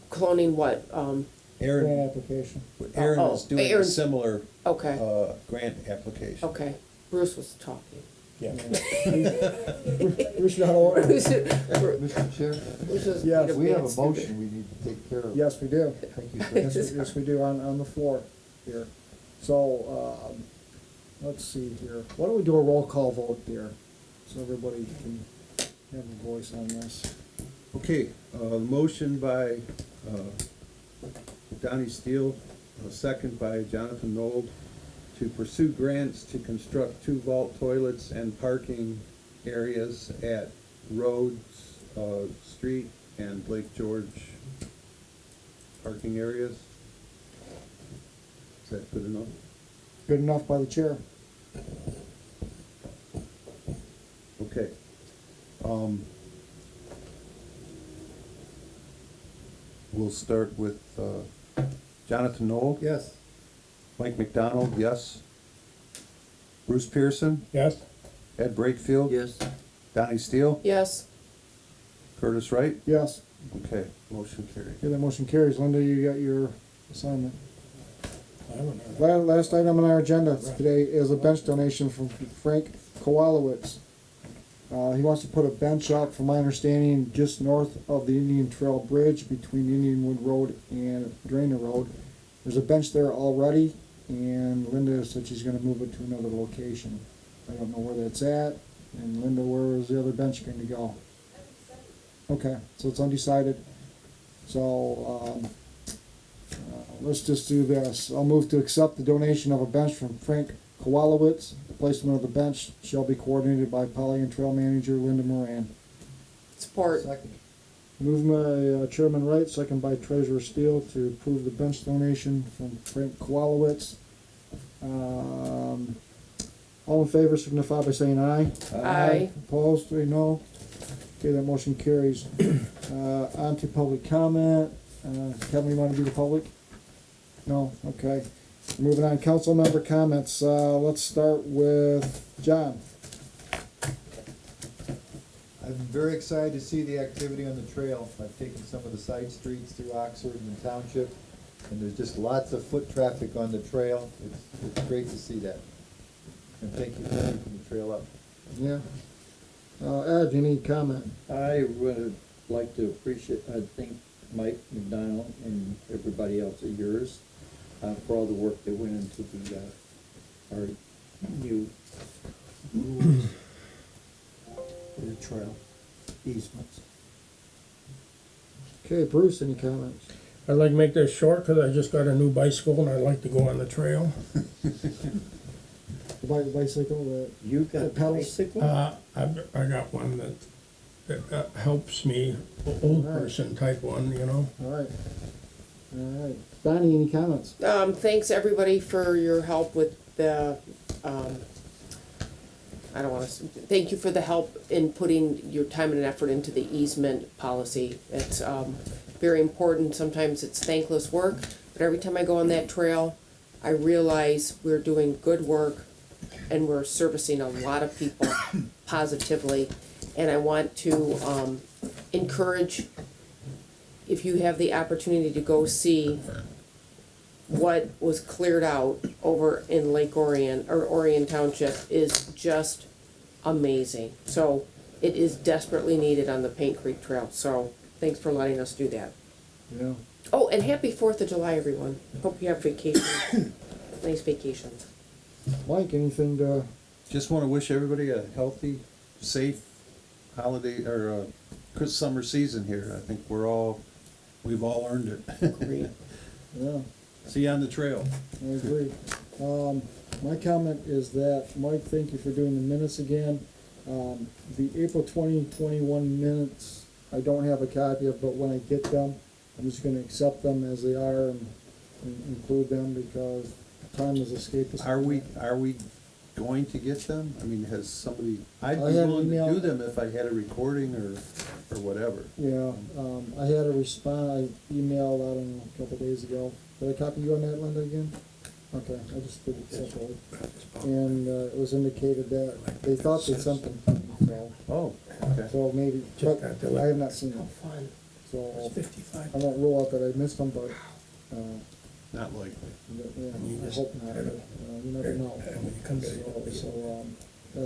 cloning what? Grant Aaron, application. Aaron Oh, is doing a Aaron's- Okay. Okay, Grant application. okay. Bruce was talking. Yeah. Bruce, you know how to order. Bruce Mr. Chair, was Yes. being we have a stupid. motion we need to take care of. Yes, we do. Thank you, Yes, sir. yes, we do on the floor here. So, let's see here. Why don't we do a roll call vote there? So everybody can have a voice on this. Okay, motion by Donnie Steele, a second by Jonathan Nold, to pursue grants to construct 2 vault toilets and parking areas at Rhodes, Street and Lake George parking areas. Is that good enough? Good enough by the chair. Okay. We'll start with Jonathan Knoll. Yes. Mike McDonald, yes. Bruce Pearson, Yes? Ed Brakefield. Yes, Donnie Steele, Yes, Curtis Wright. Yes. Okay, motion carried. Okay, that motion carries. Linda, you got your assignment. I don't know. Last item on our agenda today is a bench donation from Frank Kowalowitz. He wants to put a bench up, from my understanding, just north of the Indian Trail Bridge between Indianwood Road and Drainer Road. There's a bench there already, and Linda said she's gonna move it to another location. I don't know where that's at, and Linda, where is the other bench going to go? Okay, so it's undecided. So, let's just do this. I'll move to accept the donation of a bench from Frank Kowalowitz. The placement of the bench shall be coordinated by Polly and Trail Manager Linda Moran. support. Second. Moved by Chairman Wright, second by Treasurer Steele to approve the bench donation from Frank Kowalowitz. All in favor signify by saying aye. Aye. Opposed, 3 no. Okay, that motion carries. On to public comment. Kevin, you wanna do the public? No, okay. Moving on, council member comments. Let's start with John. I'm very excited to see the activity on the trail. I've taken some of the side streets through Oxford and the township, and there's just lots of foot traffic on the trail. It's great to see that. And thank you for keeping the trail up. Yeah. Ed, any comment? I would like to thank Mike McDonald and everybody else at yours, for all the work that went into our new rules for the trail easements. Okay, Bruce, any comments? I'd like to make this short, cause I just got a new bicycle and I'd like to go on the trail. The bicycle that, You got a pedals? bicycle? I got one that helps me, old person type one, you know? alright. Alright. Donnie, any comments? Thanks everybody for your help with the, I don't wanna, thank you for the help in putting your time and effort into the easement policy. It's, very important. Sometimes it's thankless work, but every time I go on that trail, I realize we're doing good work and we're servicing a lot of people positively. And I want to, encourage, if you have the opportunity to go see what was cleared out over in Lake Orion, or Orion Township, is just amazing. So it is desperately needed on the Paint Creek Trail, so thanks for letting us do that. Yeah. Oh, and happy 4th of July, everyone. Hope you have vacations, nice vacations. Mike, anything to, Just wanna wish everybody a healthy, safe holiday, or, summer season here. I think we've all earned it. Great. yeah, See you on the trail. I agree. My comment is that, Mike, thank you for doing the minutes again. The April 2021 minutes, I don't have a copy of, but when I get them, I'm just gonna accept them as they are and include them because time has escaped us. Are we going to get them? I mean, has somebody, I'd be I had willing to email- do them if I had a recording or whatever. Yeah, I had a I emailed, I don't know, a couple days ago. Did I copy you on that, Linda, again? Okay, I just did it separately. And, it was indicated that they thought they sent them, so, Oh, okay. so maybe, but I have not seen them. Fun. So, 55. I won't rule out that I missed them, but, Not likely. yeah, I hope not, but, you never know. So,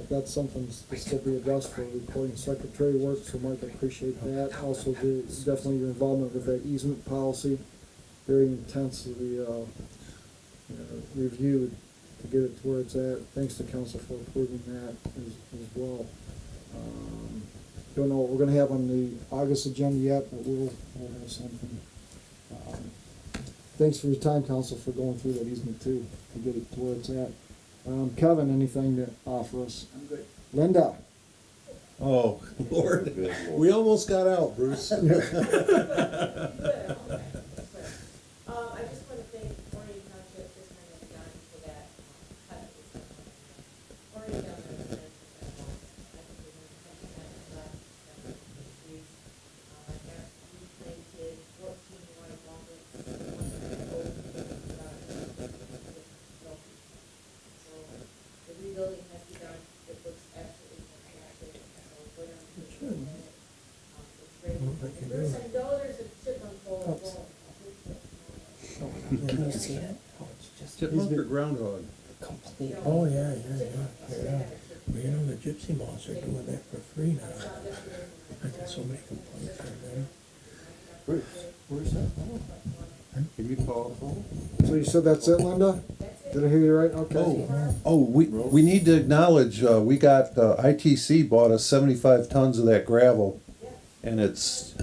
that's something to still be addressed for recording secretary work, so Mike, I appreciate that. Also, definitely your involvement with that easement policy, very intensely, reviewed to get it to where it's at. Thanks to council for approving that as well. Don't know what we're gonna have on the August agenda yet, but we'll have something. Thanks for your time, council, for going through that easement too, to get it to where it's at. Kevin, anything to offer us? I'm good. Linda? Oh, Lord, we almost got out, Bruce. I just want to thank Orion Township, this time has gone for that, cut. Orion Township is 10% loss. I think we're going to 10% less than the streets. I got replanted 14 water longer. So the rebuilding has begun. It looks absolutely fantastic. So we're going to it's great. There's some dollars that should come forward. Can you see it? Oh, it's just Chipmunk or groundhog? complete. Oh, yeah. Well, you know, the gypsy moths are doing that for free now. I got so many complaints on them. Bruce, where's that? Can you call? So you said that's it, Linda? Did I hear you right? Okay. We need to acknowledge, we got, ITC bought us 75 tons of that gravel. And it's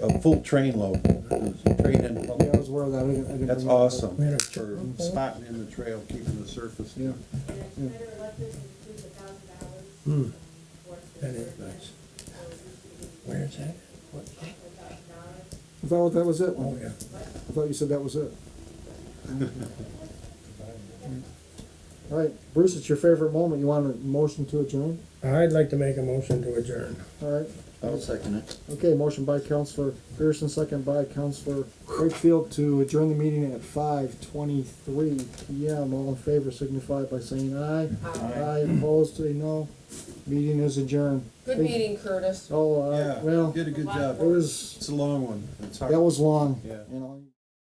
a full train load. Train and Yeah, I was aware of that. I didn't That's bring it up. awesome We had a for chipmunk. spotting in the trail, keeping the surface. Yeah. And Better Electric includes $1,000. Hmm. That is nice. Where Is that? What? I thought that was it. Oh, yeah. I thought you said that was it. All right, Bruce, it's your favorite moment. You want a motion to adjourn? I'd like to make a motion to adjourn. All right. I'll second it. Okay, motion by Counselor Pearson, second by Counselor Wakefield to adjourn the meeting at 5:23 PM. All in favor signify by saying aye. Aye, opposed, say no. Meeting is adjourned. Good meeting, Curtis. Oh, Yeah, well, did a good job. it was, It's a long one. It's hard. that was long. Yeah. You know.